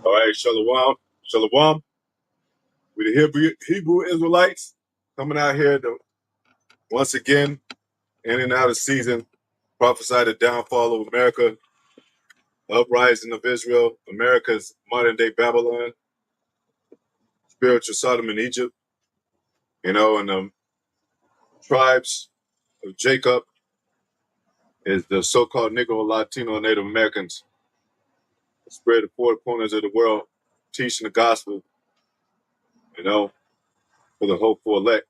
All right, Shalom. Shalom. We the Hebrew Israelites coming out here to once again, in and out of season, prophesy the downfall of America, uprising of Israel, America's modern day Babylon, spiritual Sodom and Egypt, and the tribes of Jacob is the so-called Negro, Latino, Native Americans spread the four corners of the world, teaching the gospel, for the hopeful elect.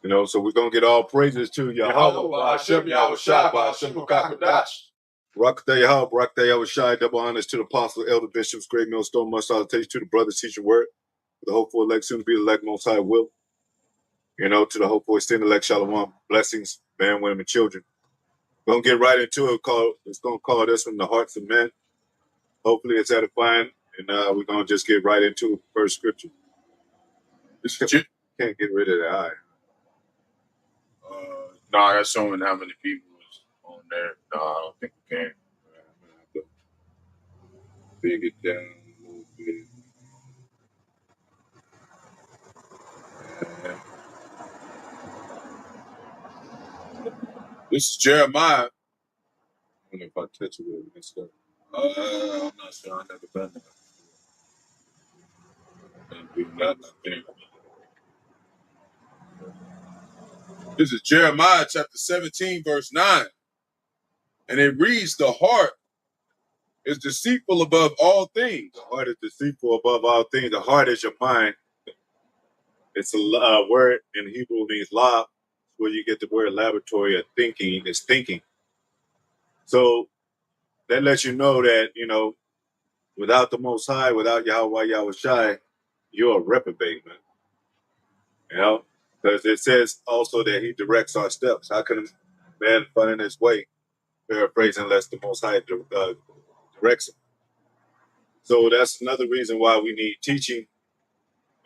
So we're going to get all praises to Yahawah, Bahasham, Yahawashi, Bahasham, Qadash. Yahawah, Barak Yahawashi, double honors to the apostle, elder bishops, great millstone, much salutation to the brothers teaching word, for the hopeful elect, soon to be elect, most high will, to the hopeful extended elect, shalom, blessings, men, women, and children. We're going to get right into it. It's going to call this from the hearts of men. Hopefully it's edifying, and we're going to just get right into first scripture. Can't get rid of the eye. No, that's showing how many people is on there. No, I don't think we can. Big it down a little bit. This is Jeremiah. I don't know if I touch it with this stuff. I'm not sure. I've never done that. Didn't do nothing, I think. This is Jeremiah chapter 17, verse 9. And it reads, the heart is deceitful above all things. The heart is deceitful above all things. The heart is your mind. It's a word in Hebrew means lab, where you get the word laboratory of thinking. It's thinking. So that lets you know that, without the Most High, without Yahawah, Yahawashi, you're a reprobate, man. Because it says also that he directs our steps. How can a man find his way? Paraphrasing, unless the Most High directs him. So that's another reason why we need teaching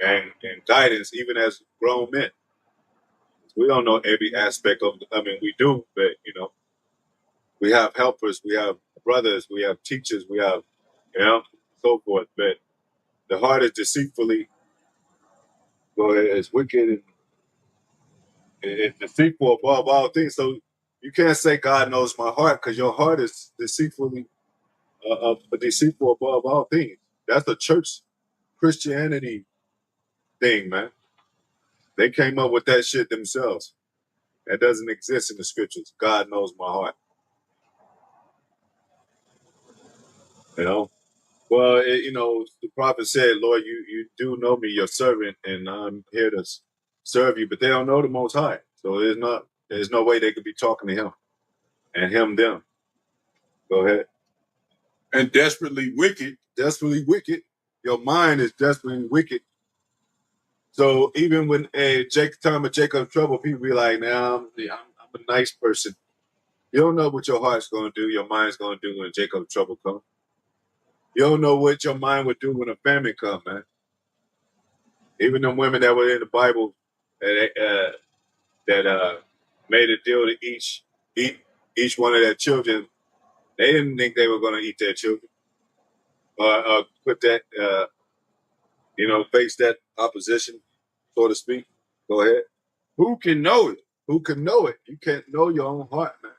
and guidance, even as grown men. We don't know every aspect of we do, but, we have helpers, we have brothers, we have teachers, we have, so forth. But the heart is deceitfully, it's wicked and it's deceitful above all things. So you can't say God knows my heart, because your heart is deceitfully deceitful above all things. That's a church Christianity thing, man. They came up with that shit themselves. That doesn't exist in the scriptures. God knows my heart. Well, the prophet said, Lord, you do know me, your servant, and I'm here to serve you, but they don't know the Most High. So there's no way they could be talking to him and him them. Go ahead. And desperately wicked. Desperately wicked. Your mind is desperately wicked. So even when time of Jacob's trouble, people be like, nah, I'm a nice person. You don't know what your heart's going to do, your mind's going to do when Jacob's trouble comes. You don't know what your mind would do when a famine comes, man. Even the women that were in the Bible that made a deal to eat each one of their children, they didn't think they were going to eat their children or put that, face that opposition, so to speak. Go ahead. Who can know it? Who can know it? You can't know your own heart, man.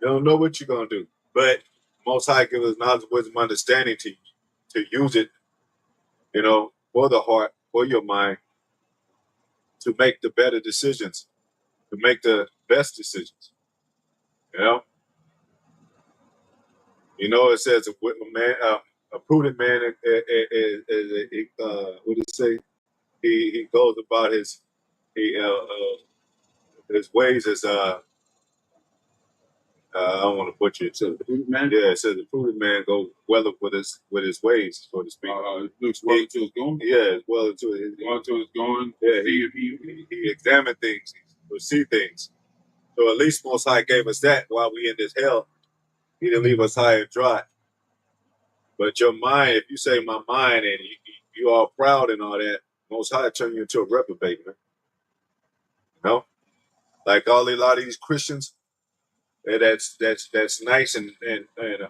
You don't know what you're going to do. But Most High gives us knowledge, wisdom, understanding to use it, for the heart, for your mind, to make the better decisions, to make the best decisions. It says a prudent man is what did it say? He goes about his ways as I don't want to butcher it. So, man, yeah, it says the prudent man goes well up with his ways, so to speak. Looks well into his going. Yeah, well into his going. Yeah, he examined things, he would see things. So at least Most High gave us that while we in this hell. He didn't leave us high and dry. But your mind, if you say my mind and you all proud and all that, Most High turn you into a reprobate, man. Like a lot of these Christians, that's nice and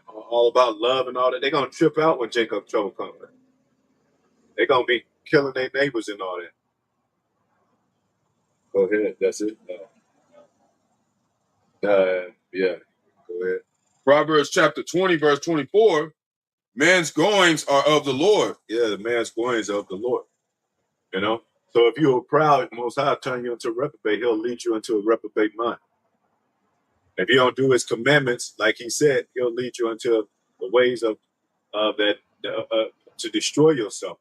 all about love and all that, they're gonna trip out when Jacob trouble comes. They're gonna be killing their neighbors and all that. Go ahead. That's it. Yeah. Go ahead. Proverbs chapter 20, verse 24. Man's goings are of the Lord. Yeah, the man's goings are of the Lord. You know? So if you are proud, Most High turn you into a reprobate, he'll lead you into a reprobate mind. If you don't do his commandments, like he said, he'll lead you into the ways of that to destroy yourself.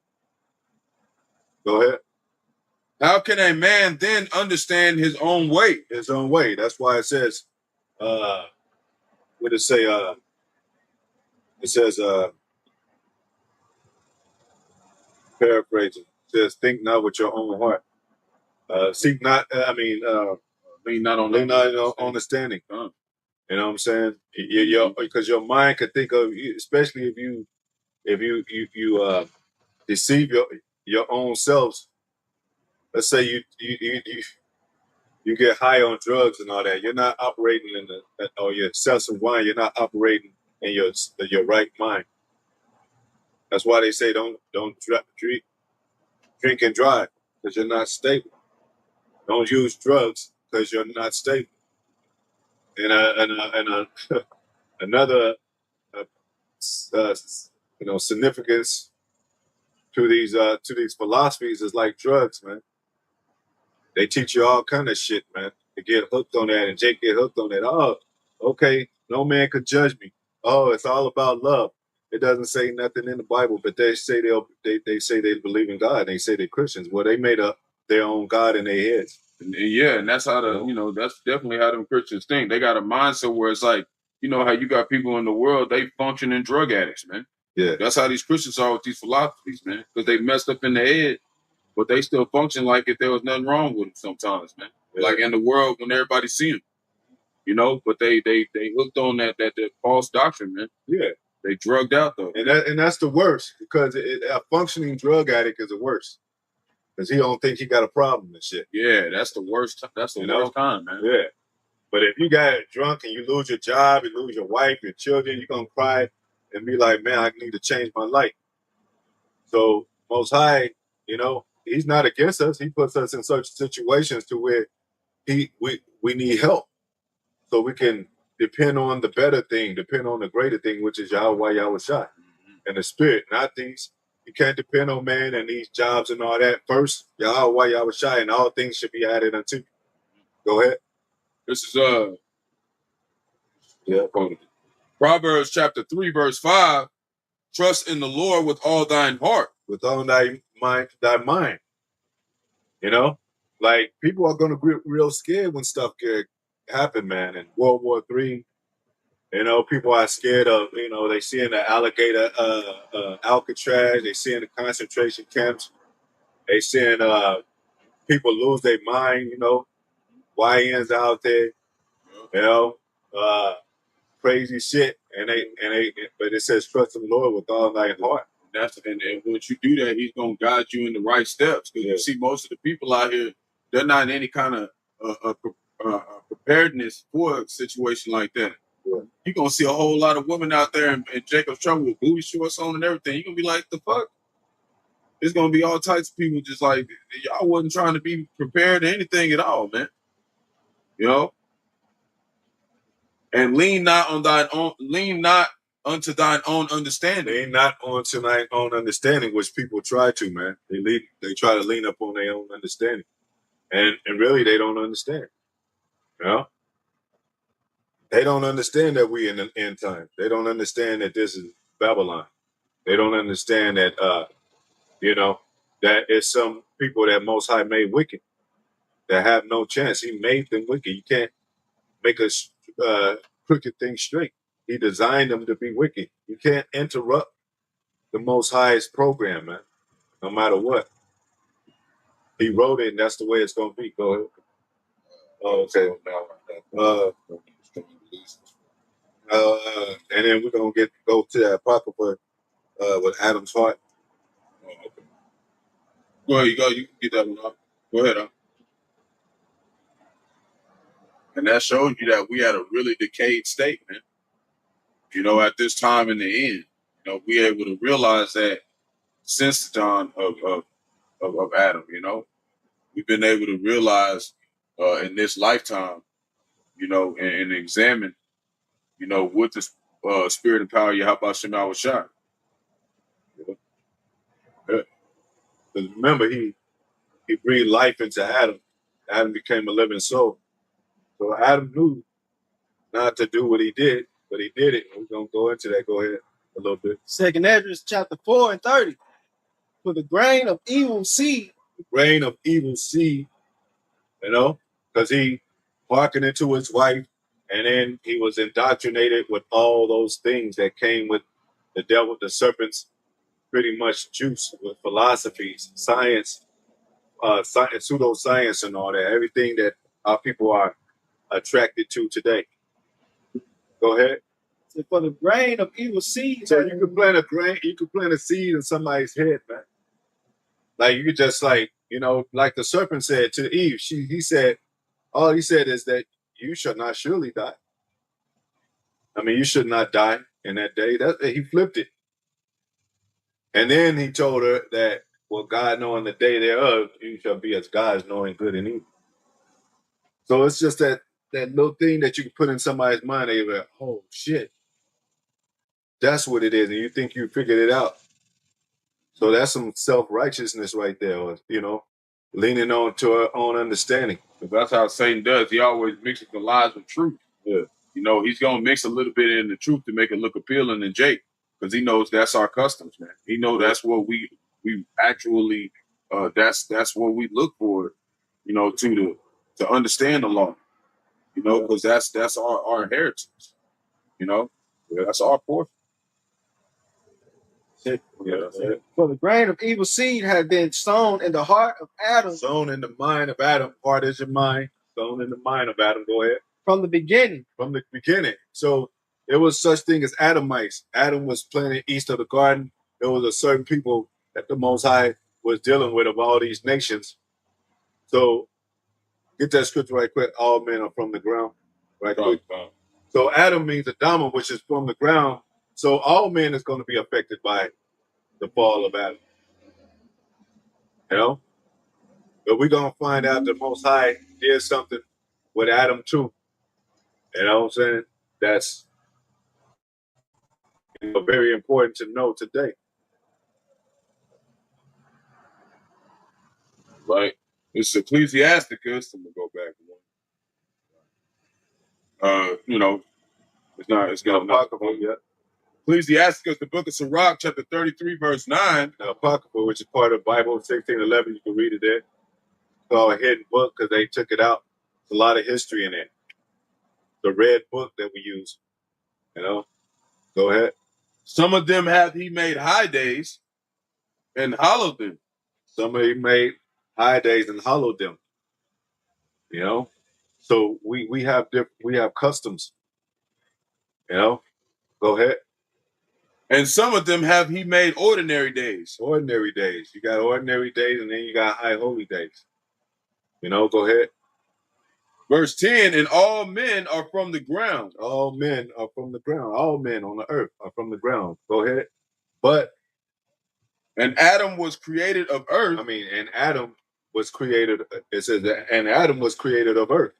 Go ahead. How can a man then understand his own way? His own way. That's why it says, what did it say? It says, paraphrasing, it says, think not with your own heart. Seek not, Lean not on understanding. You know what I'm saying? Because your mind could think of, especially if you deceive your own selves. Let's say you get high on drugs and all that. You're not operating in or your excessive wine. You're not operating in your right mind. That's why they say don't drink and drive, because you're not stable. Don't use drugs because you're not stable. And another significance to these philosophies is like drugs, man. They teach you all kind of shit, man. To get hooked on that, and Jake get hooked on that. Oh, okay, no man could judge me. Oh, it's all about love. It doesn't say nothing in the Bible, but they say they say they believe in God. They say they're Christians. Well, they made up their own God in their heads. And that's how that's definitely how them Christians think. They got a mindset where it's like, how you got people in the world, they function in drug addicts, man. Yeah. That's how these Christians are with these philosophies, man. Because they messed up in the head, but they still function like if there was nothing wrong with them sometimes, man. Yeah. Like in the world when everybody see them, but they hooked on that false doctrine, man. Yeah. They drugged out though. And that's the worst, because a functioning drug addict is the worst. Because he don't think he got a problem and shit. Yeah, that's the worst. That's the worst time, man. Yeah. But if you got drunk and you lose your job, you lose your wife, your children, you're going to cry and be like, man, I need to change my life. So Most High, he's not against us. He puts us in such situations to where we need help. So we can depend on the better thing, depend on the greater thing, which is Yahawah, Yahawashi, and the spirit, not these. You can't depend on man and these jobs and all that. First, Yahawah, Yahawashi, and all things should be added unto you. Go ahead. This is Proverbs chapter 3, verse 5. Trust in the Lord with all thine heart. With all thy mind. Like, people are gonna get real scared when stuff happen, man. In World War III, people are scared of, they see in the alligator Alcatraz, they see in the concentration camps, they seeing people lose their mind, YNs out there, crazy shit, but it says trust in the Lord with all thy heart. And once you do that, he's gonna guide you in the right steps. Because you see, most of the people out here, they're not in any kind of preparedness for a situation like that. Yeah. You're gonna see a whole lot of women out there in Jacob's trouble with booty shorts on and everything. You're gonna be like, the fuck? There's gonna be all types of people just like, y'all wasn't trying to be prepared to anything at all, man. And lean not unto thine own understanding. Lean not onto thine own understanding, which people try to, man. They try to lean up on their own understanding. And really they don't understand. They don't understand that we in the end time. They don't understand that this is Babylon. They don't understand that that it's some people that Most High made wicked, that have no chance. He made them wicked. You can't make a crooked thing straight. He designed them to be wicked. You can't interrupt the Most High's program, man. No matter what. He wrote it, and that's the way it's going to be. Go ahead. Oh, okay. And then we're going to go to that Apocrypha with Adam's heart. Oh, okay. Go ahead, you can get that one up. Go ahead, And that shows you that we had a really decayed state, man. You know, at this time in the end, you know, we able to realize that since the dawn of Adam, you know, we've been able to realize in this lifetime, you know, and examine, you know, what the spirit and power of Bahasham was shot. Because remember, he breathed life into Adam. Adam became a living soul. So Adam knew not to do what he did, but he did it. We're going to go into that. Go ahead a little bit. 2nd Ezra chapter 4 and 30. For the grain of evil seed. The grain of evil seed, you know, because he hearkened into his wife, and then he was indoctrinated with all those things that came with the devil, the serpent's pretty much juice, with philosophies, science, pseudoscience and all that, everything that our people are attracted to today. Go ahead. So for the grain of evil seed. So you could plant a grain, you could plant a seed in somebody's head, man. Like you could just like, you know, like the serpent said to Eve, he said, all he said is that you shall not surely die. I mean, you should not die in that day. He flipped it. And then he told her that, well, God knowing the day thereof, you shall be as gods knowing good and evil. So it's just that little thing that you can put in somebody's mind. They like, oh shit, that's what it is, and you think you figured it out. So that's some self-righteousness right there, or, you know, leaning on to our own understanding. Because that's how Satan does. He always mixes the lies with truth. Yeah. You know, he's gonna mix a little bit in the truth to make it look appealing to Jake, because he knows that's our customs, man. He knows that's what we actually that's what we look for, you know, to understand the law. You know, because that's our inheritance. You know, that's our portion. Yeah. For the grain of evil seed had been sown in the heart of Adam. Sown in the mind of Adam. Heart is your mind. Sown in the mind of Adam. Go ahead. From the beginning. From the beginning. So there was such thing as Adamites. Adam was planted east of the garden. There was a certain people that the Most High was dealing with of all these nations. So get that scripture right quick. All men are from the ground. Right quick. So Adam means Adama, which is from the ground. So all men is going to be affected by the fall of Adam. You know? But we're going to find out the Most High did something with Adam too. You know what I'm saying? That's, you know, very important to know today. Right. It's Ecclesiasticus. I'm gonna go back one. You know, it's got Apocrypha, yeah. Ecclesiasticus, the book of Sirach, chapter 33, verse 9. The Apocrypha, which is part of the Bible, 1611, you can read it there. It's called a hidden book because they took it out. There's a lot of history in it. The red book that we use. You know? Go ahead. Some of them hath he made high days and hollowed them. Some of he made high days and hollowed them. You know? So we have customs. You know? Go ahead. And some of them have he made ordinary days. Ordinary days. You got ordinary days and then you got high holy days. You know, go ahead. Verse 10, and all men are from the ground. All men are from the ground. All men on the earth are from the ground. Go ahead. But and Adam was created of earth. I mean, and Adam was created, it says that, and Adam was created of earth.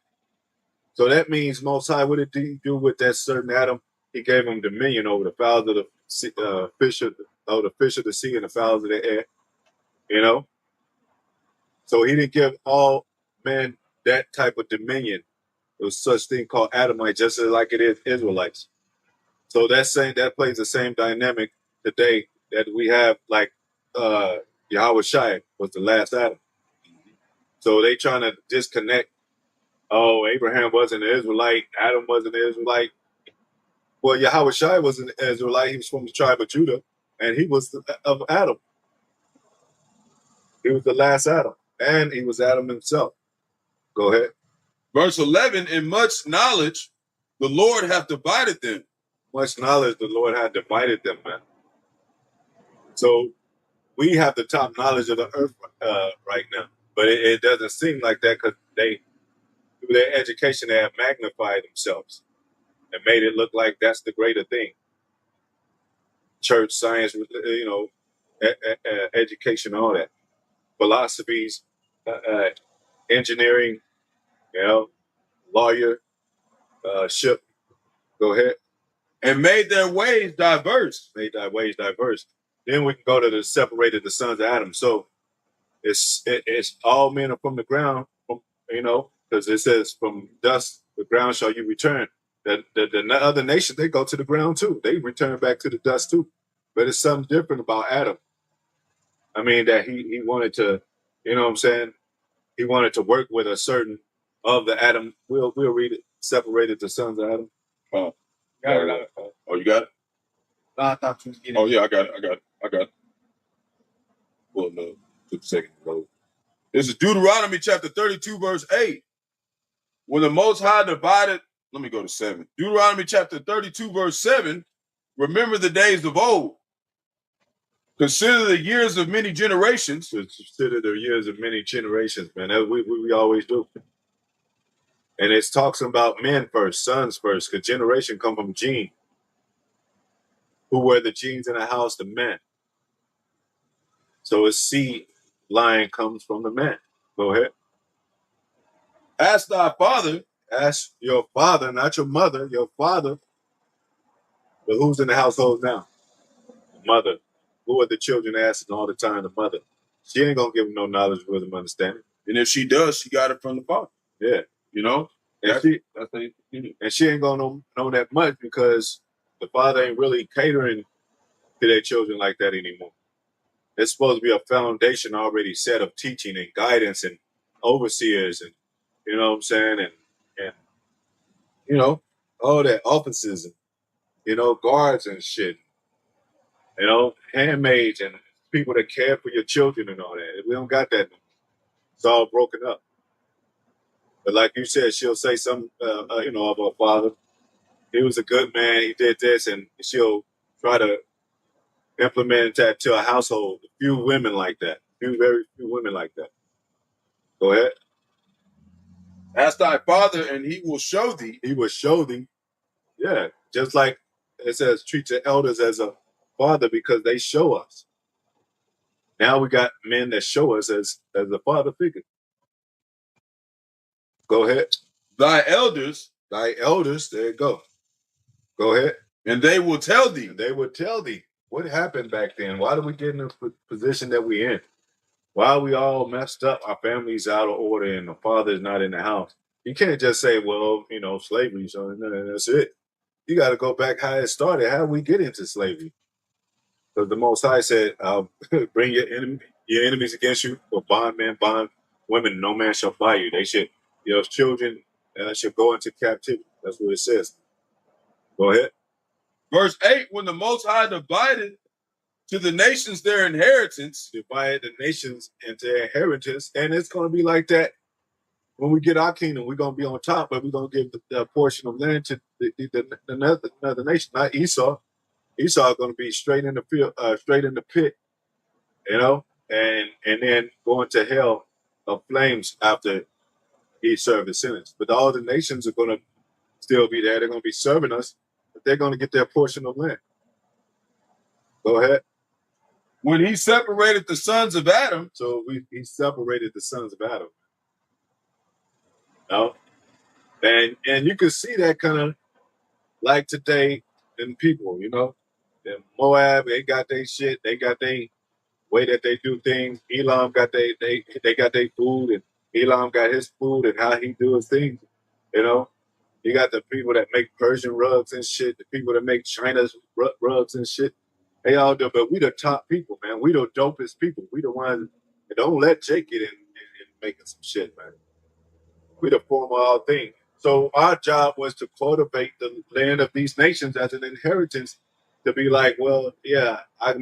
So that means Most High, what did he do with that certain Adam? He gave him dominion over the fowls of the fish of the sea and the fowls of the air. You know? So he didn't give all men that type of dominion. There was such thing called Adamite, just like it is Israelites. So that plays the same dynamic today that we have, like Yahawashi was the last Adam. So they trying to disconnect. Oh, Abraham wasn't an Israelite. Adam wasn't an Israelite. Well, Yahawashi was an Israelite. He was from the tribe of Judah, and he was of Adam. He was the last Adam, and he was Adam himself. Go ahead. Verse 11, in much knowledge, the Lord hath divided them. Much knowledge, the Lord had divided them, man. So we have the top knowledge of the earth right now, but it doesn't seem like that because through their education, they have magnified themselves and made it look like that's the greater thing. Church, science, education, all that. Philosophies, engineering, lawyer, ship. Go ahead. And made their ways diverse. Made thy ways diverse. Then we can go to the separated the sons of Adam. So it's all men are from the ground, because it says from dust, the ground shall you return. The other nations, they go to the ground too. They return back to the dust too. But it's something different about Adam. I mean, that he wanted to, you know what I'm saying? He wanted to work with a certain of the Adam. We'll read it. Separated the sons of Adam. Oh, oh, you got it? I thought you was getting Oh, yeah, I got it. Well, no, took a second to load. This is Deuteronomy chapter 32, verse 8. When the Most High divided, let me go to 7. Deuteronomy chapter 32, verse 7. Remember the days of old. Consider the years of many generations. Consider the years of many generations, man. As we always do. And it talks about men first, sons first, because generation come from gene. Who were the genes in the house? The men. So a seed line comes from the man. Go ahead. Ask thy father. Ask your father, not your mother, your father. But who's in the household now? The mother. Who are the children asking all the time? The mother. She ain't gonna give them no knowledge, wisdom, understanding. And if she does, she got it from the father. Yeah. And she ain't gonna know that much because the father ain't really catering to their children like that anymore. It's supposed to be a foundation already set of teaching and guidance and overseers and you know what I'm saying, and all that offices and guards and shit. Handmaids and people that care for your children and all that. We don't got that. It's all broken up. But like you said, she'll say something, of her father. He was a good man. He did this, and she'll try to implement that to a household. Few women like that. Very few women like that. Go ahead. Ask thy father, and he will show thee. He will show thee. Yeah, just like it says, treat your elders as a father because they show us. Now we got men that show us as a father figure. Go ahead. Thy elders. There you go. Go ahead. And they will tell thee. What happened back then. Why did we get in the position that we're in? Why are we all messed up? Our family's out of order and the father's not in the house. You can't just say, well, slavery, so that's it. You got to go back how it started. How we get into slavery? Because the Most High said, I'll bring your enemies against you, for bondmen, bond women, no man shall buy you. Your children should go into captivity. That's what it says. Go ahead. Verse 8, when the Most High divided to the nations their inheritance. Divide the nations into their inheritance. And it's going to be like that when we get our kingdom. We're going to be on top, but we're going to give the portion of land to another nation, not Esau. Esau going to be straight in the field, straight in the pit, and then going to hell of flames after he served his sentence. But all the nations are going to still be there. They're going to be serving us, but they're going to get their portion of land. Go ahead. When he separated the sons of Adam. So he separated the sons of Adam. And you can see that kind of like today in people, In Moab, they got their shit, they got their way that they do things. Elam got they got their food, and Elam got his food and how he do his things. You got the people that make Persian rugs and shit, the people that make China's rugs and shit. They all do, but we the top people, man. We the dopest people. We the ones that don't let Jake get in and making some shit, man. We the form of all things. So our job was to cultivate the land of these nations as an inheritance, to be like, well, yeah, I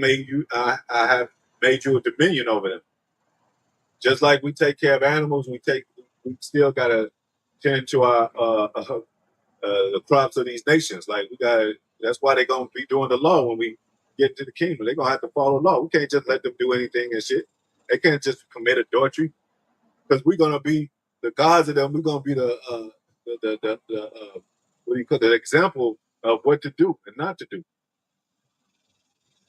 have made you a dominion over them. Just like we take care of animals, we still gotta tend to our the crops of these nations. Like that's why they're gonna be doing the law when we get to the kingdom. They're gonna have to follow law. We can't just let them do anything and shit. They can't just commit adultery because we're gonna be the gods of them. We're gonna be the what do you call the example of what to do and not to do.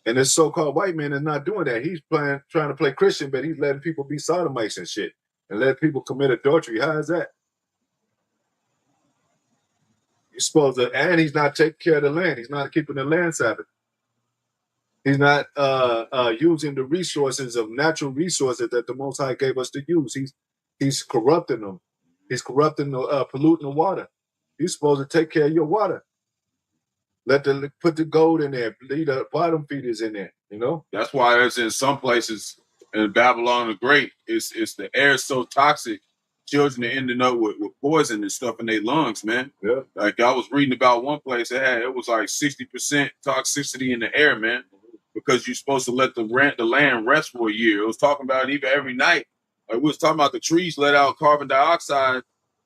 And this so-called white man is not doing that. He's trying to play Christian, but he's letting people be sodomites and shit, and let people commit adultery. How is that? You're supposed to, and he's not taking care of the land. He's not keeping the land Sabbath. He's not using the resources of natural resources that the Most High gave us to use. He's corrupting them. He's corrupting the polluting the water. He's supposed to take care of your water. Put the gold in there. Leave the bottom feeders in there. You know. That's why it's in some places in Babylon the Great, it's the air is so toxic. Children are ending up with poison and stuff in their lungs, man. Yeah. Like I was reading about one place it was like 60% toxicity in the air, man. Because you're supposed to let the land rest for a year. It was talking about it even every night. Like we was talking about the trees let out carbon dioxide,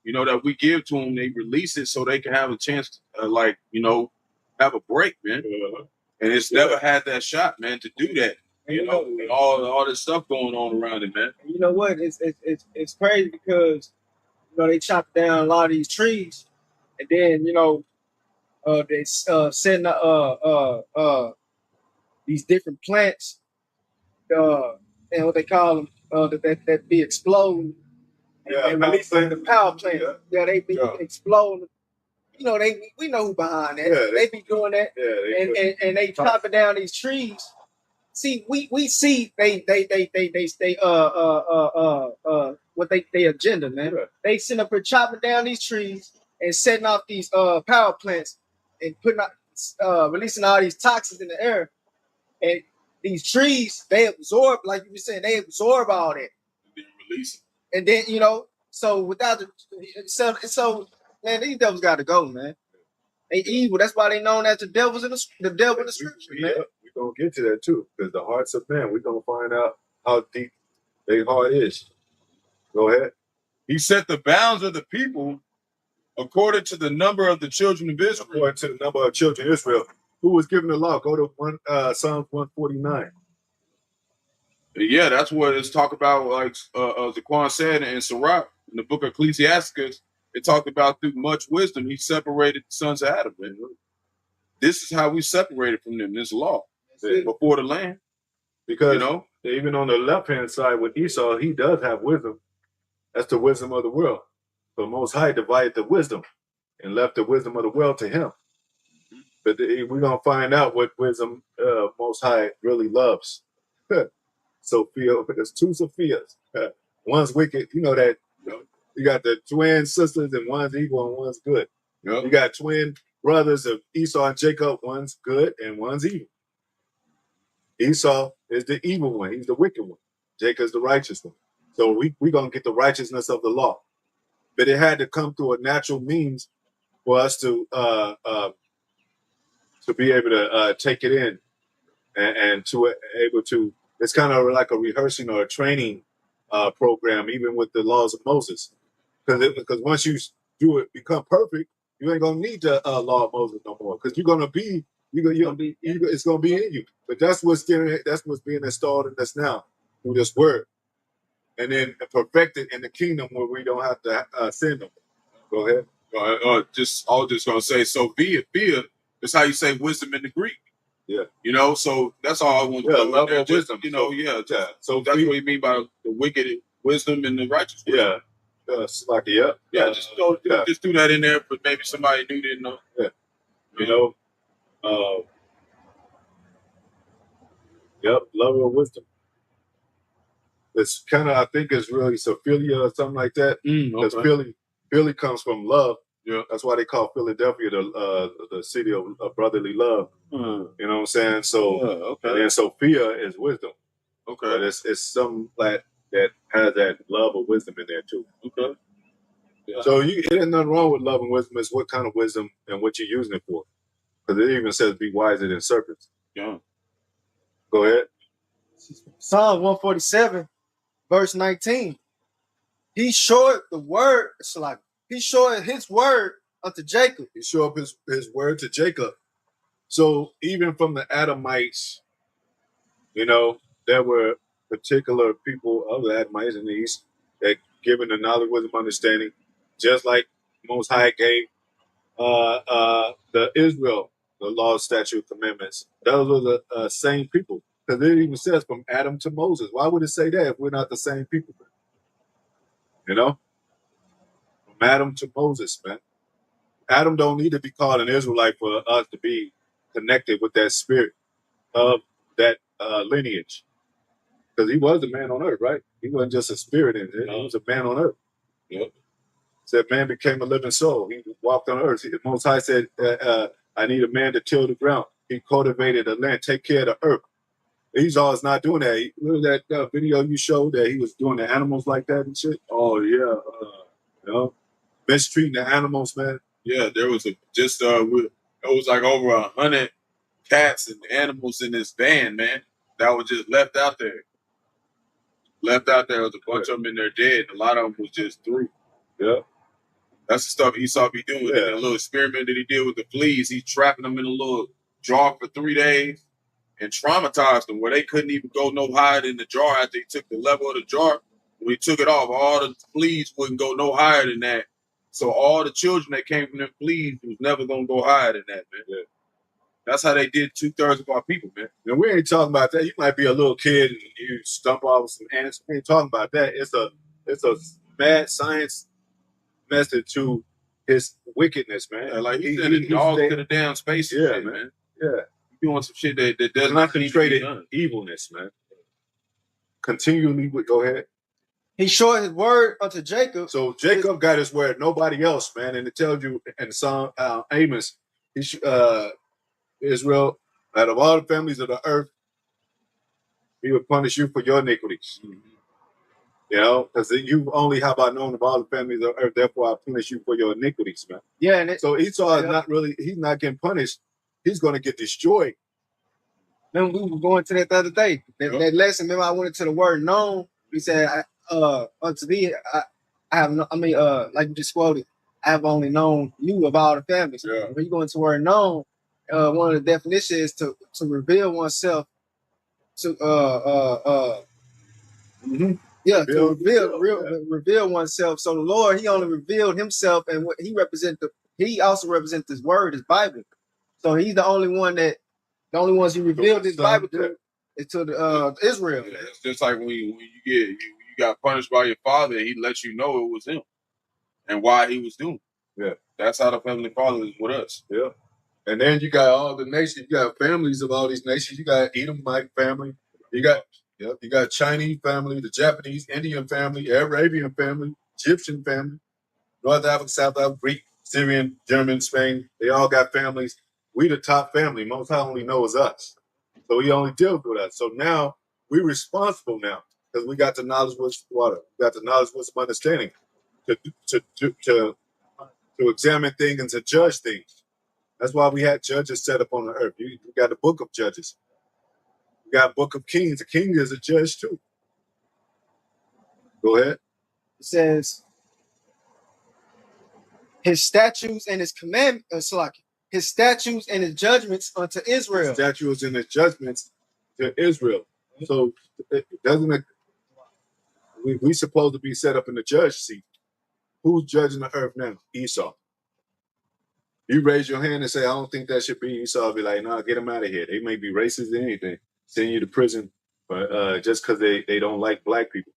that we give to them. They release it so they can have a chance to, have a break, man. And it's never had that shot, man, to do that. And all this stuff going on around it, man. You know what? It's crazy because they chop down a lot of these trees, and then they send these different plants, and what they call them, that be exploding, and releasing the power plant. Yeah, they be exploding. We know who behind that. Yeah, they be doing that. Yeah, and they chopping down these trees. See, we see they what they agenda, man. Yeah. They sitting up here chopping down these trees and setting off these power plants and putting out releasing all these toxins in the air. And these trees, they absorb, like you were saying, they absorb all that. And then release it. And then, so without so man, these devils gotta go, man. They evil. That's why they known as the devil in the scripture, man. We're gonna get to that too, because the hearts of man, we're gonna find out how deep their heart is. Go ahead. He set the bounds of the people according to the number of the children of Israel. According to the number of children of Israel. Who was given the law? Go to Psalms 149. Yeah, that's what it's talk about. Like Zaquan said in Sirach, in the book of Ecclesiasticus, it talked about through much wisdom he separated the sons of Adam. Man. This is how we separated from them. This law before the land, because even on the left hand side with Esau, he does have wisdom. That's the wisdom of the world. So Most High divided the wisdom and left the wisdom of the world to him. But we're gonna find out what wisdom Most High really loves. Sophia, there's two Sophias. One's wicked. You know that. You got the twin sisters, and one's evil and one's good. Yep. You got twin brothers of Esau and Jacob. One's good and one's evil. Esau is the evil one. He's the wicked one. Jacob's the righteous one. So we're going to get the righteousness of the law. But it had to come through a natural means for us to be able to take it in and to able to, it's kind of like a rehearsing or a training program, even with the laws of Moses. Because once you do it, become perfect, you ain't gonna need the law of Moses no more. Because you're gonna be, it's gonna be in you. But that's what's being installed in us now through this word, and then perfected in the kingdom where we don't have to sin them. Go ahead. I was just gonna say, so fear is how you say wisdom in the Greek. Yeah. So that's all I want to know. Level of wisdom. So that's what you mean by the wicked wisdom and the righteous wisdom. Yeah. Just do that in there, but maybe somebody new didn't know. Yeah. Level of wisdom. It's kind of, I think it's really Sophia or something like that. Because Philly comes from love. Yeah. That's why they call Philadelphia the city of brotherly love. You know what I'm saying? So, and then Sophia is wisdom. Okay. But it's something that has that love of wisdom in there too. Okay. Yeah. So there's nothing wrong with love and wisdom. It's what kind of wisdom and what you're using it for. Because it even says be wiser than serpents. Yeah. Go ahead. Psalm 147, verse 19. He showed the word, he showed his word unto Jacob. He showed up his word to Jacob. So even from the Adamites, there were particular people of the Adamites in the East that given the knowledge, wisdom, understanding, just like Most High gave the Israel the law, statute, commandments. Those are the same people. Because it even says from Adam to Moses. Why would it say that if we're not the same people? You know? From Adam to Moses, man. Adam don't need to be called an Israelite for us to be connected with that spirit of that lineage. Because he was a man on earth, right? He wasn't just a spirit in it. He was a man on earth. Yep. Said man became a living soul. He walked on earth. The Most High said, I need a man to till the ground. He cultivated the land, take care of the earth. Esau is not doing that. Remember that video you showed that he was doing the animals like that and shit? Oh, yeah. You know, mistreating the animals, man. Yeah, there was it was like over 100 cats and animals in this van, man, that was just left out there. Left out there. There was a bunch of them in there dead. A lot of them was just through. Yeah. That's the stuff Esau be doing. Yeah. And the little experiment that he did with the fleas, he's trapping them in a little jar for 3 days and traumatized them where they couldn't even go no higher than the jar after he took the level of the jar. When he took it off, all the fleas wouldn't go no higher than that. So all the children that came from them fleas was never going to go higher than that, man. Yeah. That's how they did 2/3 of our people, man. And we ain't talking about that. You might be a little kid and you stump off some ants. We ain't talking about that. It's a mad science method to his wickedness, man. Yeah, like he's sending dogs to the damn space. Yeah, shit, man. Yeah. He's doing some shit that does not concentrated evilness, man. Continually, go ahead. He showed his word unto Jacob. So Jacob got his word, nobody else, man. And it tells you in Psalm Amos, Israel, out of all the families of the earth, he would punish you for your iniquities. Mm-hmm. You know, because you only have I known of all the families of earth, therefore I punish you for your iniquities, man. Yeah, and so Esau is not really, he's not getting punished. He's going to get destroyed. Then we were going to that the other day. That lesson, remember I went into the word known. He said, unto thee, I have no, like you just quoted, I have only known you of all the families. Yeah. When you go into the word known, one of the definitions is to reveal oneself to reveal oneself. So the Lord, he only revealed himself, and what he also represents his word, his Bible. So he's the only one that the only ones he revealed his Bible to is to the Israel. Yeah, it's just like when you got punished by your father, and he let you know it was him and why he was doing it. Yeah. That's how the Heavenly Father is with us. Yeah. And then you got all the nations, you got families of all these nations. You got Edomite family, you got Chinese family, the Japanese, Indian family, Arabian family, Egyptian family, North Africa, South Africa, Greek, Syrian, German, Spain. They all got families. We the top family. Most High only knows us. So he only deals with us. So now we're responsible now because we got the knowledge, wisdom, water. We got the knowledge, wisdom, understanding to examine things and to judge things. That's why we had judges set up on the earth. You got the book of Judges. We got book of Kings. The king is a judge too. Go ahead. It says, his statutes and his commandments, his statutes and his judgments unto Israel. His statutes and his judgments to Israel. So it doesn't. We supposed to be set up in the judge seat. Who's judging the earth now? Esau. You raise your hand and say, I don't think that should be Esau. I'll be like, nah, get them out of here. They may be racist or anything. Send you to prison just because they don't like black people.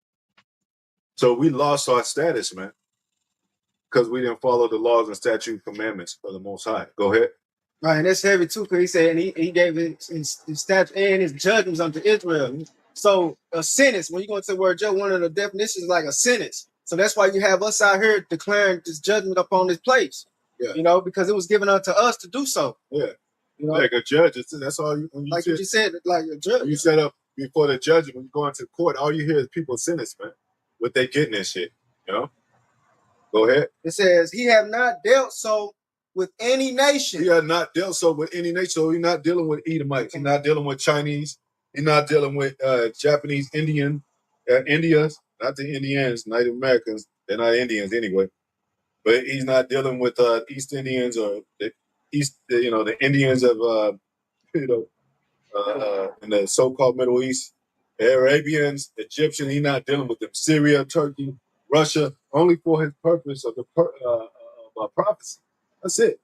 So we lost our status, man, because we didn't follow the laws and statute commandments of the Most High. Go ahead. Right, and that's heavy too, because he said, and he gave his statute and his judgments unto Israel. So a sentence, when you go into the word judge, one of the definitions is like a sentence. So that's why you have us out here declaring this judgment upon this place. Yeah. You know, because it was given unto us to do so. Yeah. You know? Like a judge, that's all you like you said, like a judge. When you set up before the judge, when you go into court, all you hear is people sentence, man. What they getting and shit. You know? Go ahead. It says, he have not dealt so with any nation. He has not dealt so with any nation. So he's not dealing with Edomites. He's not dealing with Chinese. He's not dealing with Japanese, Indians, not the Indians, Native Americans. They're not Indians anyway. But he's not dealing with East Indians or the Indians of in the so-called Middle East, Arabians, Egyptian. He's not dealing with them. Syria, Turkey. Russia only for his purpose of the prophecy. That's it.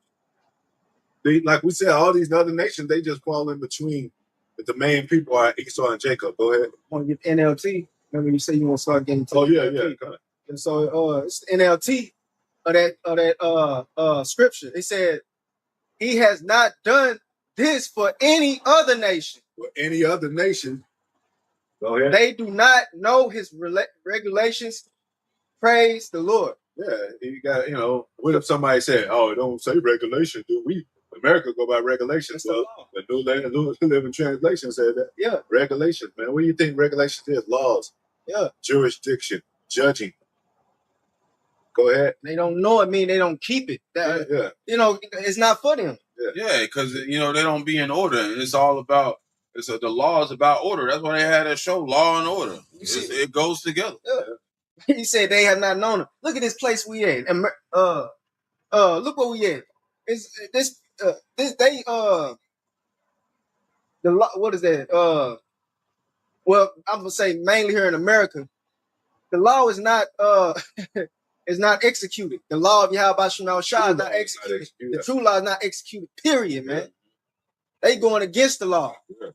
They, like we said, all these other nations, they just fall in between. But the main people are Esau and Jacob. Go ahead. Want to get NLT? Remember you say you want to start getting to NLT. Yeah. And so it's the NLT of that scripture. It said, he has not done this for any other nation. For any other nation. Go ahead. They do not know his regulations. Praise the Lord. Yeah, you got, what if somebody said, oh, it don't say regulation, do we? America go by regulations. Well, the New Living Translation said that. Yeah. Regulations, man. What do you think regulations is? Laws. Yeah. Jurisdiction. Judging. Go ahead. They don't know it, mean they don't keep it. Yeah. It's not for them. Yeah, because they don't be in order. And it's all about the law is about order. That's why they had that show, Law and Order. It goes together. Yeah. He said they have not known him. Look at this place we at. And look what we at. The law, what is that? Well, I'm gonna say mainly here in America, the law is not is not executed. The law of Yahawashi is not executed. The true law is not executed. Period, man. They going against the law. Yeah.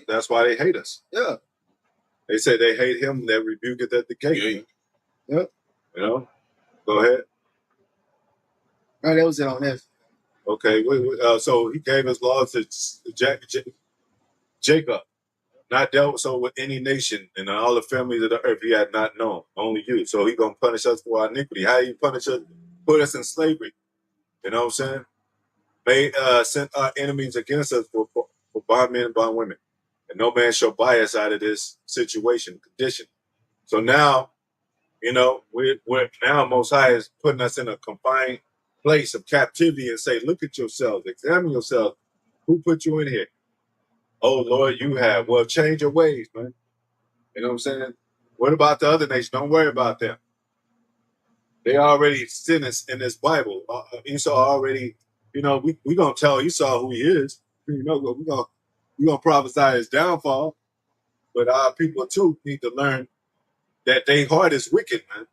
That's why they hate us. Yeah. They say they hate him that rebuketh at the gate. Yeah. Go ahead. All right, that was it on this. Okay. So he gave his laws to Jacob, not dealt so with any nation and all the families of the earth he had not known, only you. So he gonna punish us for our iniquity. How you punish us? Put us in slavery. You know what I'm saying? Sent our enemies against us for bondmen and bondwomen. And no man shall buy us out of this condition. So now, we're now Most High is putting us in a confined place of captivity and say, look at yourselves, examine yourselves. Who put you in here? Oh, Lord, you have. Well, change your ways, man. You know what I'm saying? What about the other nations? Don't worry about them. They already sentenced in this Bible. Esau already, we going to tell Esau who he is. We're going to prophesy his downfall. But our people, too, need to learn that their heart is wicked, man.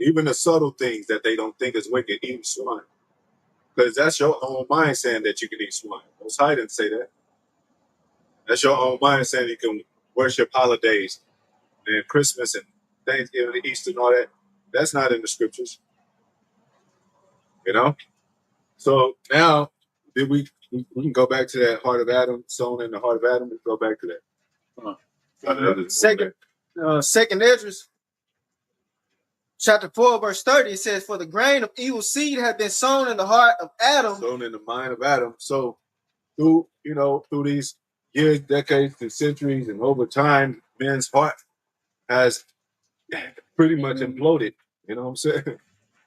Even the subtle things that they don't think is wicked, eating swine. Because that's your own mind saying that you can eat swine. Most High didn't say that. That's your own mind saying you can worship holidays and Christmas and Thanksgiving and Easter and all that. That's not in the scriptures. So now we can go back to that heart of Adam, sown in the heart of Adam, and go back to that. Second Esdras, chapter 4, verse 30, it says, for the grain of evil seed had been sown in the heart of Adam. Sown in the mind of Adam. So through these years, decades, and centuries, and over time, men's heart has pretty much imploded. You know what I'm saying?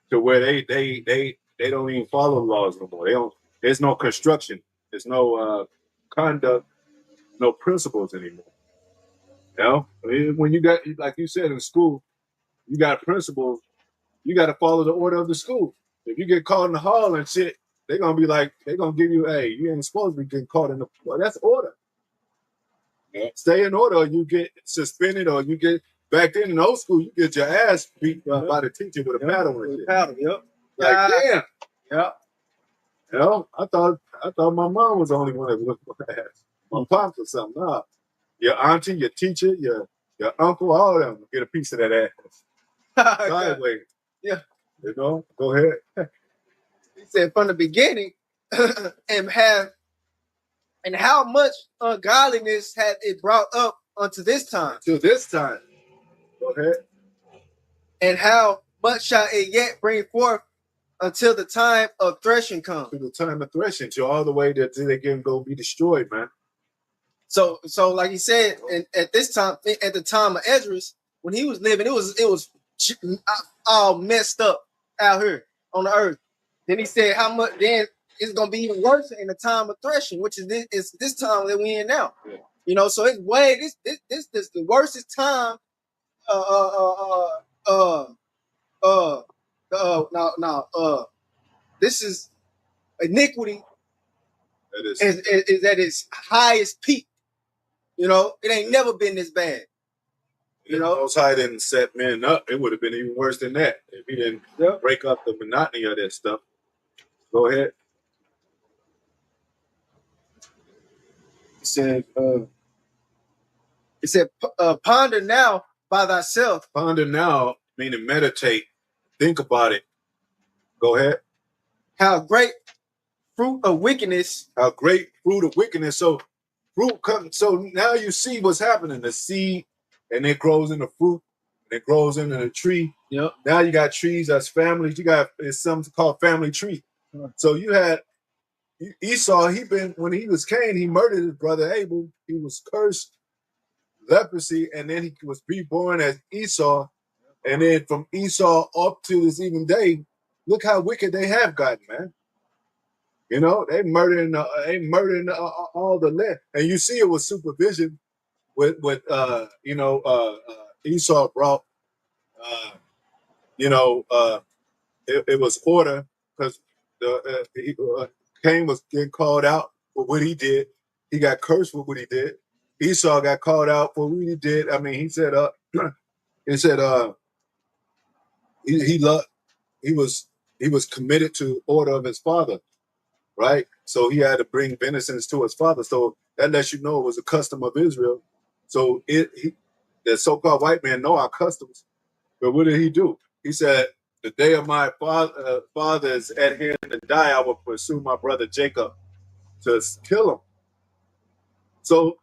To where they don't even follow laws no more. There's no construction. There's no conduct, no principles anymore. When you got, like you said in school, you got principles, you got to follow the order of the school. If you get caught in the hall and shit, they're going to give you, hey, you ain't supposed to be getting caught in the, well, that's order. Yeah. Stay in order or you get suspended or you get, back then in old school, you get your ass beat by the teacher with a paddle and shit. Yep. Like, damn. Yep. I thought my mom was the only one that whipped my ass. My pops or something. Nah. Your auntie, your teacher, your uncle, all of them get a piece of that ass. Sideways. Yeah. Go ahead. He said from the beginning, and how much ungodliness had it brought up unto this time. To this time. Go ahead. And how much shall it yet bring forth until the time of threshing comes. To the time of threshing, to all the way that they can go be destroyed, man. So like he said, at this time, at the time of Esdras, when he was living, it was all messed up out here on the earth. Then he said, how much? Then it's gonna be even worse in the time of threshing, which is this time that we in now. Yeah. So it's way this the worstest time. This is iniquity. Is at its highest peak. It ain't never been this bad. You know, Most High didn't set men up. It would have been even worse than that if he didn't break up the monotony of that stuff. Go ahead. It said, ponder now by thyself. Ponder now, meaning meditate. Think about it. Go ahead. How great fruit of wickedness. How great fruit of wickedness. So fruit comes. So now you see what's happening. The seed, and it grows into fruit, and it grows into the tree. Yep. Now you got trees as families. You got it's something called family tree. So you had Esau. When he was Cain, he murdered his brother Abel. He was cursed, leprosy, and then he was reborn as Esau. And then from Esau up to this even day, look how wicked they have gotten, man. You know, they murdering all the land, and you see it with supervision. With Esau brought, it was order because Cain was getting called out for what he did. He got cursed for what he did. Esau got called out for what he did. I mean, he said, he was committed to order of his father, right? So he had to bring vengeance to his father. So that lets you know it was a custom of Israel. So the so-called white man know our customs. But what did he do? He said, the day of my father is at hand to die, I will pursue my brother Jacob to kill him. So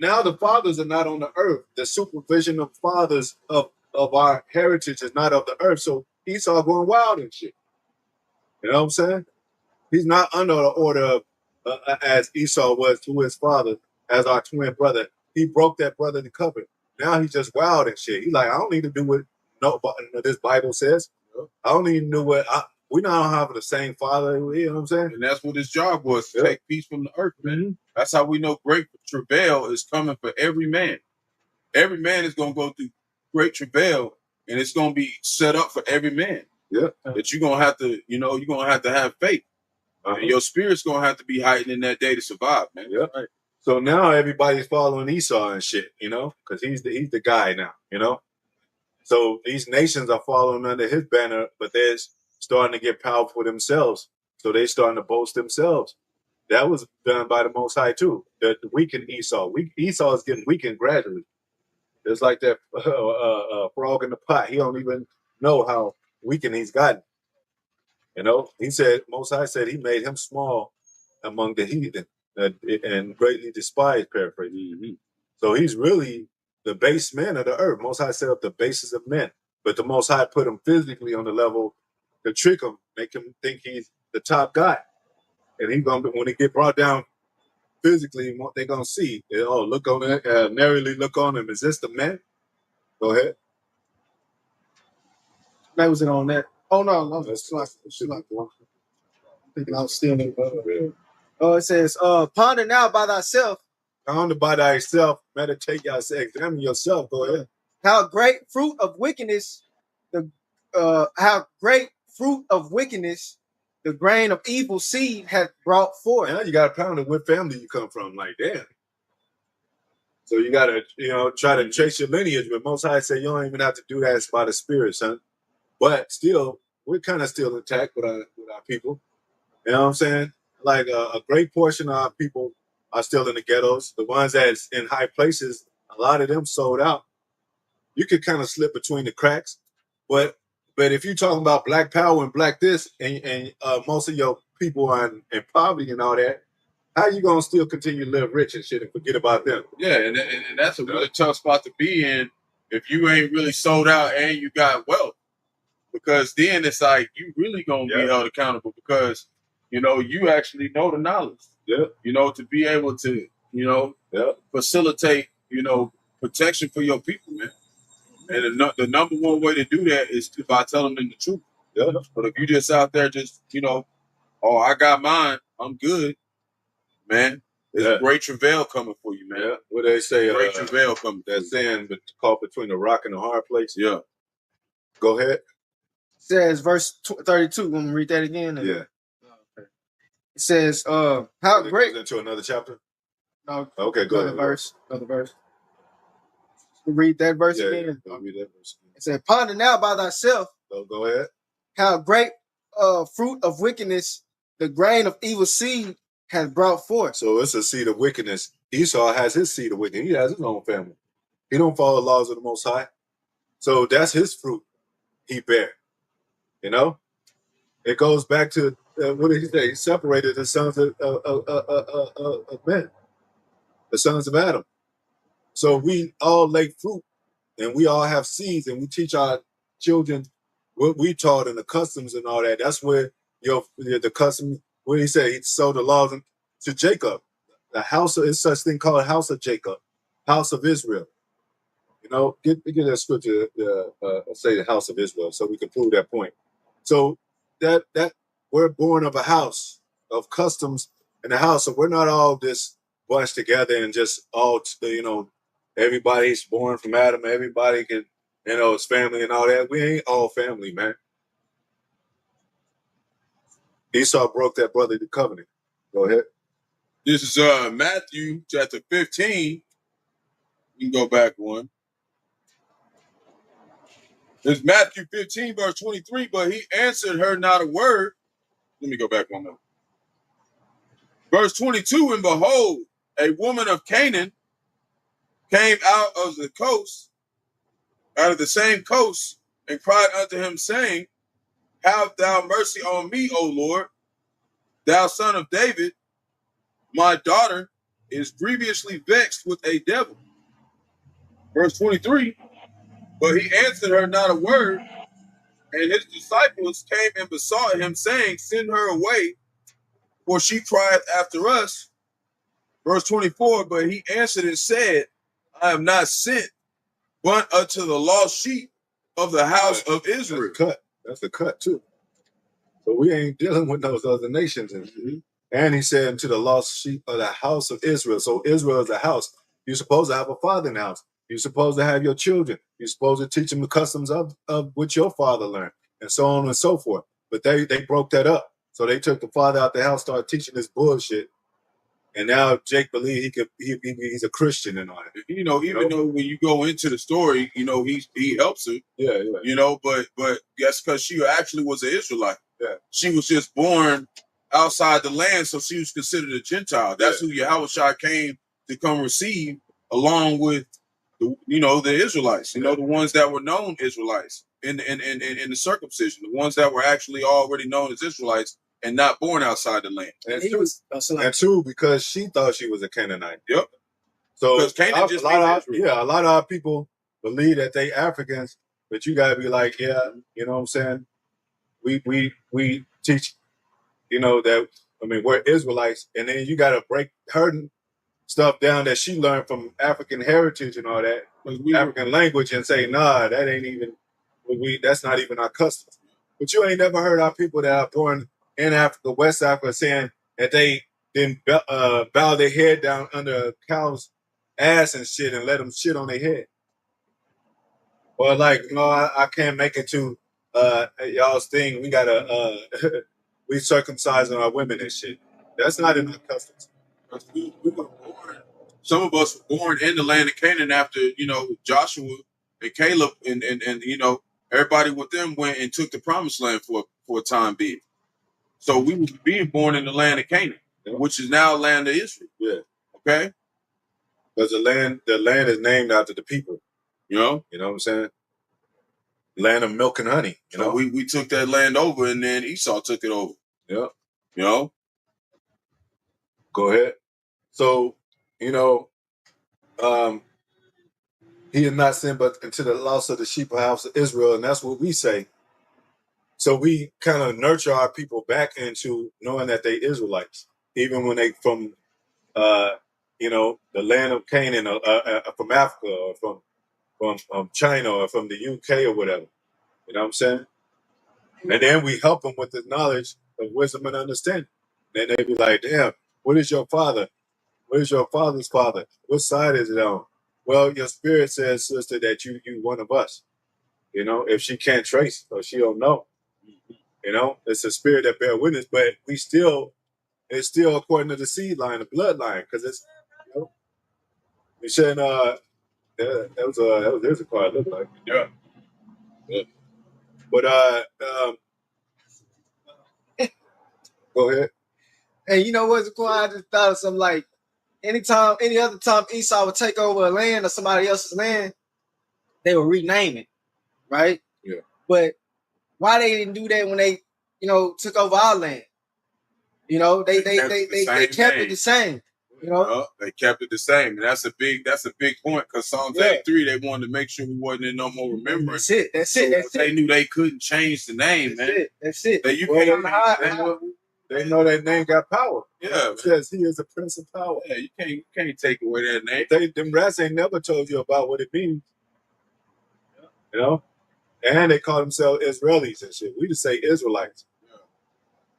now the fathers are not on the earth. The supervision of fathers of our heritage is not of the earth. So Esau going wild and shit. You know what I'm saying? He's not under the order of, as Esau was to his father, as our twin brother. He broke that brotherly covenant. Now he's just wild and shit. He's like, I don't need to do what this Bible says. I don't even know we don't have the same father. You know what I'm saying? And that's what his job was, to take peace from the earth, man. Mm-hmm. That's how we know great travail is coming for every man. Every man is going to go through great travail, and it's going to be set up for every man. Yeah. That you're going to have to, you're going to have faith. And your spirit's going to have to be heightened in that day to survive, man. Yeah. Right. So now everybody's following Esau and shit, because he's the guy now, So these nations are following under his banner, but they're starting to get powerful themselves. So they're starting to boast themselves. That was done by the Most High too. The weakened Esau. Esau is getting weakened gradually. It's like that frog in the pot. He don't even know how weakened he's gotten. He said, Most High said he made him small among the heathen and greatly despised, paraphrase. Mm-hmm. So he's really the base man of the earth. Most High set up the basis of men, but the Most High put him physically on the level to trick him, make him think he's the top guy. And when he get brought down physically, what they're gonna see, look on it, narrowly look on him. Is this the man? Go ahead. That was it on that. Oh no, it's like thinking I was still in. It says, ponder now by thyself. Ponder by thyself, meditate yourself, examine yourself. Go ahead. How great fruit of wickedness, the grain of evil seed hath brought forth. Now you got to ponder what family you come from. Like, damn. So you got to, try to trace your lineage. But Most High say you don't even have to do that. It's by the Spirit, son. But still, we're kind of still intact with our people. You know what I'm saying? Like a great portion of our people are still in the ghettos. The ones that's in high places, a lot of them sold out. You could kind of slip between the cracks. But if you're talking about black power and black this, and most of your people are in poverty and all that, how you gonna still continue to live rich and shit and forget about them? Yeah, and that's a really tough spot to be in if you ain't really sold out and you got wealth. Because then it's like you really gonna be held accountable because you actually know the knowledge. Yeah. To be able to facilitate protection for your people, man. And the number one way to do that is by telling them the truth. Yeah. But if you just out there just oh, I got mine, I'm good, man. There's great travail coming for you, man. Yeah. What they say? Great travail coming. That saying, caught between the rock and the hard place. Yeah. Go ahead. Says verse 32. Want me to read that again? Yeah. Okay. It says, how great. Into another chapter? No. Okay, go ahead. Another verse. Read that verse again. I'll read that verse again. It said, ponder now by thyself. So go ahead. How great fruit of wickedness the grain of evil seed has brought forth. So it's a seed of wickedness. Esau has his seed of wickedness. He has his own family. He don't follow the laws of the Most High. So that's his fruit he bear. You know? It goes back to, what did he say? He separated the sons of men, the sons of Adam. So we all lay fruit, and we all have seeds, and we teach our children what we taught and the customs and all that. That's where the custom, what did he say? He sold the laws to Jacob. The house of, it's such thing called house of Jacob, house of Israel. You know, get that scripture, say the house of Israel, so we can prove that point. So that we're born of a house of customs in the house, so we're not all this bunched together and just all, everybody's born from Adam. Everybody can, it's family and all that. We ain't all family, man. Esau broke that brotherly covenant. Go ahead. This is Matthew chapter 15. You can go back one. It's Matthew 15, verse 23, but he answered her not a word. Let me go back one more. Verse 22, and behold, a woman of Canaan came out of the coast, out of the same coast, and cried unto him, saying, have thou mercy on me, O Lord, thou son of David. My daughter is grievously vexed with a devil. Verse 23, but he answered her not a word, and his disciples came and besought him, saying, send her away, for she crieth after us. Verse 24, but he answered and said, I am not sent, but unto the lost sheep of the house of Israel. That's a cut too. So we ain't dealing with those other nations. And he said, unto the lost sheep of the house of Israel. So Israel is a house. You're supposed to have a father in the house. You're supposed to have your children. You're supposed to teach them the customs of what your father learned, and so on and so forth. But they broke that up. So they took the father out the house, started teaching this bullshit. And now Jake believes he's a Christian and all that. Even though when you go into the story, he helps her. Yeah. But that's because she actually was an Israelite. Yeah. She was just born outside the land, so she was considered a Gentile. That's who Yahawashi came to come receive, along with the Israelites. The ones that were known Israelites in the circumcision, the ones that were actually already known as Israelites and not born outside the land. And two, because she thought she was a Canaanite. Yep. So because Canaan just means Israel. A lot of our people believe that they Africans, but you gotta be like, you know what I'm saying? We teach, that we're Israelites, and then you gotta break her stuff down that she learned from African heritage and all that, African language, and say, nah, that ain't even that's not even our customs. But you ain't never heard our people that are born in Africa, West Africa, saying that they didn't bow their head down under a cow's ass and shit and let them shit on their head. Or like, I can't make it to y'all's thing. We gotta we circumcising our women and shit. That's not in our customs. We were born. Some of us were born in the land of Canaan after Joshua and Caleb and everybody with them went and took the promised land for a time being. So we were being born in the land of Canaan, which is now land of Israel. Yeah. Okay. Because the land is named after the people. You know what I'm saying? Land of milk and honey. So we took that land over, and then Esau took it over. Yeah. Go ahead. So, he is not sent but into the lost of the sheep of the house of Israel, and that's what we say. So we kind of nurture our people back into knowing that they Israelites, even when they from the land of Canaan, from Africa, or from China, or from the UK, or whatever. You know what I'm saying? And then we help them with the knowledge of wisdom and understanding. Then they be like, damn, what is your father? What is your father's father? What side is it on? Well, your spirit says, sister, that you one of us. If she can't trace or she don't know, it's a spirit that bear witness, but it's still according to the seed line, the bloodline, because it's, you said, that was there's a car. It looked like. Yeah. Yeah. But go ahead. And you know what's cool? I just thought of something like any other time Esau would take over a land or somebody else's land, they would rename it, right? Yeah. But why they didn't do that when they, took over our land? They kept it the same. They kept it the same, and that's a big point. Because Psalms 83, they wanted to make sure we wasn't in no more remembrance. That's it. They knew they couldn't change the name, man. That's it. That you can't. They know that name got power. Yeah, it says he is a prince of power. Yeah, you can't take away that name. Them rats ain't never told you about what it means. And they call themselves Israelis and shit. We just say Israelites. Yeah.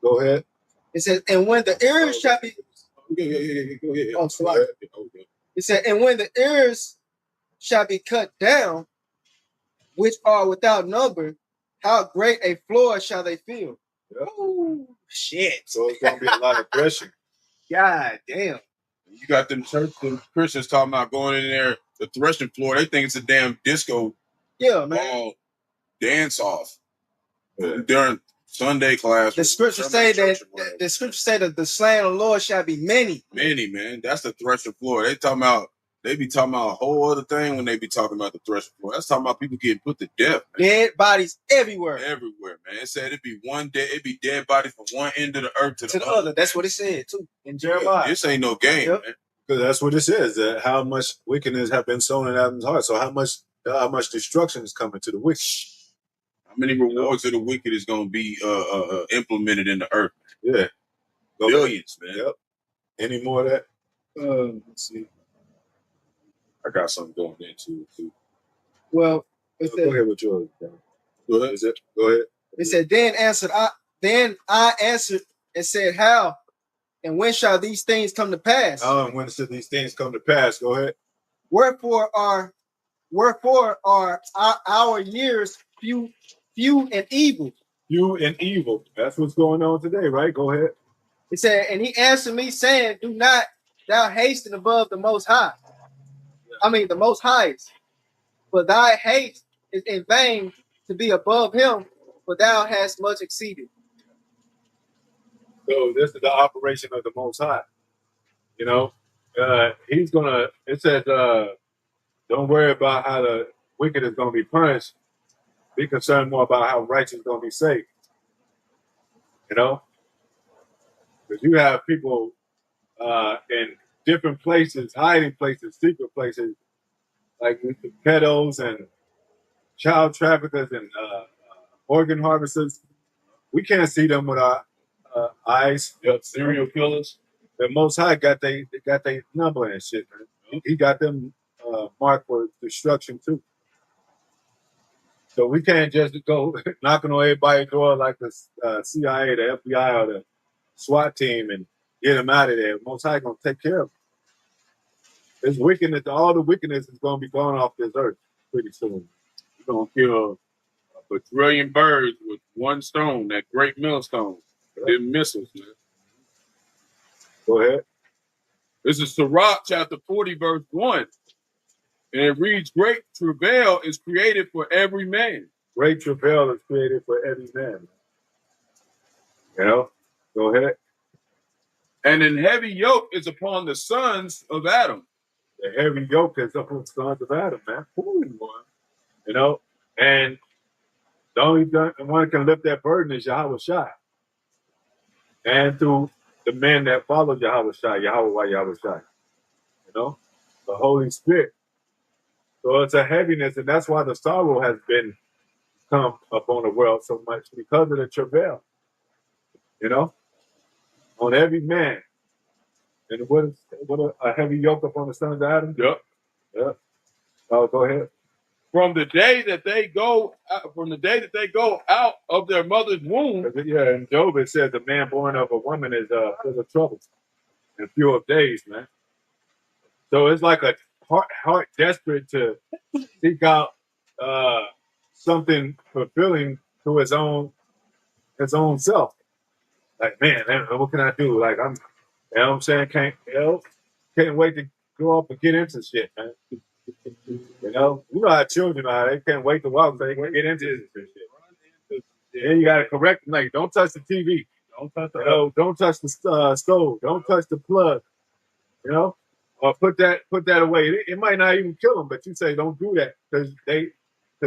Go ahead. It says, and when the ears shall be. Go ahead. Oh, sorry. It said, and when the ears shall be cut down, which are without number, how great a floor shall they feel? Yep. Oh, shit. So it's going to be a lot of pressure. God damn. You got them Christians talking about going in there, the threshing floor. They think it's a damn disco ball dance off during Sunday class. The scripture say that the slain of the Lord shall be many. Many, man. That's the threshing floor. They be talking about a whole other thing when they be talking about the threshing floor. That's talking about people getting put to death, man. Dead bodies everywhere. Everywhere, man. It said it'd be dead bodies from one end of the earth to the other. That's what it said too in Jeremiah. This ain't no game, man. Because that's what it says. That how much wickedness have been sown in Adam's heart. So how much destruction is coming to the wicked. How many rewards of the wicked is going to be implemented in the earth? Yeah. Billions, man. Yep. Any more of that? Let's see. I got something going into too. Well, go ahead with yours. Go ahead. Go ahead. It said, then I answered and said, how and when shall these things come to pass? And when shall these things come to pass? Go ahead. Wherefore are our years few and evil? Few and evil. That's what's going on today, right? Go ahead. It said, and he answered me, saying, do not thou hasten above the Most High. I mean, the Most Highest. For thy haste is in vain to be above him, for thou hast much exceeded. So this is the operation of the Most High. He's gonna. It says, don't worry about how the wicked is gonna be punished. Be concerned more about how righteous is gonna be saved. Because you have people in different places, hiding places, secret places, like the pedos and child traffickers and organ harvesters. We can't see them with our eyes. Yep, serial killers. The Most High got they number and shit, man. He got them marked for destruction too. So we can't just go knocking on everybody's door like the CIA, the FBI, or the SWAT team and get them out of there. Most High gonna take care of them. This wickedness, all the wickedness is gonna be gone off this earth pretty soon. We're gonna kill a trillion birds with one stone, that great millstone. Them missiles, man. Go ahead. This is Sirach chapter 40, verse 1. And it reads, great travail is created for every man. Great travail is created for every man. Go ahead. And an heavy yoke is upon the sons of Adam. The heavy yoke is upon the sons of Adam, man. Ooh, and the only one can lift that burden is Yahawashi. And through the men that follow Yahawashi, Yahawashi. The Holy Spirit. So it's a heaviness, and that's why the sorrow has been come upon the world so much, because of the travail. On every man. And what a heavy yoke upon the sons of Adam? Yep. Oh, go ahead. From the day that they go out of their mother's womb. Yeah, in Job it says the man born of a woman is full of trouble and few of days, man. So it's like a heart desperate to seek out something fulfilling to his own self. Like, man, what can I do? Like, I'm saying, can't wait to grow up and get into shit, man. You know how children are. They can't wait to walk so they can get into this shit. Then you got to correct them. Like, don't touch the TV. Don't touch the don't touch the stove. Don't touch the plug. You know, or put that away. It might not even kill them, but you say don't do that because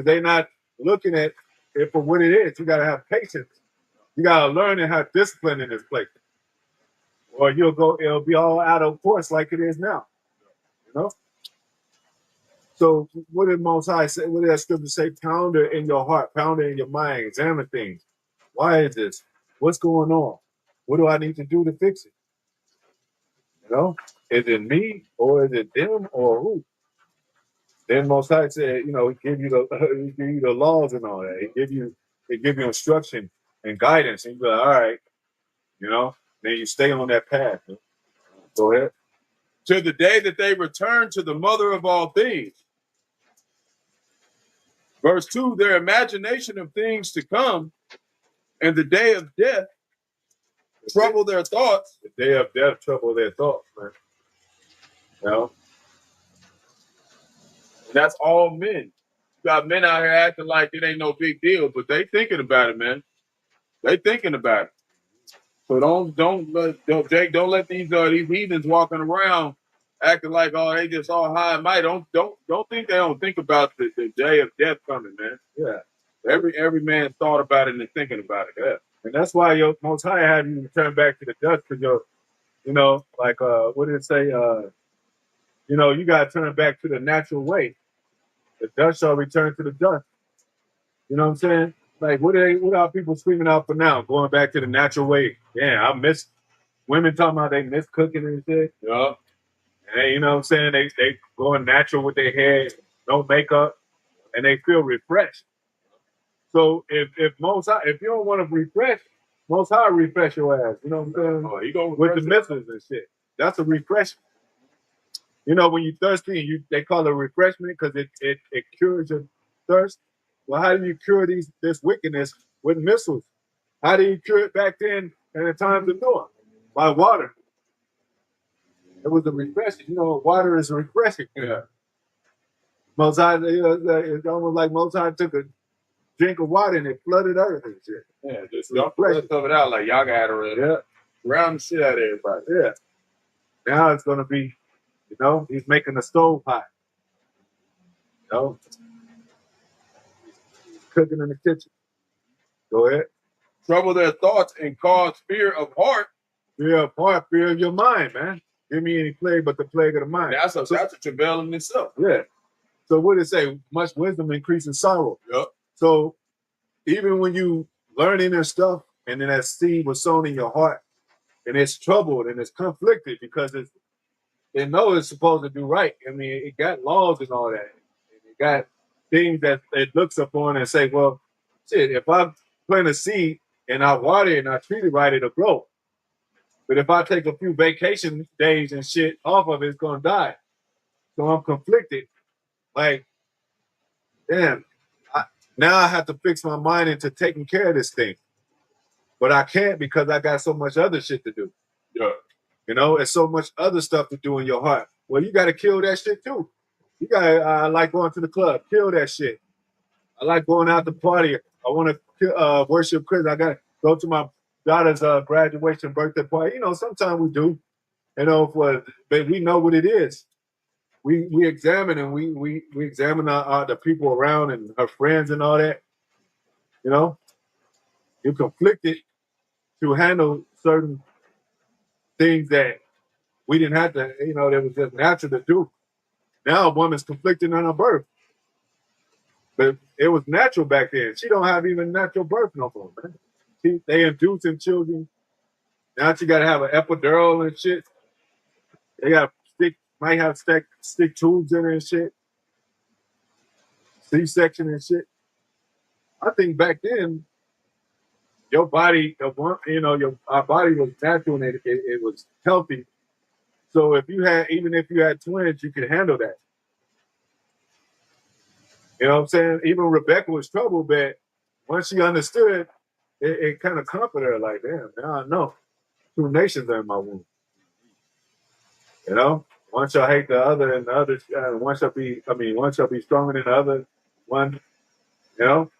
they're not looking at it for what it is. You got to have patience. You got to learn and have discipline in this place, or it'll be all out of course like it is now. You know. So what did Most High say? What did that scripture say? Pounder in your heart, pounder in your mind, examine things. Why is this? What's going on? What do I need to do to fix it? You know, is it me or is it them or who? Then Most High said, he give you the laws and all that. He give you instruction and guidance, and you be like, all right, then you stay on that path. Go ahead. To the day that they return to the mother of all things. Verse 2, their imagination of things to come and the day of death trouble their thoughts. The day of death trouble their thoughts, man. You know? And that's all men. You got men out here acting like it ain't no big deal, but they thinking about it, man. They thinking about it. So don't let these heathens walking around acting like they just all high and mighty. Don't think they don't think about the day of death coming, man. Yeah. Every man thought about it and thinking about it. Yeah. And that's why your Most High had you return back to the dust, because what did it say? You gotta turn back to the natural way. The dust shall return to the dust. You know what I'm saying? Like, what are people screaming out for now? Going back to the natural way. Yeah, I miss women talking about they miss cooking and shit. Yeah. And you know what I'm saying? They going natural with their hair, no makeup, and they feel refreshed. So if you don't want to refresh, Most High refresh your ass. You know what I'm saying? Oh, you go with the missiles and shit. That's a refreshment. When you're thirsty, they call it a refreshment because it cures your thirst. Well, how do you cure this wickedness with missiles? How do you cure it back then in the times of Noah? By water. It was a refreshing. Water is refreshing. Yeah. Most High, it's almost like Most High took a drink of water and it flooded earth and shit. Yeah, just y'all stuff it out like y'all got to round the shit out of everybody. Yeah. Now it's gonna be, he's making a stove hot. He's cooking in the kitchen. Go ahead. Trouble their thoughts and cause fear of heart. Fear of heart, fear of your mind, man. Give me any plague but the plague of the mind. That's a travail in itself. Yeah. So what did it say? Much wisdom increases sorrow. Yep. So even when you learning this stuff and then that seed was sown in your heart and it's troubled and it's conflicted because it knows it's supposed to do right. I mean, it got laws and all that. It got things that it looks upon and say, well, shit, if I plant a seed and I water it and I treat it right, it'll grow. But if I take a few vacation days and shit off of it, it's going to die. So I'm conflicted. Like, damn, now I have to fix my mind into taking care of this thing. But I can't because I got so much other shit to do. Yeah. There's so much other stuff to do in your heart. Well, you got to kill that shit too. You got I like going to the club. Kill that shit. I like going out to party. I want to worship Chris. I got to go to my daughter's graduation birthday party. Sometimes we do. But we know what it is. We examine and we examine the people around and her friends and all that. You're conflicted to handle certain things that we didn't have to, that was just natural to do. Now a woman's conflicted on her birth. But it was natural back then. She don't have even natural birth no more, man. They inducing children. Now she got to have an epidural and shit. They got might have stick tubes in her and shit. C-section and shit. I think back then, your body, our body was natural and it was healthy. So even if you had twins, you could handle that. You know what I'm saying? Even Rebecca was troubled, but once she understood, it kind of comforted her. Like, damn, now I know 2 nations are in my womb. One shall hate the other, and the other one shall be. One shall be stronger than the other. One, you know.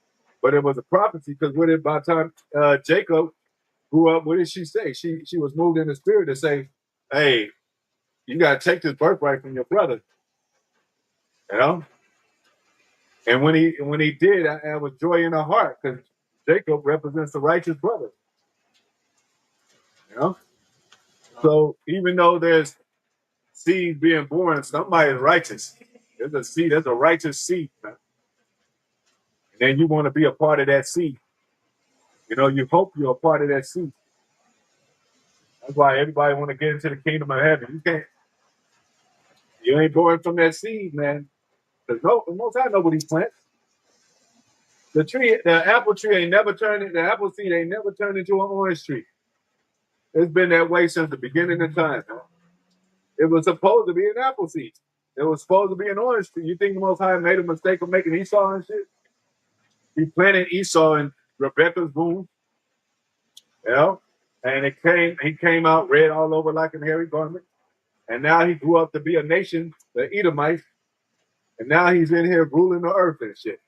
But it was a prophecy because by the time Jacob grew up, what did she say? She was moved in the spirit to say, "Hey, you got to take this birthright from your brother." You know. And when he did, I was joy in her heart because Jacob represents the righteous brother. You know. So even though there's seed being born, somebody is righteous. There's a seed. There's a righteous seed, man. And then you want to be a part of that seed. You know, you hope you're a part of that seed. That's why everybody want to get into the kingdom of heaven. You can't. You ain't born from that seed, man. There's most I know what he plants. The apple tree ain't never turned. The apple seed ain't never turned into an orange tree. It's been that way since the beginning of time. It was supposed to be an apple seed. It was supposed to be an orange tree. You think the Most High made a mistake of making Esau and shit? He planted Esau in Rebecca's womb, you know, and he came out red all over like a hairy garment. And now he grew up to be a nation, the Edomites, and now he's in here ruling the earth and shit.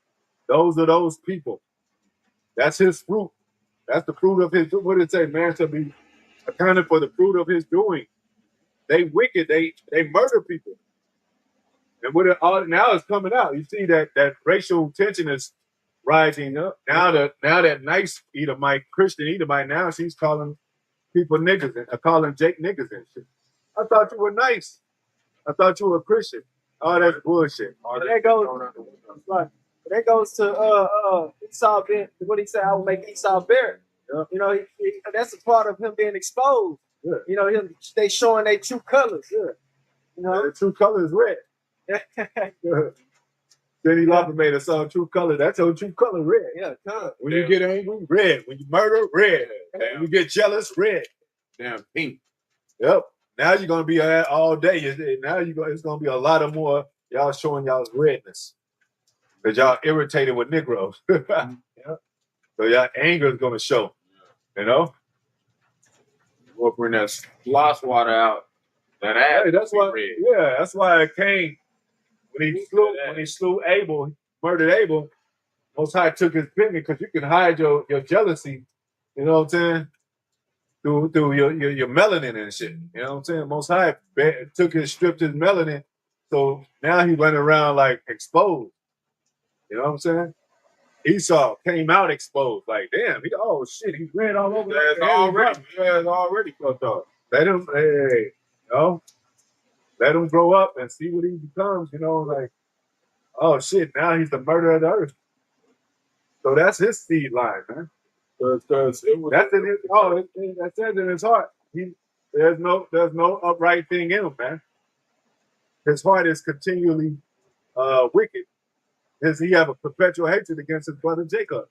Those are those people. That's his fruit. That's the fruit of his. What did it say? Man shall be accounted for the fruit of his doing. They wicked. They murder people. And what it all now is coming out. You see that racial tension is rising up. Now that nice Edomite, Christian Edomite, now she's calling people niggas and calling Jake niggas and shit. I thought you were nice. I thought you were a Christian. Oh, that's bullshit. That goes to Esau being what he said. I will make Esau bear. Yeah. You know, that's a part of him being exposed. Yeah. You know, they showing their true colors. Yeah. You know, the true color is red. Denny Lopper made a song, True Color. That's your true color, red. Yeah, when you get angry, red. When you murder, red. When you get jealous, red. Damn, pink. Yep. Now you're gonna be all day. Now it's gonna be a lot of more y'all showing y'all's redness. Because y'all irritated with Negroes. Yeah. So y'all anger is gonna show. You know? We'll bring that floss water out. That's why. Red. Yeah, that's why it came when he slew Abel, murdered Abel. Most High took his pigment because you can hide your jealousy. You know what I'm saying? Through your melanin and shit. You know what I'm saying? Most High stripped his melanin, so now he's running around like exposed. You know what I'm saying? Esau came out exposed. Like, damn, he's red all over. It's already fucked up. Let him, let him grow up and see what he becomes. You know, like, oh shit, now he's the murderer of the earth. So that's his seed line, man. That says in his heart. There's no upright thing in him, man. His heart is continually wicked. He have a perpetual hatred against his brother Jacob.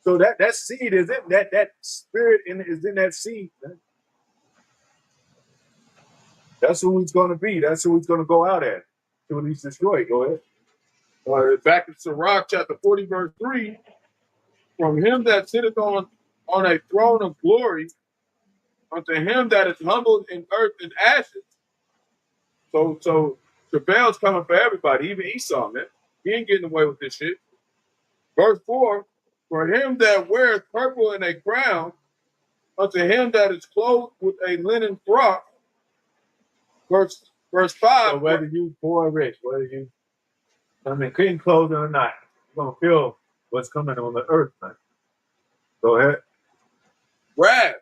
So that seed is in that spirit is in that seed, man. That's who he's going to be. That's who he's going to go out at. Till he's destroyed. Go ahead. Back in Barak chapter 40, verse 3, from him that sitteth on a throne of glory, unto him that is humbled in earth and ashes. So the bell's coming for everybody, even Esau, man. He ain't getting away with this shit. Verse 4, for him that weareth purple in a crown, unto him that is clothed with a linen frock. Verse 5. So whether you poor or rich, whether you clean clothing or not, you're going to feel what's coming on the earth, man. Go ahead. Wrath.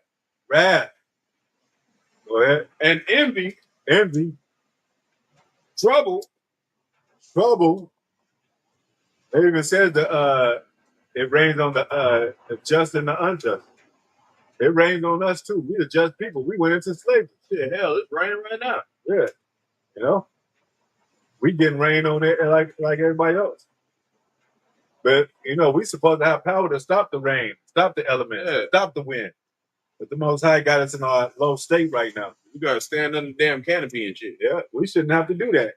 Go ahead. And envy. Trouble. It even says it rains on the just and the unjust. It rains on us too. We the just people. We went into slavery. Shit, hell, it's raining right now. Yeah. You know? We getting rain on it like everybody else. But we supposed to have power to stop the rain, stop the elements, stop the wind. But the Most High got us in our low state right now. We gotta stand under the damn canopy and shit. Yeah, we shouldn't have to do that.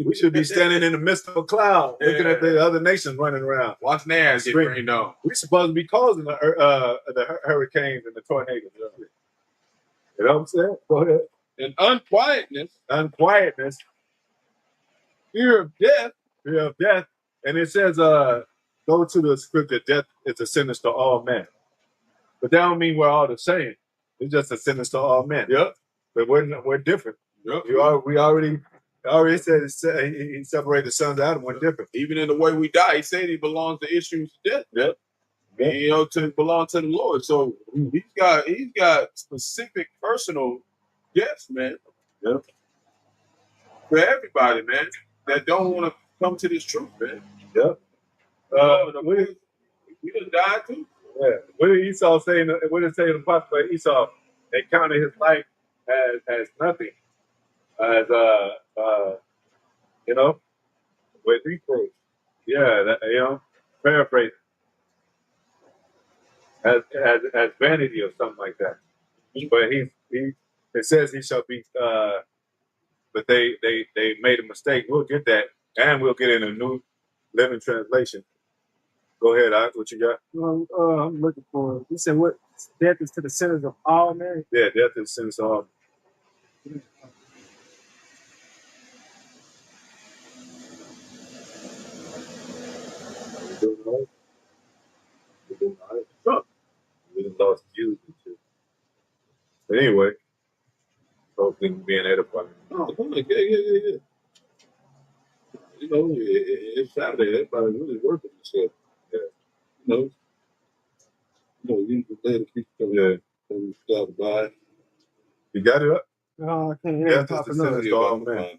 We should be standing in the midst of a cloud, looking at the other nations running around, watching their ass get rained on. We supposed to be causing the hurricanes and the tornadoes. You know what I'm saying? Go ahead. and unquietness, fear of death, and it says, go to the scripture, death is a sentence to all men. But that don't mean we're all the same. It's just a sentence to all men. Yep. But we're different. Yep. We already said he separated the sons out and we're different. Even in the way we die, he said he belongs to issues of death. Yep. You know, to belong to the Lord. So he's got specific personal deaths, man. Yep. For everybody, man, that don't want to come to this truth, man. Yep. We done died too. Yeah. What did Esau say? What did it say in the prophet by Esau? They counted his life as nothing. As you know, with reproach. Yeah, that, paraphrase. As vanity or something like that. But it says he shall be but they made a mistake. We'll get that, and we'll get in a new living translation. Go ahead, Ike, what you got? I'm looking for. You said what? Death is to the sinners of all men. Yeah, death is sentence to all. We're doing all right. We done lost views and shit. But anyway, hopefully being edified. Oh, yeah. You know, it's Saturday. Everybody really working and stuff. Yeah. You you can let it keep coming. And stop by. You got it up? No, I can't hear it. Death is the sentence to all men.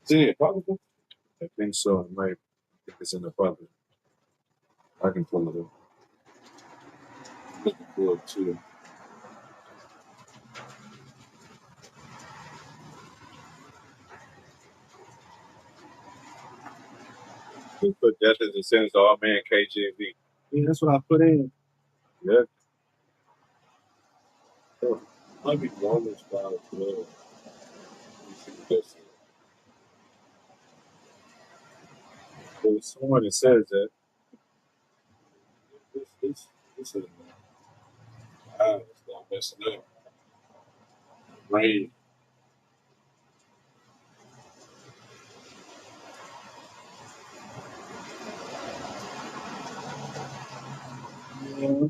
Is it apocryphal? I think so. It might. I think it's in the prophet. I can pull it up. Looking forward to. We put death as a sentence to all men, KJV. Yeah, that's what I put in. Yeah. Might be Romans 5:12. Let me see what that says. Well, someone that says that. This is it's not messing up. Rain. Yeah.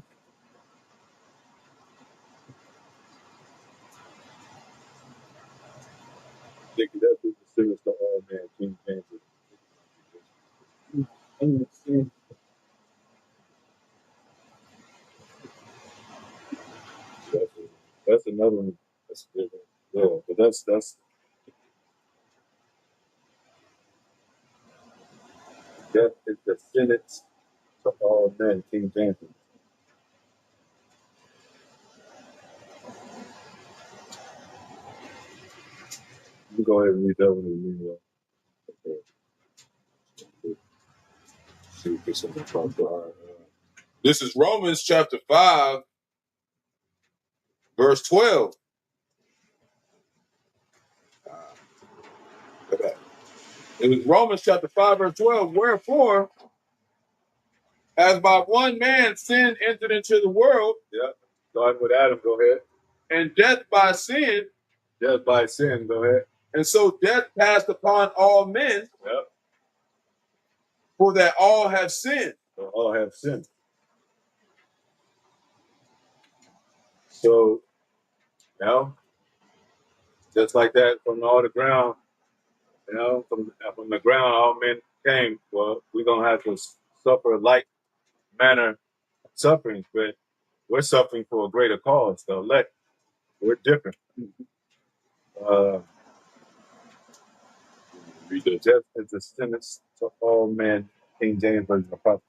Death is the sentence to all men, King James. That's another one. That's different. Yeah, but that's death is the sentence to all men, King James. You go ahead and read that one in the See if it's in the prophet. This is Romans chapter 5, verse 12. It was Romans chapter 5, verse 12. Wherefore, as by one man sin entered into the world. Yeah. Starting with Adam, go ahead. And death by sin. Death by sin, go ahead. And so death passed upon all men. Yep. For that all have sinned. So all have sinned. So, just like that from all the ground, from the ground all men came. Well, we're going to have to suffer like manner sufferings, but we're suffering for a greater cause. So we're different. Read the death is a sentence to all men, King James Version of Prophet.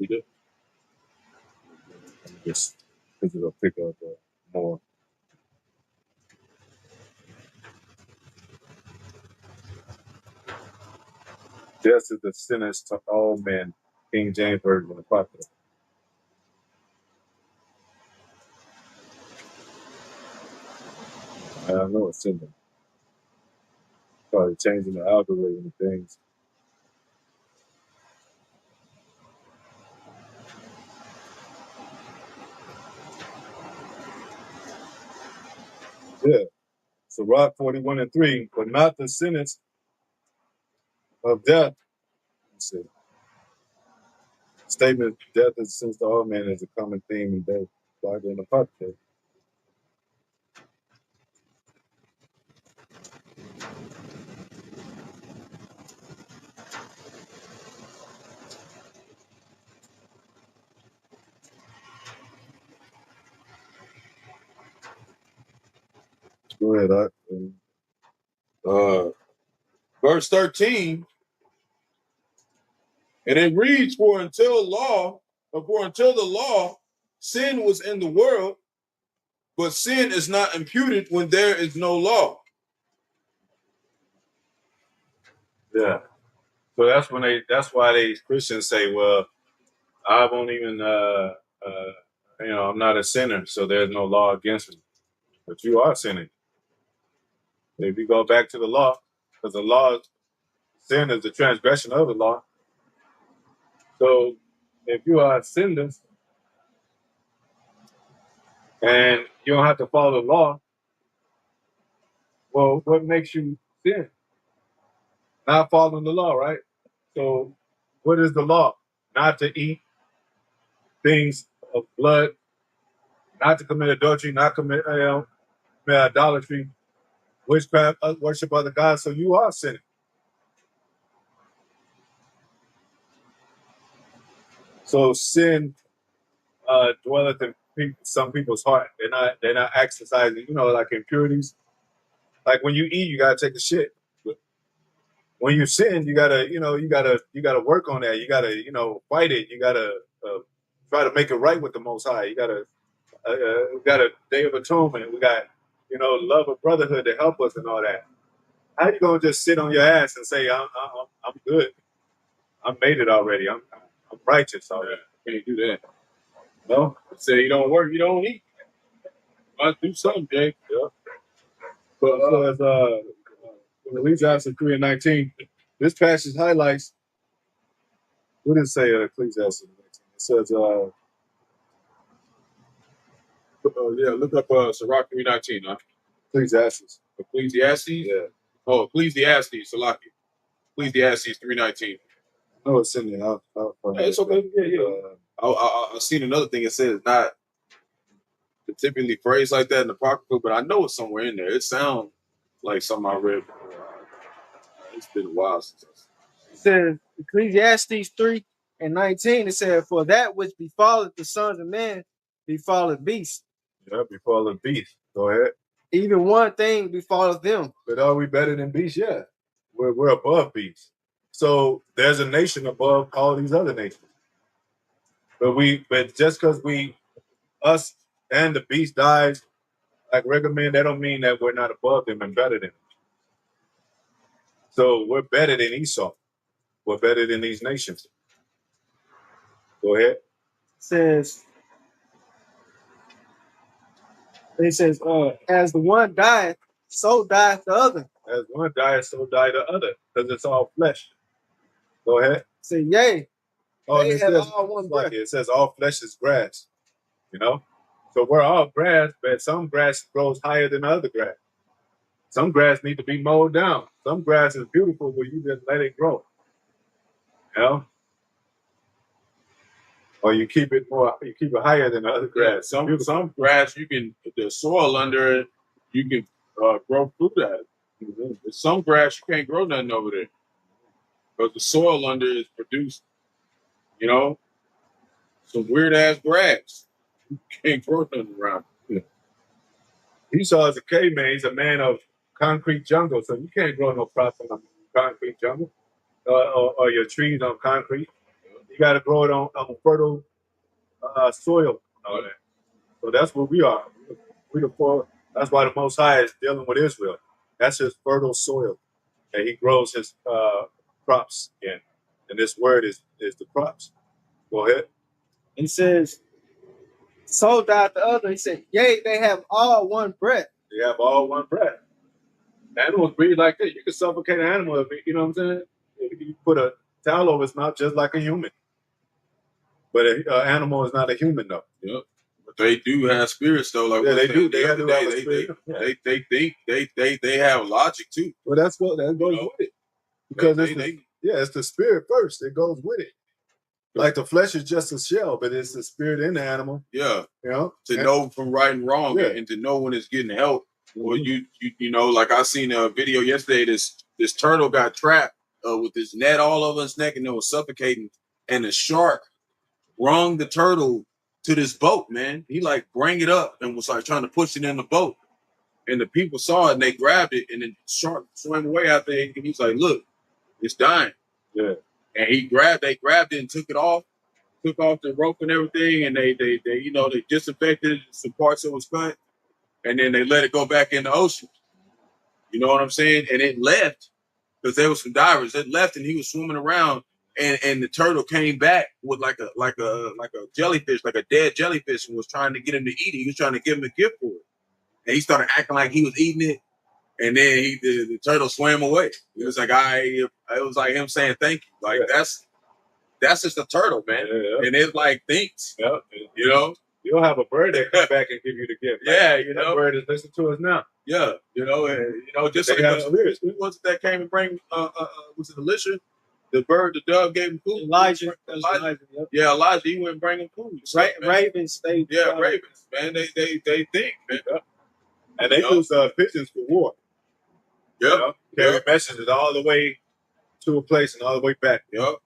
Read it. Just because it'll pick up more. Death is a sentence to all men, King James Version of Prophet. I don't know what's in there. Probably changing the algorithm and things. Yeah. So Rock 41-3, but not the sentence of death. Let's see. Statement death is since to all men is a common theme in death. Bible in the podcast. Go ahead, Doc. Verse 13, and it reads, for until the law, sin was in the world, but sin is not imputed when there is no law. Yeah. So that's why they Christians say, well, I won't even I'm not a sinner, so there's no law against me. But you are sinning. If you go back to the law, because the law, sin is the transgression of the law. So if you are sinless and you don't have to follow the law, well, what makes you sin? Not following the law, right? So what is the law? Not to eat things of blood, not to commit adultery, not commit idolatry, witchcraft, worship other gods. So you are sinning. So sin dwelleth in some people's heart. They're not exercising, like impurities. Like when you eat, you gotta take a shit. But when you sin, you gotta work on that. You gotta, fight it. You gotta try to make it right with the Most High. You gotta, we got a Day of Atonement. We got, love of brotherhood to help us and all that. How you gonna just sit on your ass and say I'm good? I made it already. I'm righteous already. Can't do that. No, Say you don't work, you don't eat. Must do something, Jay. yeah. But as Ecclesiastes 3:19, this passage highlights. What did it say? Ecclesiastes 19. It says, Look up Sirach 3:19, huh? Ecclesiastes. Ecclesiastes? Yeah. Oh, Ecclesiastes, Salaki. Ecclesiastes 3:19. No, it's in there. I'll find Yeah, it's it. okay. Yeah. I seen another thing. It says not typically phrased like that in the Apocrypha, but I know it's somewhere in there. It sounds like something I read before. It's been a while since It says Ecclesiastes 3:19. It said, for that which befalleth the sons of men befalleth beasts. Yeah, before the beast. Go ahead. Even one thing befalleth them. But are we better than beasts? Yeah. We're above beasts. So there's a nation above all these other nations. But just because us and the beast dies like regular men, that don't mean that we're not above them and better than them. So we're better than Esau. We're better than these nations. Go ahead. It says, as the one dieth, so dieth the other. As one dies, so die the other, because it's all flesh. Go ahead. Say, yea, Oh, they it have says, all one breath. it says all flesh is grass. So we're all grass, but some grass grows higher than other grass. Some grass need to be mowed down. Some grass is beautiful, but you just let it grow. Or you keep it higher than the other grass. some grass the soil under it, you can grow fruit at it. Mm-hmm. Some grass you can't grow nothing over there because the soil under it is produced, some weird ass grass. You can't grow nothing around it. Esau is a caveman. He's a man of concrete jungle, so you can't grow no crops in a concrete jungle or your trees on concrete. You got to grow it on fertile soil. All that. So that's what we are. That's why the Most High is dealing with Israel. That's his fertile soil, and he grows his crops in. And this word is the crops. Go ahead. He says, so died the other. He said, yea, they have all one breath. They have all one breath. Animals breathe like that. You can suffocate an animal, you know what I'm saying? If you put a towel over its mouth just like a human. But an animal is not a human, though. Yep. But they do have spirits, though. Like they do. They have logic too. Well, that goes with it. Because it's the spirit first. It goes with it. Like the flesh is just a shell, but it's the spirit in the animal. Yeah. You know? To know from right and wrong, and to know when it's getting help. Or you know, like I seen a video yesterday, this turtle got trapped with this net all over its neck and it was suffocating. And the shark wrung the turtle to this boat, man. He like bring it up and was like trying to push it in the boat. And the people saw it and they grabbed it and then the shark swam away out there. And he's like, look, it's dying. Yeah. And they grabbed it and took off the rope and everything. And they disinfected some parts that was cut. And then they let it go back in the ocean. You know what I'm saying? And it left because there was some divers. It left and he was swimming around. And the turtle came back with like a jellyfish, like a dead jellyfish, and was trying to get him to eat it. He was trying to give him a gift for it. And he started acting like he was eating it. And then the turtle swam away. It was like it was like him saying thank you. Like that's just a turtle, man. Yeah. And it like thinks. Yeah. You know? You'll have a bird that come back and give you the gift. Yeah, you know. That bird is listening to us now. Yeah, just like who was it that came and bring was it Elisha? The dove gave him food. Elijah. Yeah, Elijah, he went and bring him food. Ravens, ravens, man. They think, man. And they use pigeons for war. Yeah. Carry messages all the way to a place and all the way back. Yep.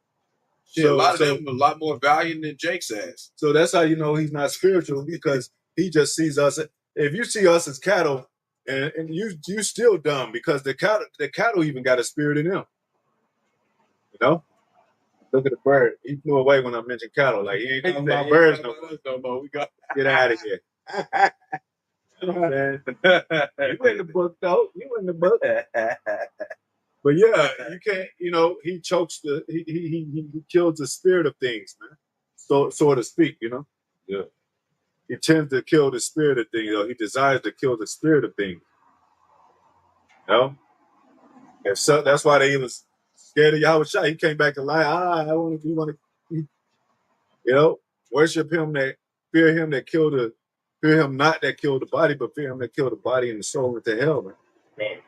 So, a lot of them a lot more valiant than Jake's ass. So that's how you know he's not spiritual, because he just sees us. If you see us as cattle, and you still dumb, because the cattle even got a spirit in them. You know? Look at the bird. He flew away when I mentioned cattle. Like, he ain't talking about birds no more. We got get out of here. You know what I'm saying? You in the book, though. You in the book. But yeah, you can't, he chokes he kills the spirit of things, man. So to speak, Yeah. He tends to kill the spirit of things, he desires to kill the spirit of things. You know? And so that's why they was scared of Yahawashi. He came back to life. We want to, worship him, that fear him not that killed the body, but fear him that killed the body and the soul into hell, man. Right.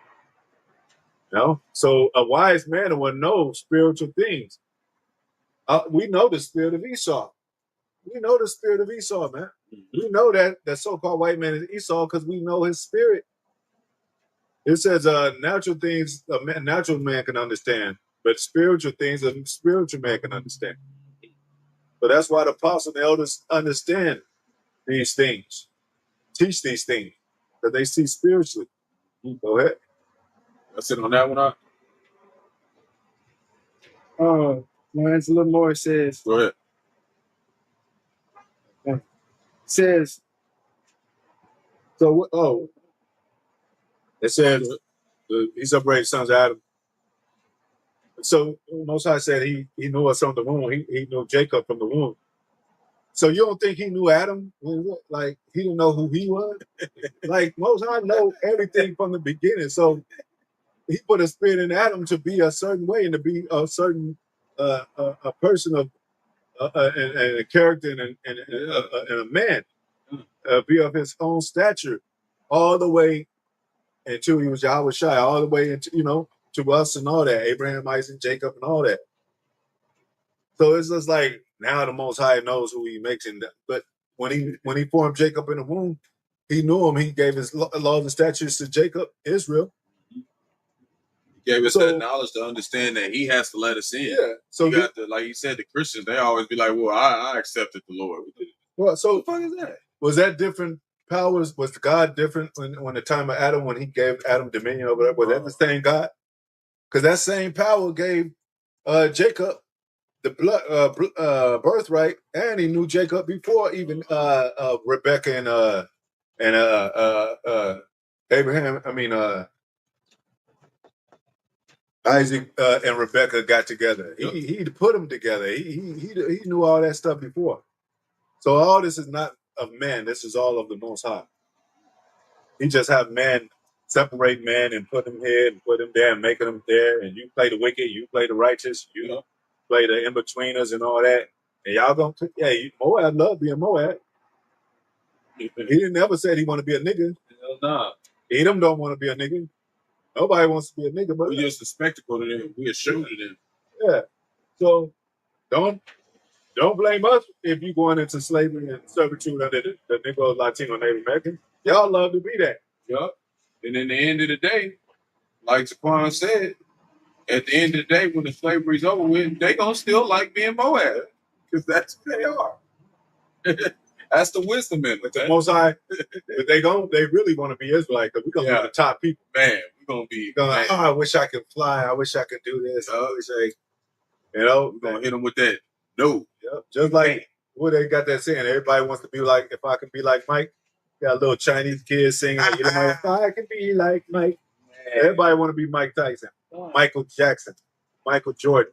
So a wise man will know spiritual things. We know the spirit of Esau. We know the spirit of Esau, man. We know that so-called white man is Esau because we know his spirit. It says natural things a natural man can understand, but spiritual things a spiritual man can understand. But that's why the apostles and the elders understand these things, teach these things, because they see spiritually. Go ahead. That's it on that one. Mine's a little more. It says. Go ahead. Says. So it says he separated sons of Adam. So Most High said he knew us from the womb. He knew Jacob from the womb. So you don't think he knew Adam? Like he didn't know who he was? Like Most High know everything from the beginning. So he put a spirit in Adam to be a certain way and to be a certain a person of and a character and a man, be of his own stature, all the way until he was Yahawashi, all the way into to us and all that, Abraham, Isaac, Jacob, and all that. So it's just like now the Most High knows who he makes him. But when he formed Jacob in the womb, he knew him. He gave his laws and statutes to Jacob, Israel. He gave us that knowledge to understand that he has to let us in. Yeah. So you got to, like you said, the Christians, they always be like, well, I accepted the Lord. Well, so what the fuck is that? Was that different powers? Was God different when the time of Adam, when he gave Adam dominion over that? Was that the same God? Because that same power gave Jacob the blood birthright, and he knew Jacob before even Rebecca and Abraham. I mean Isaac and Rebecca got together. Yep. He put them together. He knew all that stuff before. So all this is not of man. This is all of the Most High. He just have men separate men and put them here and put them there and making them there. And you play the wicked, you play the righteous, you know, play the in-betweeners and all that. And y'all gonna, Moab love being Moab. He didn't ever say he want to be a nigga. Hell nah. Edom don't want to be a nigga. Nobody wants to be a nigga, but we just a spectacle to them. We a show to them. Yeah. So don't blame us if you going into slavery and servitude under the Negro, Latino, Native American. Y'all love to be that. Yup. And in the end of the day, like Zaquan said, at the end of the day, when the slavery's over with, they gonna still like being Moab. Because that's who they are. That's the wisdom in it. The Most High, but they really want to be Israelite because we're gonna be the top people. Man, we're gonna be I wish I could fly, I wish I could do this. I wish we're gonna hit them with that. No. Yep. Just like what they got that saying, everybody wants to be like, if I could be like Mike. Got a little Chinese kid singing, if I could be like Mike. Man. Everybody want to be Mike Tyson, Michael Jackson, Michael Jordan.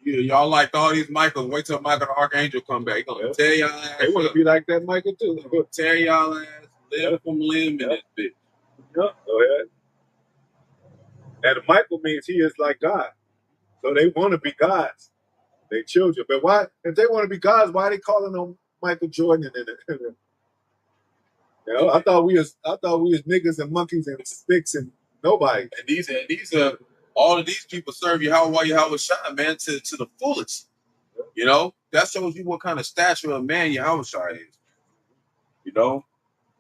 Yeah, y'all like all these Michaels. Wait till Michael the Archangel come back. He gonna tear y'all ass. They want to be like that Michael too. He gonna tear y'all ass limb from limb in this bitch. Yep. Go ahead. And Michael means he is like God. So they want to be gods. They children. But why, if they want to be gods, why are they calling them Michael Jordan? I thought we was niggas and monkeys and sticks and nobody. And these are all of these people serve Yahawah, Yahawashi, man, to the fullest. You know, that shows you what kind of stature of man Yahawashi is. You know,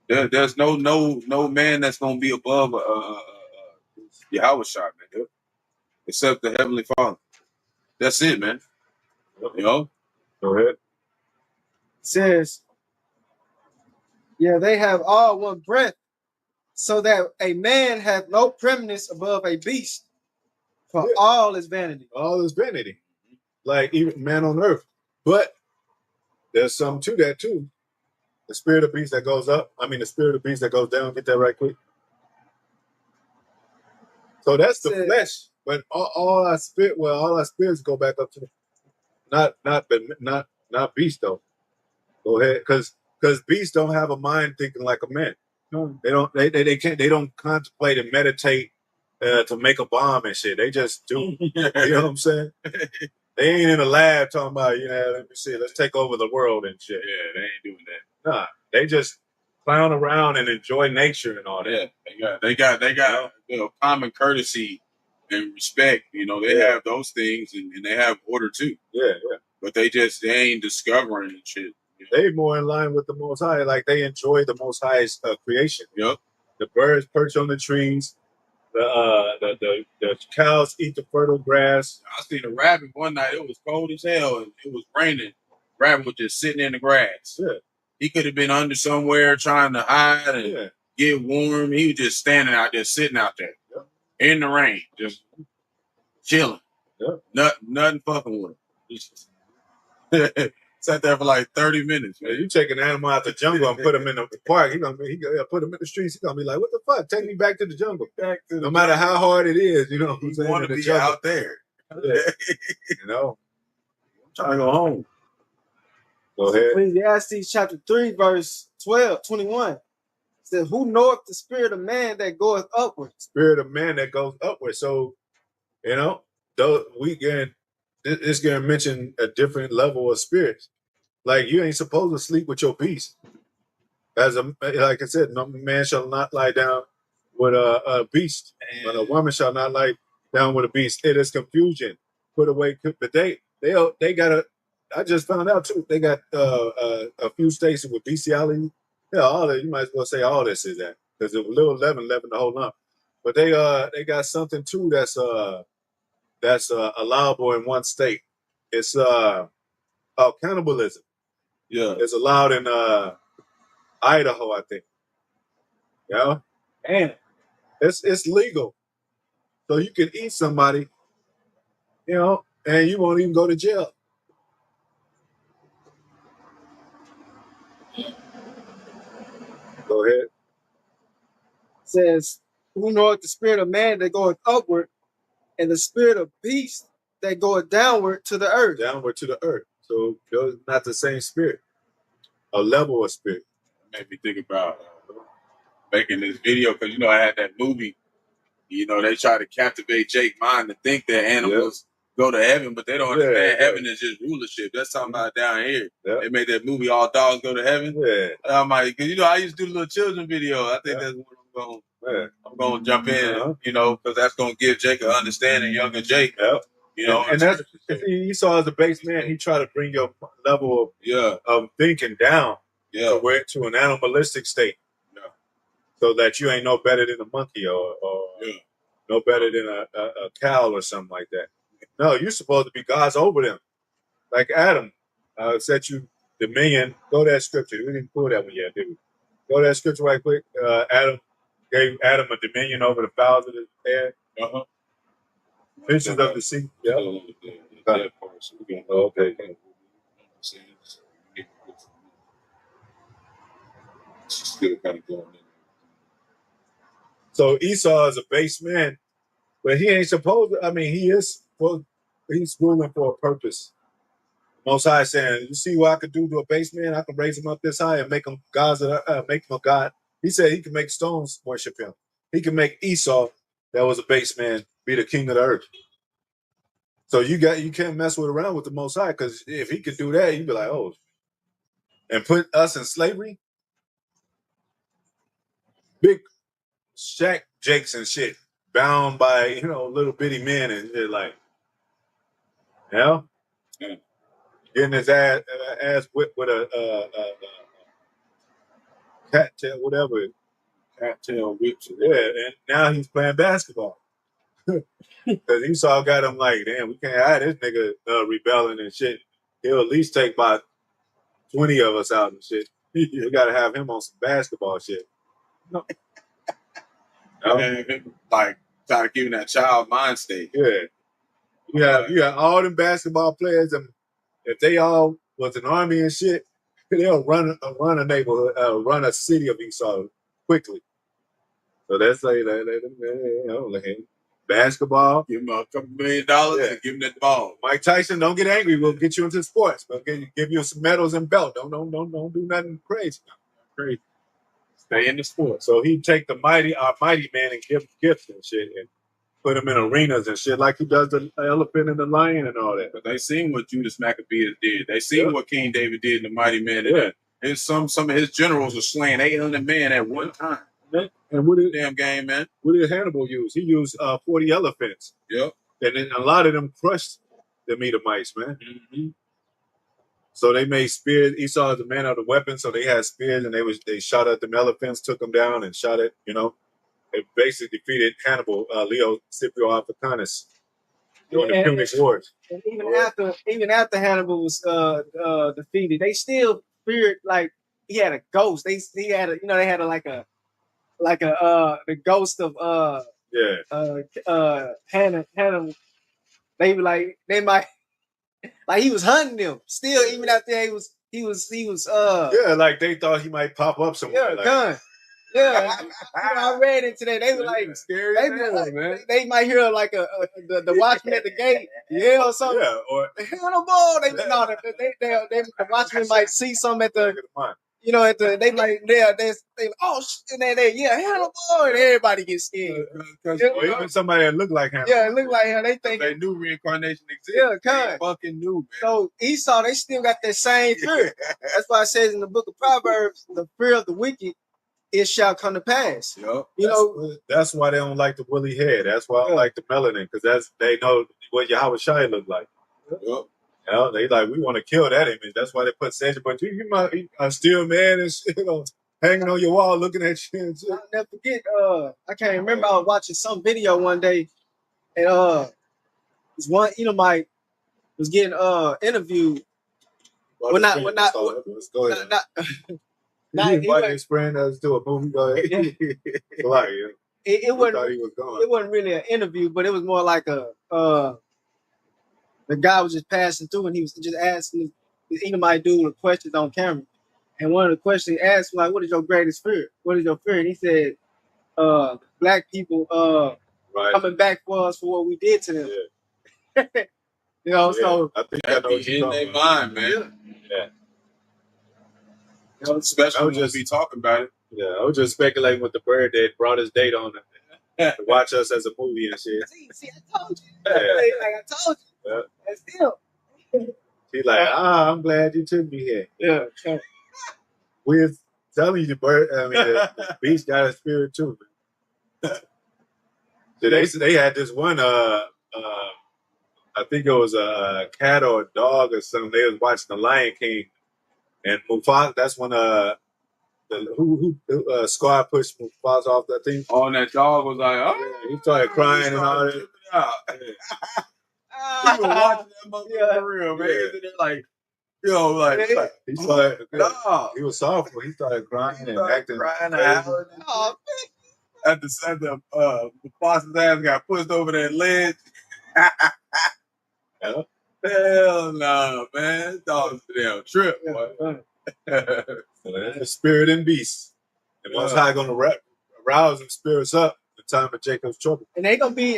there's no man that's gonna be above Yahawashi, man, except the Heavenly Father. That's it, man. You know. Go ahead. Says, they have all one breath, so that a man hath no preeminence above a beast, for all is vanity. All is vanity. Like even man on earth. But there's some to that too. The spirit of beast that goes up. The spirit of beast that goes down. Get that right quick. So that's the flesh. But all our spirits go back up to not beast though. Go ahead. Because beasts don't have a mind thinking like a man. No. They don't don't contemplate and meditate to make a bomb and shit. They just do. You know what I'm saying? They ain't in a lab talking about, let me see, let's take over the world and shit. Yeah, they ain't doing that. Nah, they just clown around and enjoy nature and all that. Yeah, they got common courtesy and respect. They have those things and they have order too. Yeah. But they ain't discovering and shit. They more in line with the Most High, like they enjoy the Most High's creation. Yep. The birds perch on the trees. The cows eat the fertile grass. I seen a rabbit one night. It was cold as hell and it was raining. Rabbit was just sitting in the grass. Yeah. He could have been under somewhere trying to hide and get warm. He was just standing out there, sitting out there in the rain, just chilling. Nothing fucking with him. Sat there for like 30 minutes. Man. You take an animal out the jungle and put him in the park. He gonna put him in the streets. He's gonna be like, "What the fuck? Take me back to the jungle." No matter how hard it is, you know. You want to be out there. Yeah. I'm trying to go home. Go ahead. Ecclesiastes chapter 3, verse 21. Says, "Who knoweth the spirit of man that goeth upward?" Spirit of man that goes upward. So, though it's gonna mention a different level of spirits. Like you ain't supposed to sleep with your beast. Like I said, no man shall not lie down with a beast, but a woman shall not lie down with a beast. It is confusion. Put away. But they got a. I just found out too. They got a few states with bestiality. Yeah, all that. You might as well say all this is that because it was little leaven the whole lump. But they got something too that's allowable in one state. It's cannibalism. Yeah, it's allowed in Idaho, I think. Yeah, and it's legal, so you can eat somebody, and you won't even go to jail. Go ahead. Says, "Who knoweth the spirit of man that goeth upward, and the spirit of beast that goeth downward to the earth." Downward to the earth. So those not the same spirit. A level of spirit. Made me think about making this video because I had that movie. They try to captivate Jake's mind to think that animals go to heaven, but they don't understand heaven is just rulership. That's talking about down here. They made that movie All Dogs Go to Heaven. I'm like, cause I used to do the little children video. I think that's what I'm going to jump in, because that's going to give Jake an understanding, younger Jake. And that's Esau as a base man. He tried to bring your level of thinking down to an animalistic state, so that you ain't no better than a monkey or no better than a cow or something like that. No, you're supposed to be God's over them, like Adam set you dominion. Go to that scripture. We didn't pull that one yet, did we? Go to that scripture right quick. Adam gave Adam a dominion over the fowls of the air. Fishes of the sea. Yeah. Okay. Still kind of going in. So Esau is a base man, but he ain't supposed to. I mean, he's ruling for a purpose. Most High saying, you see what I could do to a base man? I can raise him up this high and make him gods, make him a god. He said he can make stones worship him. He can make Esau, that was a base man, be the king of the earth. So you can't mess around with the Most High, because if he could do that, you'd be like, oh, and put us in slavery. Big Shaq Jakes and shit, bound by little bitty men and shit, like, getting his ass whipped with a cattail, whatever. Cattail whips. Yeah, and now he's playing basketball. Because Esau got him like, damn, we can't have this nigga rebelling and shit. He'll at least take about 20 of us out and shit. You got to have him on some basketball shit. Like, try to give him that child mind state. Yeah. You got all them basketball players, and if they all was an army and shit, they'll run a neighborhood, run a city of Esau quickly. So that's like basketball. Give him a couple $1 million and give him that ball. Mike Tyson, don't get angry. We'll get you into sports. We'll give you some medals and belt. Don't do nothing crazy. Crazy. Stay in the sport. So he'd take our mighty man and give him gifts and shit and put him in arenas and shit like he does the elephant and the lion and all that. But they seen what Judas Maccabeus did. They seen what King David did in the mighty man. And some of his generals were slaying 800 men at one time. And what did damn game, man? What did Hannibal use? He used 40 elephants. And then a lot of them crushed the Edomites, man. So they made spears. Esau is a man of the weapon, so they had spears, and they shot at them elephants, took them down, and shot at They basically defeated Hannibal, Leo Scipio Africanus during the Punic Wars. And even after Hannibal was defeated, they still feared, like, he had a ghost. He had the ghost of Hannibal. They might he was hunting them still, even after he was like they thought he might pop up somewhere. I read it today. They were like scary. They might hear like the watchman at the gate yell or something. Or Hannibal. The watchman might see something at the Hannibal, and everybody gets scared. Even somebody that looked like Hannibal. It looked like him. They knew reincarnation existed. They fucking knew, man. So Esau, they still got that same fear. That's why it says in the book of Proverbs, the fear of the wicked, it shall come to pass. That's why they don't like the woolly hair. That's why I don't like the melanin, because they know what Yahawashi look like. They like, we want to kill that image. That's why they put Sage, but you might a steel man and shit, hanging on your wall looking at you and shit. I'll never forget, I can't remember, I was watching some video one day, and this one Edomite was getting interviewed. He invited his friend to do a movie. It wasn't really an interview, but it was more like the guy was just passing through, and he was just asking the Edomite dude a question on camera. And one of the questions he asked, like, what is your greatest fear? What is your fear? And he said, black people coming back for us for what we did to them. So I think that be in their mind, man. Especially when we be talking about it. Yeah, I was just speculating with the bird that brought his date on to watch us as a movie and shit. See, I told you. Yeah. Like I told you. Yeah. That's him. He's like, I'm glad you took me here. Yeah. We're telling you, the beast got a spirit too. So they had this one. I think it was a cat or a dog or something. They was watching The Lion King, and Mufasa. That's when Scar pushed Mufasa off that thing. Oh, and that dog was like, oh, yeah, he started crying and all that. He was watching that motherfucker for real, man. Yeah. They're like, he started. He was soft, but he started crying and acting crying out. At the Mufasa's ass got pushed over that ledge. Yeah. Hell no, man. That dog's a damn trip, boy. So that's the spirit and beast. And Most High gonna rouse them spirits up in the time of Jacob's trouble. And they gonna be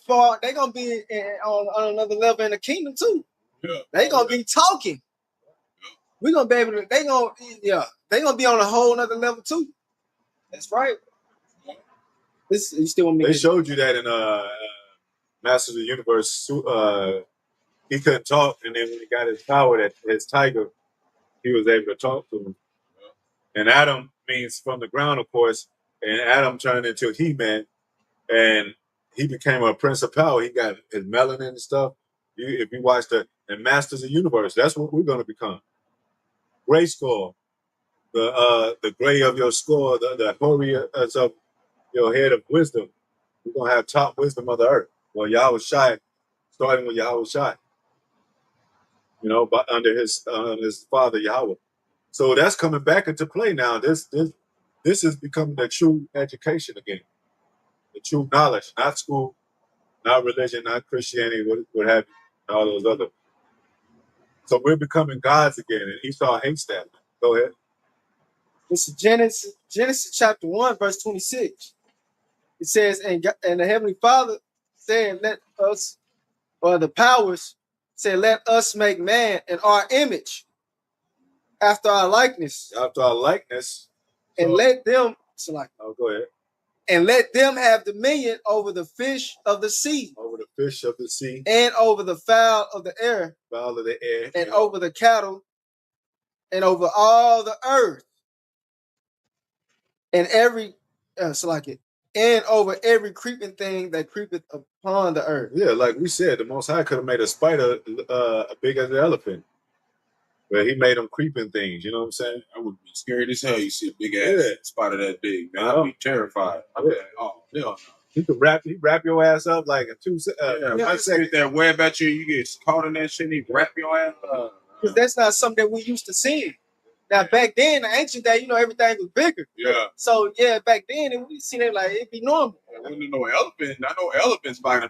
far. They gonna be on another level in the kingdom too. Yeah. They gonna be talking. We're gonna be able to. They gonna be on a whole other level too. That's right. This you still want me? They showed you that in Masters of the Universe. He couldn't talk, and then when he got his power, that his tiger, he was able to talk to him. And Atham means from the ground, of course. And Atham turned into a He-Man, and he became a prince of power. He got his melanin and stuff. If you watch the Masters of the Universe, that's what we're going to become. Gray skull, the gray of your skull, the hoary of your head of wisdom. We're going to have top wisdom of the earth. Well, Yahawashi, starting with Yahawashi, but under his father Yahawah. So that's coming back into play now. This is becoming the true education again, the true knowledge, not school, not religion, not Christianity, what have you, all those other. So we're becoming gods again, and Esau hates that. Go ahead. This is Genesis chapter 1, verse 26. It says, and the Heavenly Father said, let us, or the powers said, let us make man in our image, after our likeness. After our likeness. And let them, go ahead. And let them have dominion over the fish of the sea. Over the fish of the sea. And over the fowl of the air. Fowl of the air. And over the cattle. And over all the earth. And and over every creeping thing that creepeth upon the earth. Yeah, like we said, the Most High could have made a spider big as an elephant. But he made them creeping things, you know what I'm saying? I would be scared as hell. You see a big ass spider that big, man. I'd be terrified. I'd be like, oh, hell no. He could wrap your ass up like in 2 seconds. I say that web at you, you get caught in that shit, and he wrap your ass up. Because that's not something that we used to see. Now, back then, the ancient day, everything was bigger. Yeah. So, back then, we seen it like it'd be normal. I wouldn't know elephant. I know elephants by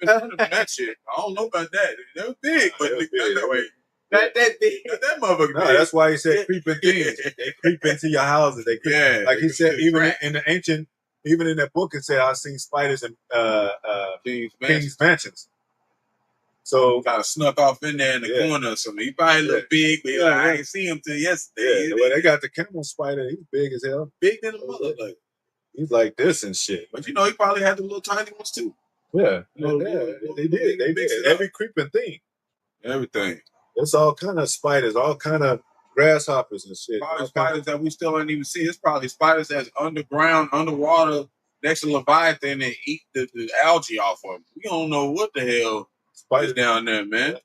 that shit. I don't know about that. They're big, but that way. Not that big. Not that motherfucker. No, that's why he said creeping things. They creep into your houses. They creep. Like he said, even in the ancient, even in that book, it said I've seen spiders in king's mansions. So kind of snuck off in there in the corner or something. He probably look big, but I ain't seen him till yesterday. Yeah, well, they got the camel spider. He's big as hell. Big than a mother. He's like this and shit. But he probably had the little tiny ones too. Yeah. They did. They did. Every creeping thing. Everything. It's all kind of spiders, all kind of grasshoppers and shit. Probably spiders that we still ain't even see. It's probably spiders that's underground, underwater, next to Leviathan and eat the algae off of them. We don't know what the hell spiders down there, man.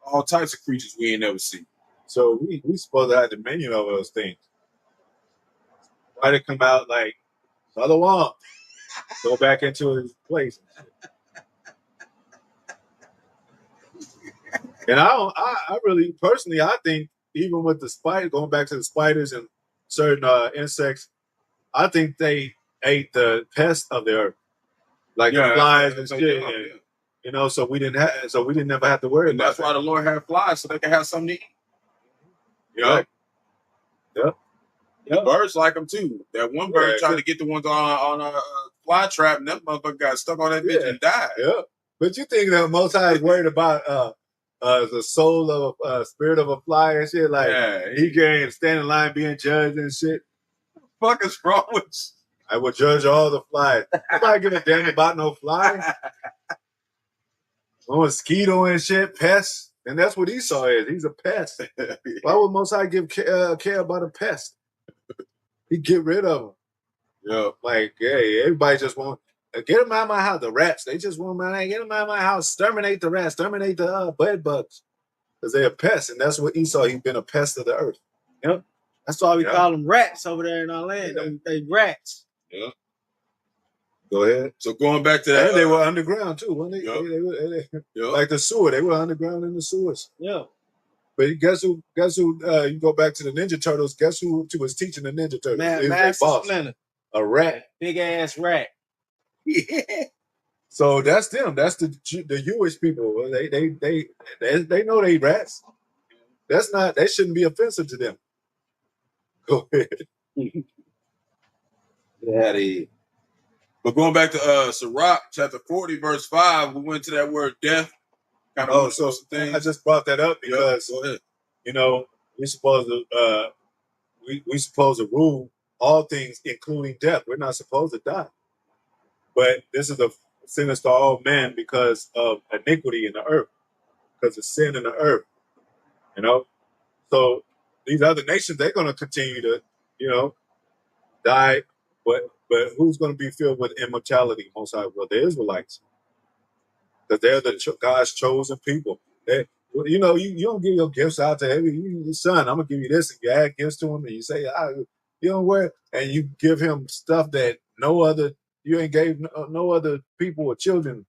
All types of creatures we ain't never seen. So we supposed to have dominion over those things. Why they come out like another one? Go back into his place. And I really, personally, I think even with the spider, going back to the spiders and certain insects, I think they ate the pests of the earth, like the flies and shit. And, so we didn't never have to worry about that. That's why the Lord had flies, so they can have something to eat. Yep. Birds like them too. That one bird tried to get the ones on a fly trap, and that motherfucker got stuck on that bitch and died. Yeah. But you think that Most High is worried about the soul of spirit of a fly and shit, like he can't stand in line being judged and shit. fuck is wrong with you? I will judge all the flies. Nobody give a damn about no fly. Mosquito and shit, pests. And that's what Esau is. He's a pest. Why would Most High give care about a pest? He get rid of them. Yeah. Like, hey, everybody just want get them out of my house. The rats, they just want my get them out of my house. Exterminate the rats. Exterminate the bed bugs, because they're a pest, and that's what Esau. He's been a pest of the earth. Yep. That's why we call them rats over there in our land. Yeah. They rats. Yeah. Go ahead. So going back to that, and they were underground too, weren't they? Yep. They like the sewer. They were underground in the sewers. Yeah. But guess who? You go back to the Ninja Turtles. Guess who was teaching the Ninja Turtles? Master Splinter. A rat. Big ass rat. So that's them. That's the Jewish people. They know they rats. That's not. That shouldn't be offensive to them. Go ahead. Daddy. But going back to Sirach chapter 40 verse 5, we went to that word death. Kind of so I just brought that up because you know we're supposed to we supposed to rule all things, including death. We're not supposed to die. But this is a sentence to all men because of iniquity in the earth, because of sin in the earth. You know, so these other nations, they're going to continue to, die. But who's going to be filled with immortality? Most High will, the Israelites, because they're God's chosen people. You don't give your gifts out to your son. I'm gonna give you this, and you add gifts to him, and you say, you know what? And you give him stuff that you ain't gave no other people or children.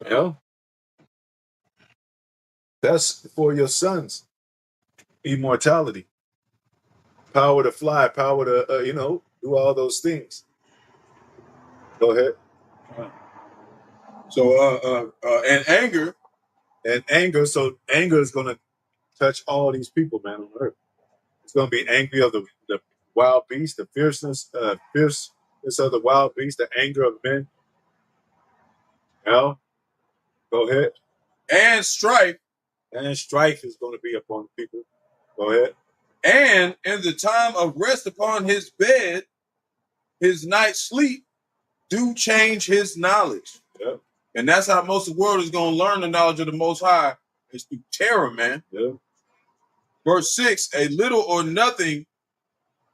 You know, that's for your sons. Immortality, power to fly, power to do all those things. Go ahead. So and anger. So anger is gonna touch all these people, man, on earth. It's gonna be angry of the wild beast, the fierceness of the wild beast, the anger of men. Go ahead. And strife. And strife is going to be upon people. Go ahead. And in the time of rest upon his bed, his night's sleep do change his knowledge. Yeah. And that's how most of the world is going to learn the knowledge of the Most High, is through terror, man. Yeah. Verse 6, a little or nothing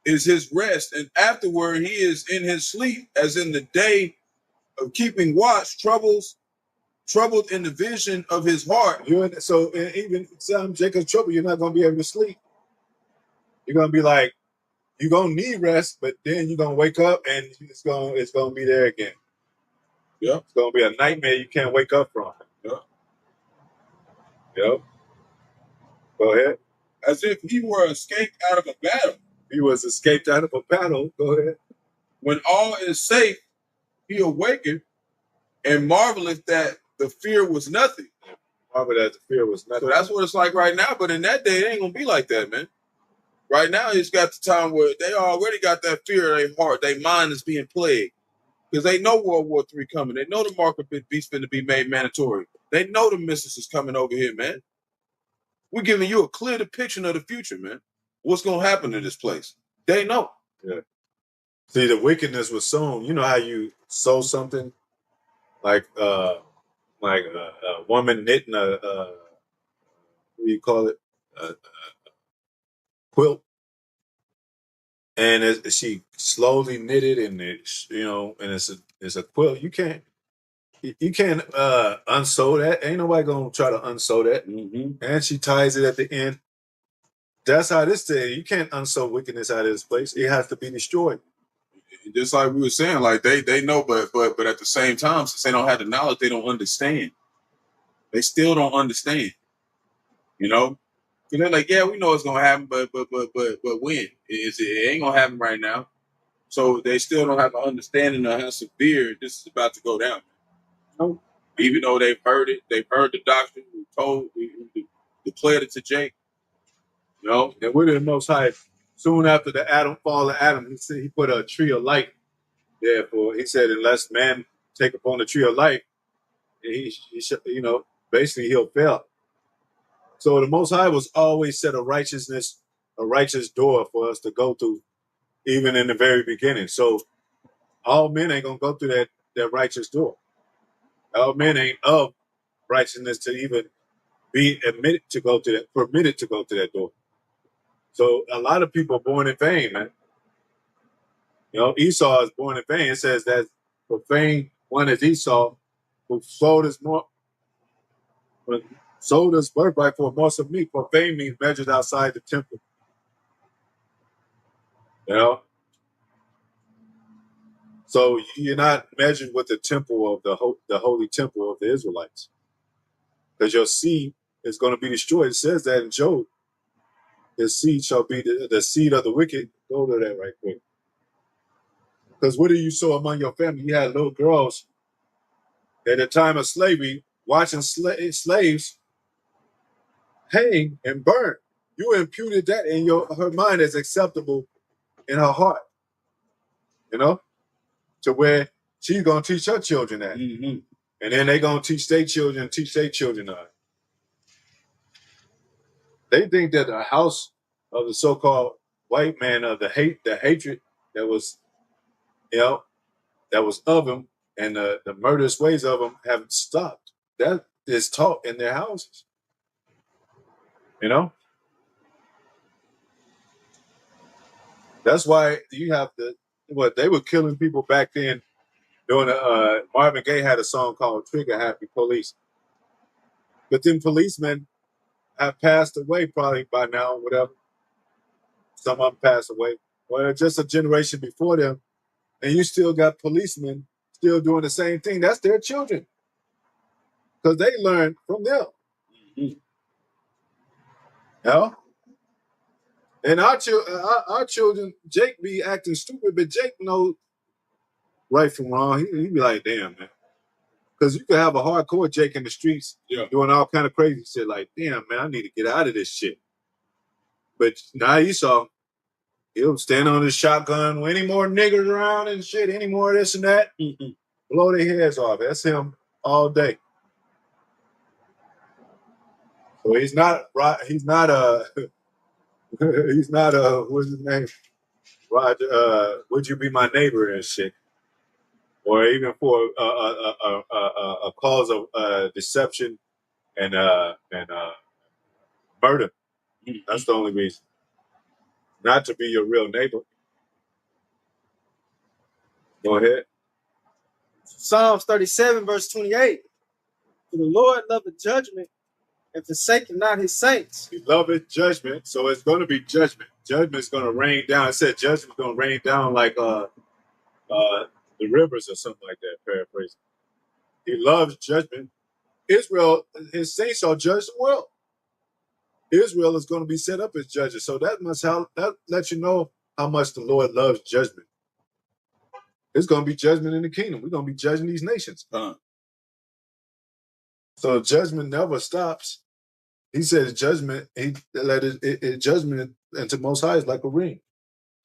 is his rest, and afterward he is in his sleep, as in the day of keeping watch, troubled in the vision of his heart. So even Jacob's trouble, you're not going to be able to sleep. You're going to be like, you're going to need rest, but then you're going to wake up and it's going to be there again. Yeah. It's going to be a nightmare you can't wake up from. Yeah. Yep. Go ahead. As if he were escaped out of a battle. He was escaped out of a battle. Go ahead. When all is safe, he awakened and marveleth that the fear was nothing. Marvel that the fear was nothing. So that's what it's like right now. But in that day, it ain't going to be like that, man. Right now, it's got the time where they already got that fear in their heart. Their mind is being plagued. Because they know World War III coming. They know the mark of beast finna be made mandatory. They know the missiles is coming over here, man. We're giving you a clear depiction of the future, man. What's going to happen to this place? They know. Yeah. See, the wickedness was sown. You know how you sow something? Like a woman knitting what do you call it? A quilt. And she slowly knitted, and it's a quilt. You can't unsew that. Ain't nobody gonna try to unsew that. Mm-hmm. And she ties it at the end. That's how this thing. You can't unsew wickedness out of this place. It has to be destroyed. Just like we were saying, like they know, but at the same time, since they don't have the knowledge, they don't understand. They still don't understand. Because they're like, yeah, we know it's gonna happen, but when? It ain't gonna happen right now. So they still don't have an understanding of how severe this is about to go down. No. Even though they've heard it, they've heard the doctrine, we declared it to Jake. And we're the Most High. Soon after the fall of Adam, he said he put a tree of life there for. He said, unless man take upon the tree of life, he basically he'll fail. So the Most High was always set a righteous door for us to go through, even in the very beginning. So all men ain't gonna go through that righteous door. All men ain't of righteousness to even be permitted to go to that door. So a lot of people are born in vain, man. You know, Esau is born in vain. It says that profane one is Esau, who sold his birthright for a morsel of meat. Profane means measured outside the temple. You know, so you're not measured with the temple of the holy temple of the Israelites, because your seed is going to be destroyed. It says that in Job, his seed shall be the seed of the wicked. Go to that right quick. Because what do you sow among your family? You had little girls at the time of slavery watching slaves hang and burn. You imputed that in her mind as acceptable in her heart, you know, to where she's going to teach her children that. Mm-hmm. And then they're going to teach their children that. They think that the house of the so-called white man of the hatred that was, you know, that was of him, and the murderous ways of him haven't stopped. That is taught in their houses, you know. That's why you have they were killing people back then. Doing Marvin Gaye had a song called "Trigger Happy Police," but then policemen have passed away probably by now, whatever. Some of them passed away, or just a generation before them, and you still got policemen still doing the same thing. That's their children, because they learned from them. Mm-hmm. You know? And our children, Jake be acting stupid, but Jake knows right from wrong. He be like, damn, man. Because you could have a hardcore Jake in the streets doing all kind of crazy shit. Like, damn, man, I need to get out of this shit. But now Esau, he'll stand on his shotgun with any more niggers around and shit, any more of this and that, blow their heads off. That's him all day. So he's not what's his name? Roger, would you be my neighbor and shit? Or even for a cause of deception and murder. That's the only reason. Not to be your real neighbor. Go ahead. Psalms 37, verse 28. For the Lord loveth judgment and forsaketh not his saints. He loveth judgment, so it's going to be judgment. Judgment's going to rain down. It said judgment's going to rain down like the rivers or something like that, paraphrasing. He loves judgment. Israel, his saints shall judge the world. Israel is going to be set up as judges. So that lets you know how much the Lord loves judgment. There's going to be judgment in the kingdom. We're going to be judging these nations. So judgment never stops. He says judgment, judgment into Most High is like a ring.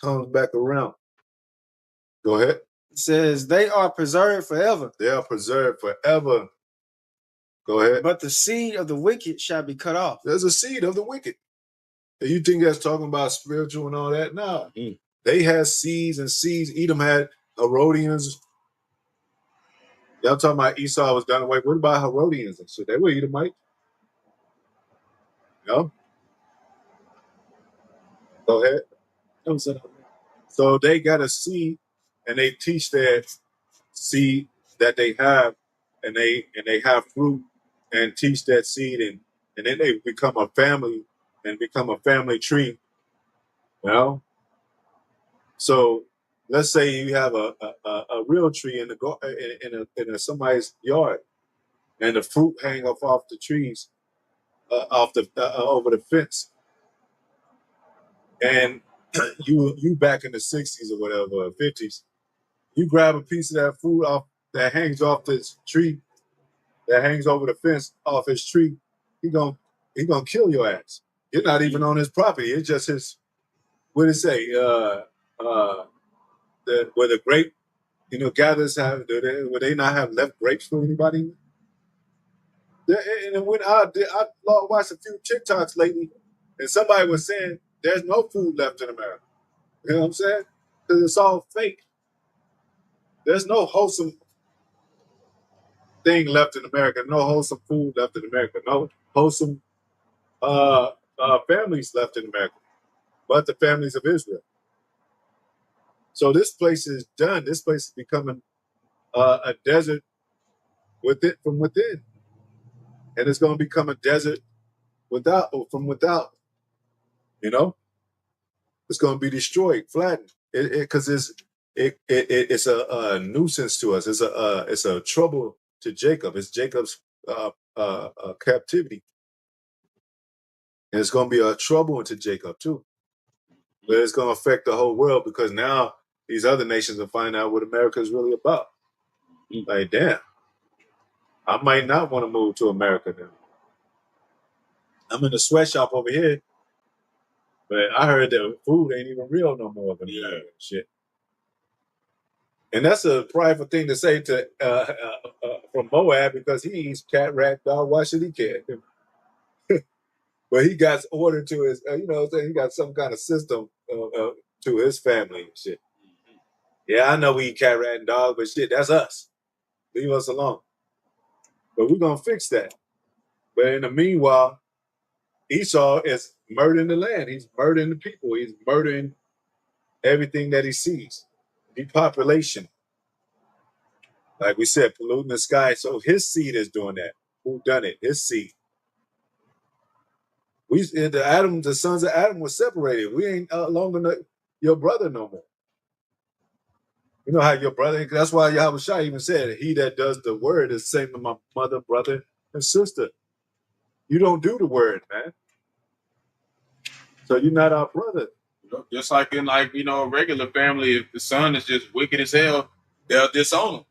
Comes back around. Go ahead. It says, they are preserved forever. They are preserved forever. Go ahead. But the seed of the wicked shall be cut off. There's a seed of the wicked. And you think that's talking about spiritual and all that? No. They had seeds and seeds. Edom had Herodians. Y'all talking about Esau was done away. What about Herodians and shit? They were Edomite. No? Go ahead. So they got a seed, and they teach that seed that they have, and they have fruit, and teach that seed, and then they become a family and become a family tree. You know? So let's say you have a real tree in somebody's yard, and the fruit hang off the trees, over the fence, and you back in the 60s or whatever, or 50s, you grab a piece of that fruit off that hangs off this tree, that hangs over the fence off his tree, he gonna kill your ass. You're not even on his property. It's just his. What did it say? Where the grape, gatherers would they not have left grapes for anybody? And when I watched a few TikToks lately, and somebody was saying there's no food left in America. You know what I'm saying? because it's all fake. There's no wholesome thing left in America. No wholesome food left in America. No wholesome families left in America, but the families of Israel. So this place is done. This place is becoming a desert from within, and it's going to become a desert from without. You know, it's going to be destroyed, flattened, because it's a nuisance to us. It's a trouble to Jacob. It's Jacob's captivity, and it's going to be a trouble to Jacob too. But it's going to affect the whole world because now these other nations will find out what America is really about. Like, damn, I might not want to move to America now. I'm in a sweatshop over here, but I heard that food ain't even real no more over there. Shit. And that's a prideful thing to say to from Moab because he eats cat, rat, dog. Why should he care? But he got ordered to his, he got some kind of system to his family and shit. Yeah, I know we eat cat, rat, and dog, but shit, that's us. Leave us alone. But we're going to fix that. But in the meanwhile, Esau is murdering the land. He's murdering the people. He's murdering everything that he sees. Depopulation. Like we said, polluting the sky. So his seed is doing that. Who done it? His seed. The sons of Adam were separated. We ain't longer your brother no more. You know how your brother, that's why Yahawashi even said, he that does the word is the same as my mother, brother, and sister. You don't do the word, man. So you're not our brother. Just like in a regular family, if the son is just wicked as hell, they'll disown him.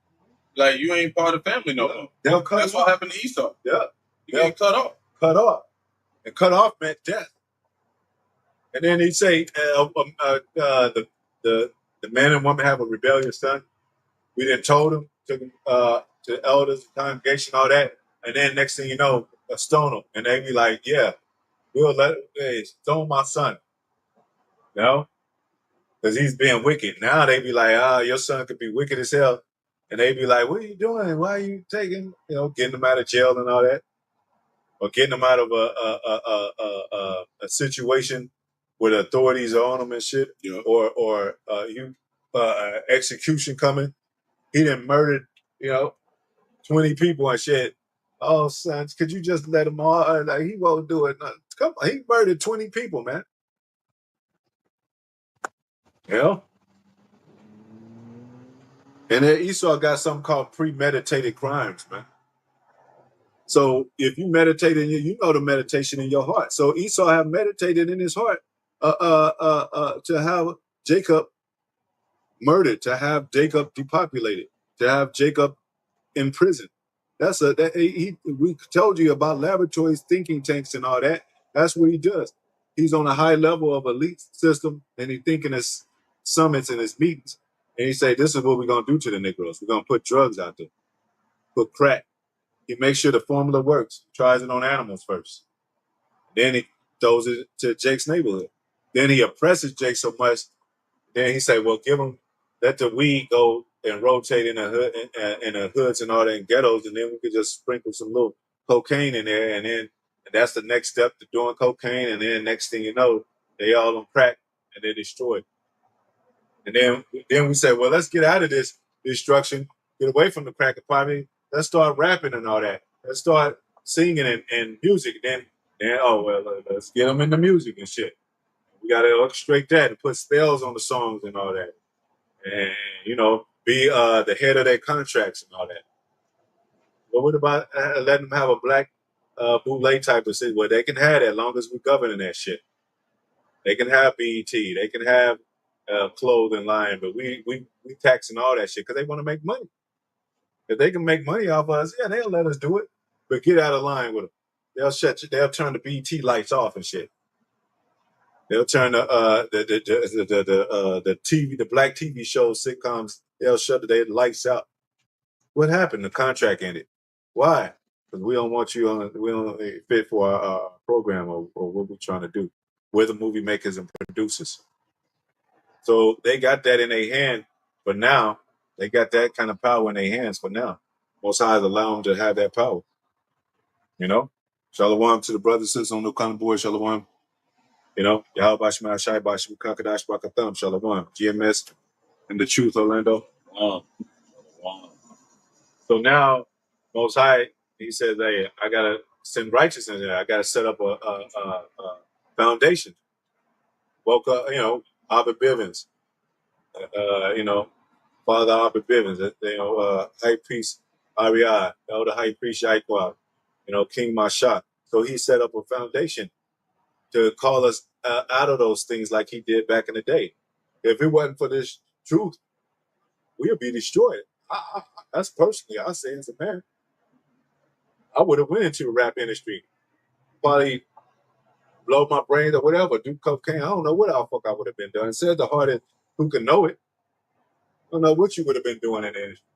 Like, you ain't part of the family no more. They'll cut That's off. what happened to Esau. Yeah. He get cut off. Cut off. And cut off meant death. And then he'd say, the man and woman have a rebellious son. We then told him to elders, congregation, all that. And then next thing you know, stone him. And they be like, yeah, we'll stone my son. You know? Because he's being wicked. Now they be like, your son could be wicked as hell. And they be like, what are you doing? Why are you getting him out of jail and all that? Or getting him out of a situation where the authorities are on him and shit. Yeah. Or execution coming. He done murdered, 20 people and shit. Oh, son, could you just let him all? Like, he won't do it. Come on, he murdered 20 people, man. Yeah. And then Esau got something called premeditated crimes, man. So if you meditate you know the meditation in your heart. So Esau have meditated in his heart to have Jacob murdered, to have Jacob depopulated, to have Jacob in prison. We told you about laboratories, thinking tanks, and all that. That's what he does. He's on a high level of elite system, and he's thinking his summits and his meetings. And he say, this is what we're going to do to the Negroes. We're going to put drugs out there, put crack. He makes sure the formula works. He tries it on animals first. Then he throws it to Jake's neighborhood. Then he oppresses Jake so much. Then he say, well, let the weed go and rotate in the hoods and all that in ghettos, and then we could just sprinkle some little cocaine in there, and that's the next step to doing cocaine, and then next thing you know, they all on crack and they're destroyed. And then we say, well, let's get out of this destruction, get away from the crack economy. Let's start rapping and all that. Let's start singing and music. Then let's get them into music and shit. We got to orchestrate that and put spells on the songs and all that. And, be the head of their contracts and all that. But what about letting them have a black bootleg type of thing where they can have that as long as we're governing that shit. They can have BET. They can have clothing line, but we taxing all that shit because they want to make money. If they can make money off us, yeah, they'll let us do it. But get out of line with them. They'll turn the BET lights off and shit. They'll turn the TV, the black TV shows, sitcoms. They'll shut the lights out. What happened? The contract ended. Why? Because we don't want you on. We don't fit for our program or what we're trying to do. We're the movie makers and producers. So they got that in their hand for now. They got that kind of power in their hands for now. Most High allow them to have that power. You know? Shalom to the brothers and sisters on the kind of board. Shalom. You know? Yahawashi, Shai, Bashim, Qadash, Barak, Atham. Shalom. GMS and the truth, Orlando. So now, Most High, he says, hey, I got to send righteousness in there. I got to set up a foundation. Woke up, you know, Abba Bivens, you know, Father Abba Bivens, you know, High Priest Ariah, Elder High Priest Yahawashi, you know, King Mashat. So he set up a foundation to call us out of those things like he did back in the day. If it wasn't for this truth, we would be destroyed. That's personally, I say as a man. I would have went into the rap industry, probably blow my brains or whatever, do cocaine. I don't know what the fuck I would have been doing. Said the hardest who can know it. I don't know what you would have been doing in the industry.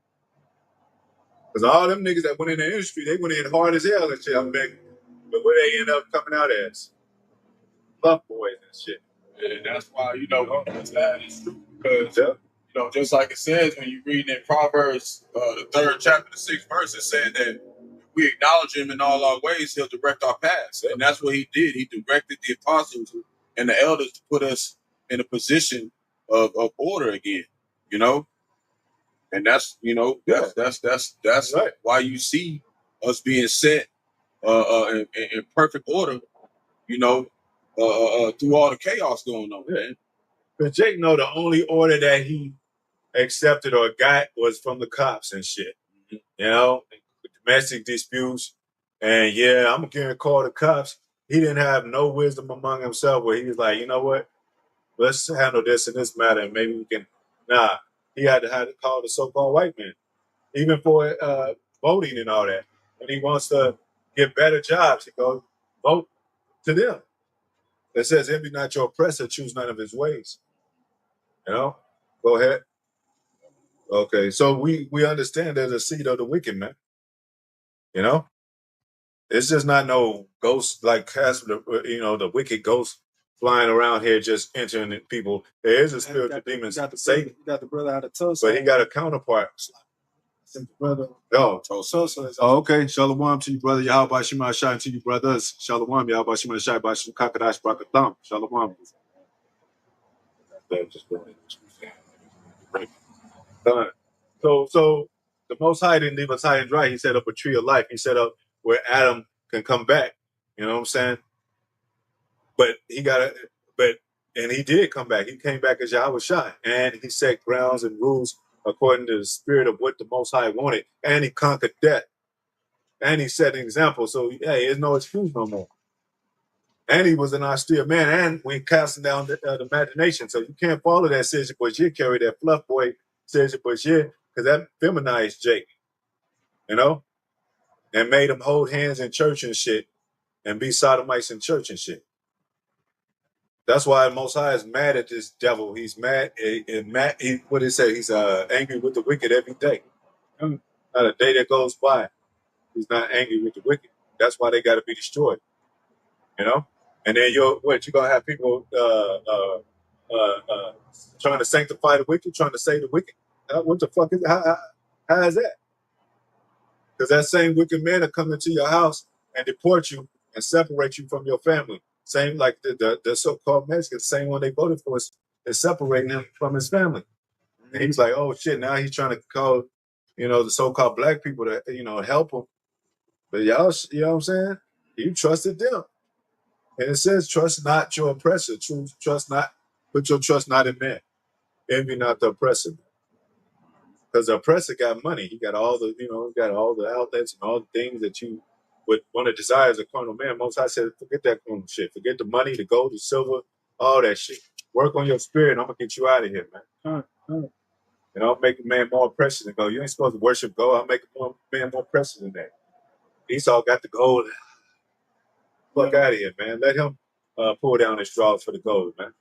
Because all them niggas that went in the industry, they went in hard as hell and shit. I'm big. But where they end up coming out as? Love boys and shit. And that's why, you know, that is true. Because, you know, just like it says when you read in Proverbs, the 3rd chapter, the 6th verse, it said that if we acknowledge him in all our ways, he'll direct our paths. And that's what he did. He directed the apostles and the elders to put us in a position of order again, you know? And that's, you know, that's right. Why you see us being set in perfect order, you know, through all the chaos going on, man. But Jake know the only order that he accepted or got was from the cops and shit. You know, domestic disputes. And yeah, I'm gonna call the cops. He didn't have no wisdom among himself where he was like, you know what? Let's handle this in this matter and maybe we can. Nah, he had to call the so-called white man, even for voting and all that. When he wants to get better jobs, he goes, vote to them. It says, envy not your oppressor, choose none of his ways. You know? Go ahead. Okay, so we understand there's a seed of the wicked, man. You know? It's just not no ghost like Casper, you know, the wicked ghost flying around here just entering people. There is a spiritual demon, Satan. You got the brother out of Tulsa. But he got a counterpart. Brother. Oh, okay. Shalom to you, brother. Yahawashi Shai to you, brothers. Shalom, Yahawashi Shai, Bashim Qadash, Barak, Atham. Shalom. Done. So the Most High didn't leave us high and dry. He set up a tree of life. He set up where Adam can come back. You know what I'm saying? But and he did come back. He came back as Yahawashi, and he set grounds and rules according to the spirit of what the Most High wanted, and he conquered death, and he set an example. So hey, there's no excuse no more. And he was an austere man, and we casting down the imagination. So you can't follow that Serge Bourgier, carry that fluff boy Serge Bourgier, because that feminized Jake, you know, and made him hold hands in church and shit, and be sodomites in church and shit. That's why the Most High is mad at this devil. He's mad. What did he say? He's angry with the wicked every day. Not a day that goes by, he's not angry with the wicked. That's why they got to be destroyed. You know. And then you gonna have people trying to sanctify the wicked, trying to save the wicked? What the fuck is how is that? Because that same wicked man will come into your house and deport you and separate you from your family. Same like the so-called Mexicans, the same one they voted for is separating him from his family. And he's like, oh shit, now he's trying to call, you know, the so-called black people to, you know, help him. But y'all, you know what I'm saying? You trusted them. And it says, trust not your oppressor. Trust not, put your trust not in man. Envy not the oppressor. Because the oppressor got money. He got all the, you know, got all the outlets and all the things that you would want to desire as a carnal man. Most High said, forget that carnal shit. Forget the money, the gold, the silver, all that shit. Work on your spirit and I'm going to get you out of here, man. And I'll make a man more precious and go, you ain't supposed to worship gold. I'll make a man more precious than that. Esau got the gold. Fuck out of here, man. Let him pull down his straws for the gold, man.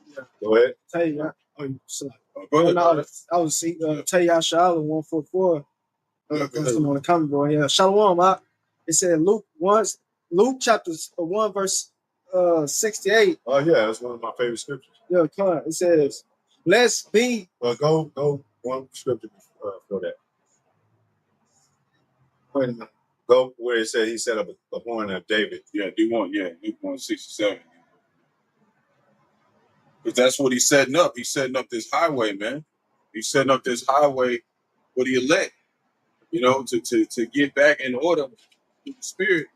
Yeah. Go ahead. Tell you, I was tell you, Shalom 144. On the comment board. Yeah, Shalom. It said Luke chapter 1 verse 68. Oh yeah, that's one of my favorite scriptures. Yeah, come on. It says, Blessed be. Well, go one scripture for that. Wait a minute. Go where it said he set up a horn of David. Yeah, do one. Yeah, Luke 1:67. Because that's what he's setting up. He's setting up this highway, man. He's setting up this highway for the elect, you know, to get back in order with the spirit.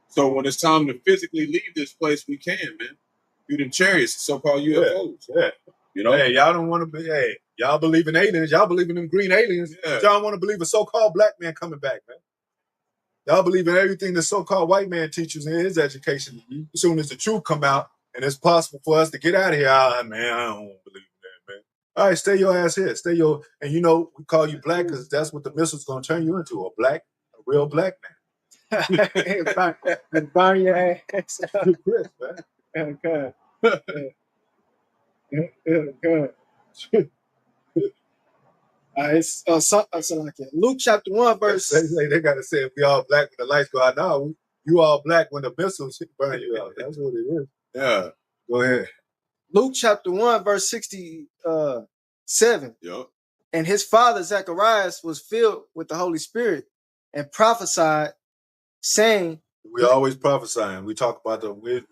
So when it's time to physically leave this place, we can, man. Through them chariots, so-called UFOs. Yeah. You know? Hey, y'all don't want to be, hey, y'all believe in aliens. Y'all believe in them green aliens. Yeah. Y'all want to believe a so-called black man coming back, man. Y'all believe in everything the so-called white man teaches in his education. As soon as the truth come out and it's possible for us to get out of here, man, I don't believe in that, man. All right, stay your ass here. And you know, we call you black because that's what the missile's going to turn you into, a real black man. Burn your ass. Chris, man. God. God. It's like Luke chapter 1 verse. They got to say if we all black when the lights go out. Now you all black when the missiles burn you out. That's what it is. Yeah. Go ahead. Luke chapter 1 verse 67. Yep. And his father Zacharias was filled with the Holy Spirit and prophesied, saying, we always prophesying. We talk about we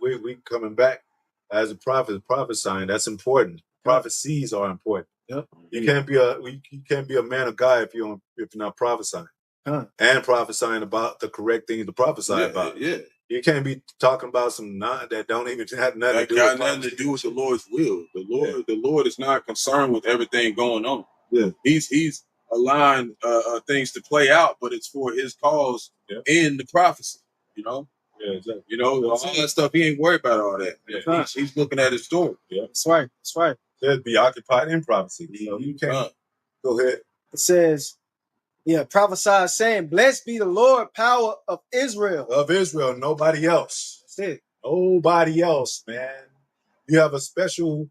coming back as a prophet, prophesying. That's important. Prophecies are important. Yep. You can't be a man of God if you're not prophesying. And prophesying about the correct things to prophesy about. Yeah. You can't be talking about some that don't even have nothing to do with the Lord's will. The Lord is not concerned with everything going on. Yeah. He's allowing things to play out, but it's for his cause in the prophecy, you know? Yeah, exactly. You know, all that stuff, he ain't worried about all that. Yeah. He's looking at his story. Yeah. That's right. That's right. They'd be occupied in prophecy. So you can't go ahead. It says, prophesied, saying, blessed be the Lord, power of Israel. Of Israel, nobody else. That's it. Nobody else, man. You have a special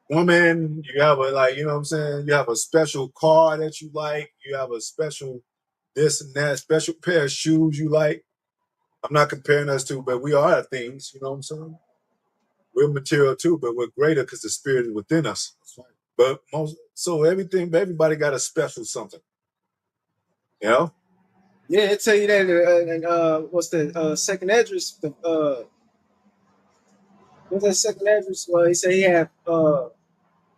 woman, you have a you know what I'm saying? You have a special car that you like, you have a special this and that, special pair of shoes you like. I'm not comparing us to, but we are things, you know what I'm saying? We're material too, but we're greater because the spirit is within us. But everybody got a special something. You know? Yeah, it tell you that what's the second address? What's that second address? Well, he said he had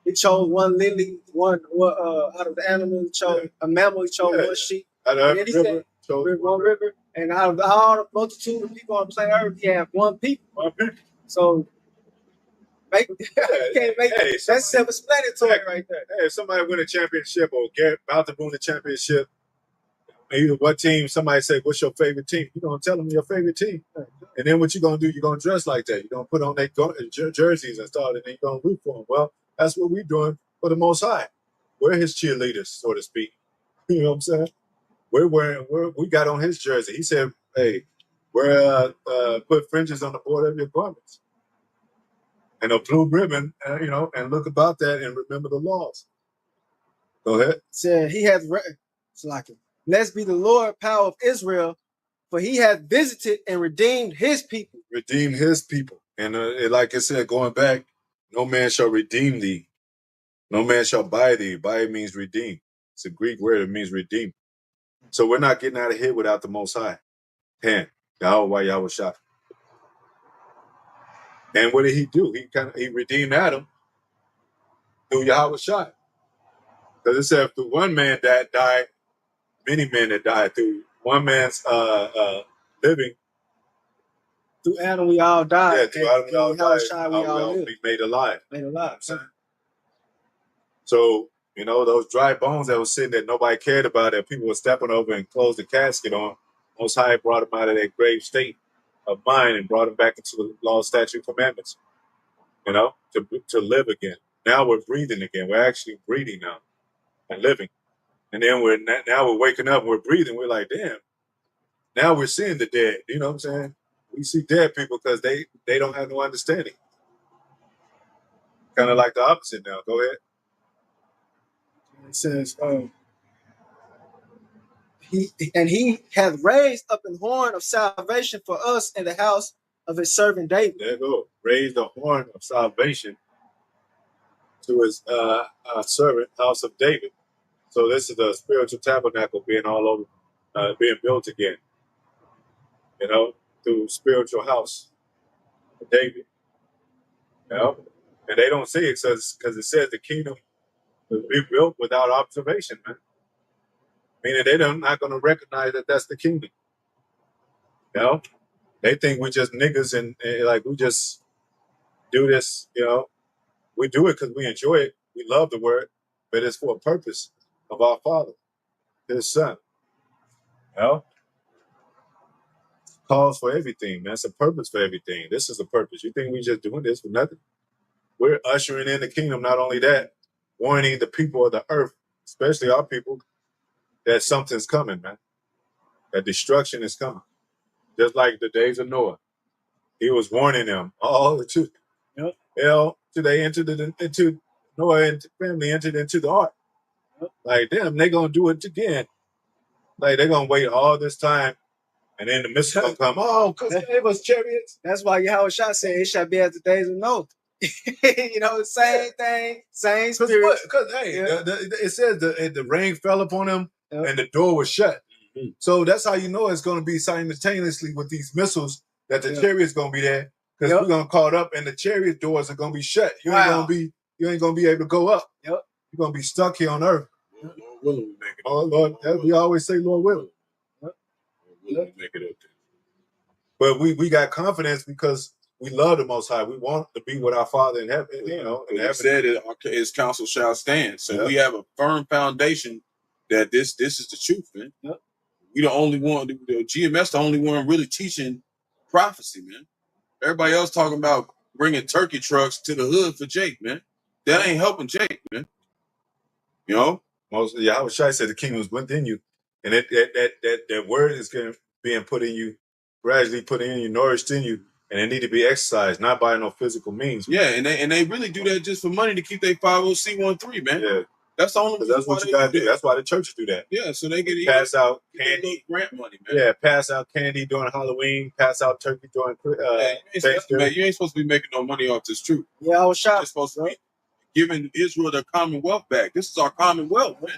he chose one lily, one out of the animal, he chose a mammal, he chose one sheep. Out of every river, one river. And out of all the multitude of people on planet Earth, he had one people. So can't make that's self-explanatory right there. Hey, if somebody win a championship or about to win a championship, maybe what team, somebody say, what's your favorite team? You're going to tell them your favorite team. And then what you're going to do, you're going to dress like that. You're going to put on their jerseys and stuff, and then you're going to root for them. Well, that's what we're doing for the Most High. We're his cheerleaders, so to speak. You know what I'm saying? We got on his jersey. He said, hey, put fringes on the border of your garments. And a blue ribbon, and look about that and remember the laws. Go ahead. Said he has blessed be the Lord, power of Israel, for he hath visited and redeemed his people. Redeemed his people. And like I said, going back, no man shall redeem thee. No man shall buy thee. Buy means redeem. It's a Greek word. It means redeem. So we're not getting out of here without the Most High. Yahawashi. And what did he do? He redeemed Adam through Yahawashi. Because it said through one man that died, many men that died through one man's living. Through Adam we all died. Yeah, through Adam we all died. We all be made alive. Made alive. So, those dry bones that was sitting that nobody cared about, that people were stepping over and closed the casket on, Most High brought them out of their grave state of mind and brought them back into the law, statute, commandments, to live again. Now we're breathing again. We're actually breathing now and living. And then we're waking up and we're breathing. We're like, damn, now we're seeing the dead. You know what I'm saying? We see dead people because they don't have no understanding. Kind of like the opposite now. Go ahead. It says, he hath raised up an horn of salvation for us in the house of his servant David. There you go. Raised the horn of salvation to his servant, house of David. So this is the spiritual tabernacle being all over, being built again, you know, through spiritual house of David. You know? And they don't see it because it says the kingdom will be built without observation, man. Meaning they're not going to recognize that that's the kingdom. You know? They think we just niggas and like we just do this, you know. We do it because we enjoy it. We love the word, but it's for a purpose of our Father, His Son. You know? Calls for everything, man. It's a purpose for everything. This is a purpose. You think we just doing this for nothing? We're ushering in the kingdom. Not only that, warning the people of the earth, especially our people, that something's coming, man. That destruction is coming. Just like the days of Noah. He was warning them all to, you know, till they entered into Noah and family entered into the ark. Like, damn, they're going to do it again. Like, they're going to wait all this time, and then the missile going to come. Oh, because it was chariots. That's why Yahawashi said it shall be as the days of Noah. You know, same thing, same spirit. Because, hey, it says the rain fell upon them, and the door was shut. Mm-hmm. So that's how you know it's going to be simultaneously with these missiles that the chariot's going to be there, because we're going to caught up, and the chariot doors are going to be shut. You ain't going to be able to go up. You're going to be stuck here on earth. Lord willing, we make it. Oh, Lord, we always say, Lord willing. Lord willing, we make it up there. But we got confidence because we love the Most High. We want to be with our Father in heaven. You know, and He said His counsel shall stand. So we have a firm foundation that this is the truth, man. We the only one. The GMS the only one really teaching prophecy, man. Everybody else talking about bringing turkey trucks to the hood for Jake, man. That ain't helping Jake, man. You know. Most Yahawashi said the kingdom is within you, and that word is being put in you, gradually put in you, nourished in you, and it need to be exercised, not by no physical means. Yeah, and they really do that just for money to keep their 50C13, man. Yeah, that's the only. That's what you gotta do. That's why the churches do that. Yeah, so they get pass out candy, grant money, man. Yeah, pass out candy during Halloween, pass out turkey during Thanksgiving. You ain't supposed to be making no money off this truth. Yeah, I was shocked. You're supposed to be giving Israel their commonwealth back. This is our commonwealth, man.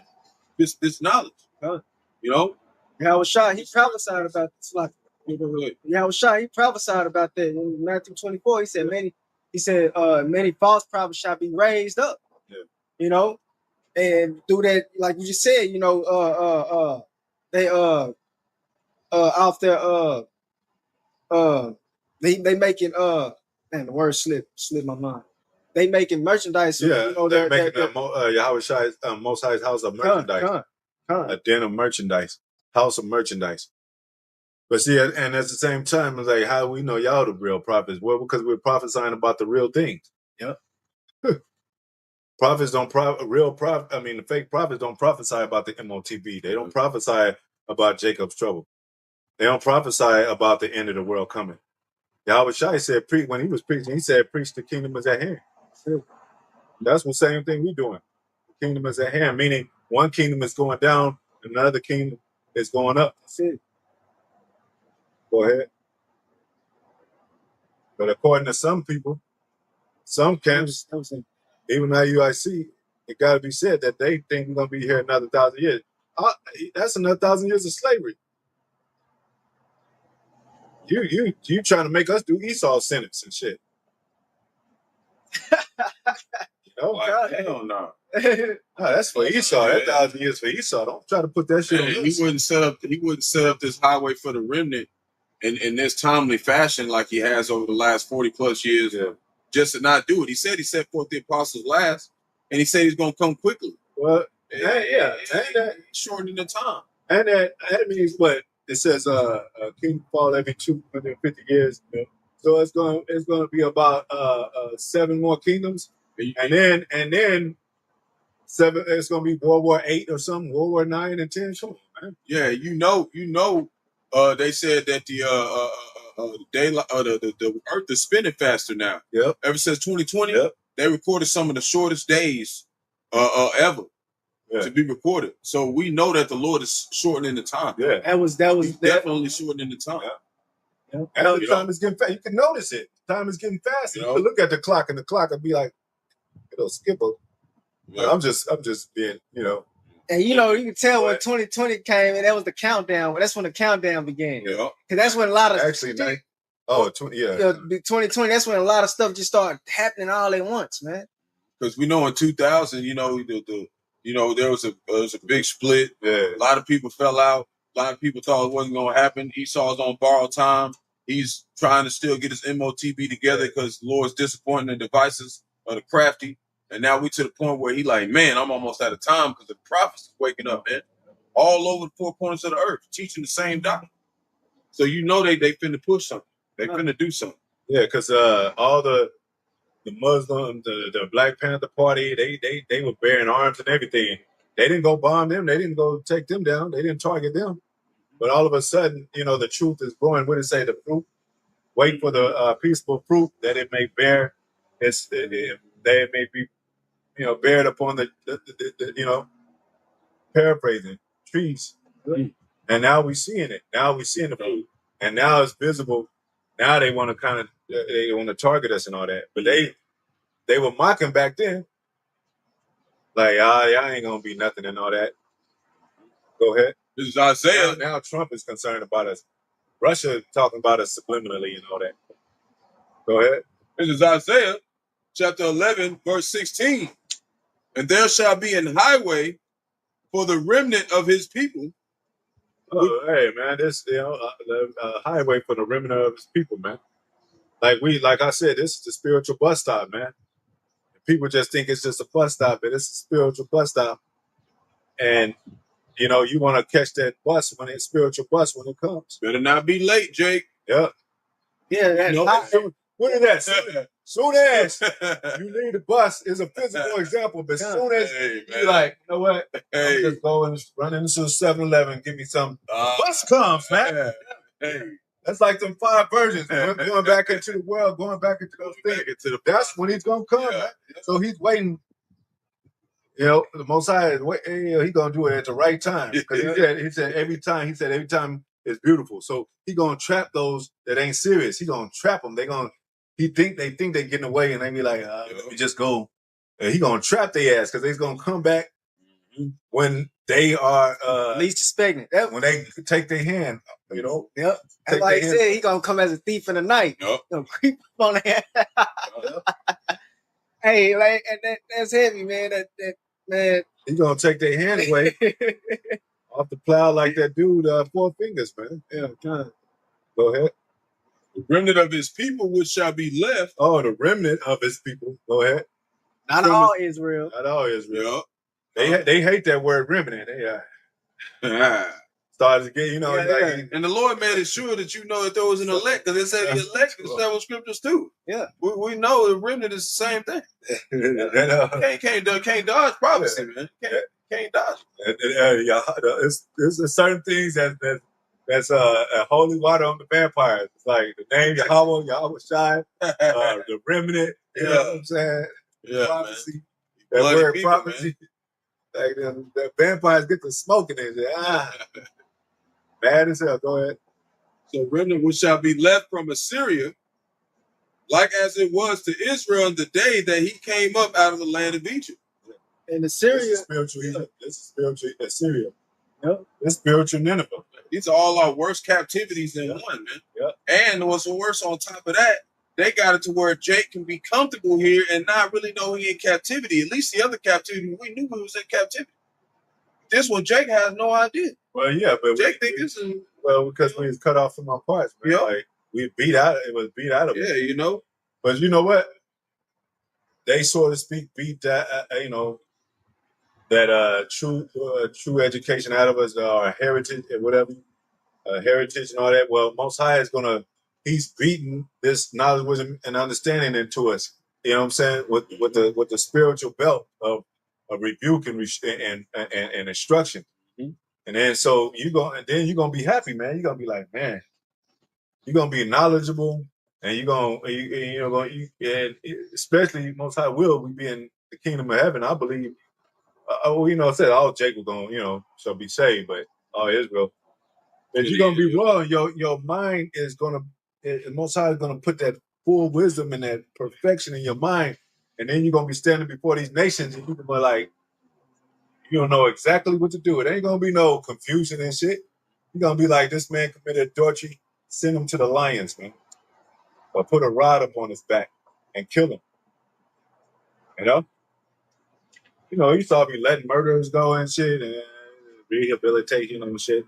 This knowledge, you know. Yeah, I was shocked. He prophesied about this. Like, yeah, I was shocked. He prophesied about that in Matthew 24. He said many false prophets shall be raised up. Yeah. You know, and through that, like you just said, you know, they off their they making man, the word slipped my mind. They making merchandise. Yeah, you know, they're making Yahawashi Most High's house of merchandise. A den of merchandise, house of merchandise. But see, and at the same time, it's like, how do we know y'all the real prophets? Well, because we're prophesying about the real things. Yeah. Prophets don't the fake prophets don't prophesy about the MOTB. They don't prophesy about Jacob's trouble. They don't prophesy about the end of the world coming. Yahawashi said, when he was preaching, he said, preach the kingdom is at hand. That's the same thing we're doing. The kingdom is at hand, meaning one kingdom is going down, another kingdom is going up. That's it. Go ahead. But according to some people, some camps, even IUIC, it got to be said that they think we're going to be here another 1,000 years. That's another 1,000 years of slavery. You trying to make us do Esau's sentence and shit. Hell no. That's for Esau. That 1,000 years for Esau. Don't try to put that shit on us. He wouldn't set up this highway for the remnant in this timely fashion like he has over the last 40 plus years, just to not do it. He said he set forth the apostles last, and he said he's going to come quickly. Well, and that shortening the time. And that means what it says. King fall every 250 years. You know? So it's going to be about 7 more kingdoms, and then 7. It's going to be World War 8 or something. World War 9 and 10. Come on, man. Yeah, you know. They said that the Earth is spinning faster now. Yep. Ever since 2020, they recorded some of the shortest days ever to be recorded. So we know that the Lord is shortening the time. Yeah, He's definitely shortening the time. Yeah. And the time is getting fast. You can notice it. Time is getting faster. You can look at the clock, and the clock will be like, little skipper. Yeah. I'm just being, And you can tell when 2020 came, and that was the countdown. That's when the countdown began. Yeah. Because that's when a lot of 2020. That's when a lot of stuff just started happening all at once, man. Because we know in 2000, there was a big split. Yeah. A lot of people fell out. A lot of people thought it wasn't going to happen. Esau's on borrowed time. He's trying to still get his MOTB together because the Lord's disappointing the devices of the crafty. And now we to the point where he like, man, I'm almost out of time because the prophets is waking up, man. All over the four corners of the earth, teaching the same doctrine. So they finna push something. They finna do something. Yeah, because all the Muslims, the Black Panther Party, they were bearing arms and everything. They didn't go bomb them. They didn't go take them down. They didn't target them. But all of a sudden, the truth is growing. What did it say? The fruit. Wait for the peaceful fruit that it may bear. That it may be, bared upon the paraphrasing trees. Mm. And now we're seeing it. Now we're seeing the fruit, and now it's visible. Now they want to they want to target us and all that. But they were mocking back then. Like, y'all ain't gonna be nothing and all that. Go ahead. This is Isaiah. Now Trump is concerned about us. Russia talking about us subliminally and all that. Go ahead. This is Isaiah chapter 11, verse 16. And there shall be an highway for the remnant of his people. Oh, hey, man, this highway for the remnant of his people, man. Like I said, this is the spiritual bus stop, man. People just think it's just a bus stop, but it's a spiritual bus stop. And you want to catch that bus spiritual bus when it comes. Better not be late, Jake. Yeah. Yeah, What is that? Soon as you leave the bus is a physical example, but soon as you're like, you know what? I'm just going run into 7-Eleven, give me some. Bus comes, man. Hey. That's like them 5 virgins going back into the world, going back into those things. That's when he's gonna come, man. So he's waiting. The Most High is he's gonna do it at the right time. Because he said every time it's beautiful. So he gonna trap those that ain't serious. He gonna trap them. They think they're getting away, and they be like, let me just go. And he gonna trap their ass because they's gonna come back when they are least expecting it. When they take their hand, Yep. That's why he said he gonna come as a thief in the night. Yep. Gonna creep up on their Hey, like, and that's heavy, man. That man. He gonna take their hand away off the plow like that dude, 4 fingers, man. Yeah, kind of. Go ahead. The remnant of his people which shall be left. Oh, the remnant of his people. Go ahead. Not all Israel. Not all Israel. Yep. They hate that word remnant. They started to get, and the Lord made it sure that that there was an elect, because it said the elect in several scriptures too. Yeah. We know the remnant is the same thing. Can't dodge prophecy, man. Can't dodge. There's certain things that's a holy water on the vampires. It's like the name Yahawah, Yahawashi, the remnant. You know what I'm saying? Yeah, prophecy. Man. That Bloody word people, prophecy. Man. Like the vampires get to smoking it. Bad as hell. Go ahead. So remnant which shall be left from Assyria, like as it was to Israel in the day that he came up out of the land of Egypt. And Assyria. This is spiritual Egypt. This is spiritual Assyria. Yep. This spiritual Nineveh. These are all our worst captivities in one, man. Yep. And what's worse on top of that, they got it to where Jake can be comfortable here and not really know he in captivity. At least the other captivity, we knew he was in captivity. This one, Jake has no idea. Well, yeah, but Jake think this is because we was cut off from our parts, man. Yep. Like we beat out. It was beat out of us. Yeah, But you know what? They, so to speak, beat that. That true education out of us, our heritage and whatever, heritage and all that. Well, Most High is he's beating this knowledge, wisdom, and understanding into us. You know what I'm saying? With the spiritual belt of rebuke and instruction. Mm-hmm. And then so you're gonna be happy, man. You're gonna be like, man, you're gonna be knowledgeable, and and especially Most High will we be in the kingdom of heaven, I believe. Said all Jacob shall be saved, but all Israel. If you're gonna be royal, your mind is gonna, Most High is gonna put that full wisdom and that perfection in your mind, And then you're gonna be standing before these nations, and people are like, you don't know exactly what to do. It ain't gonna be no confusion and shit. You're gonna be like, this man committed adultery, send him to the lions, man, or put a rod up on his back and kill him. You know, you saw me letting murderers go and shit, and rehabilitation and shit.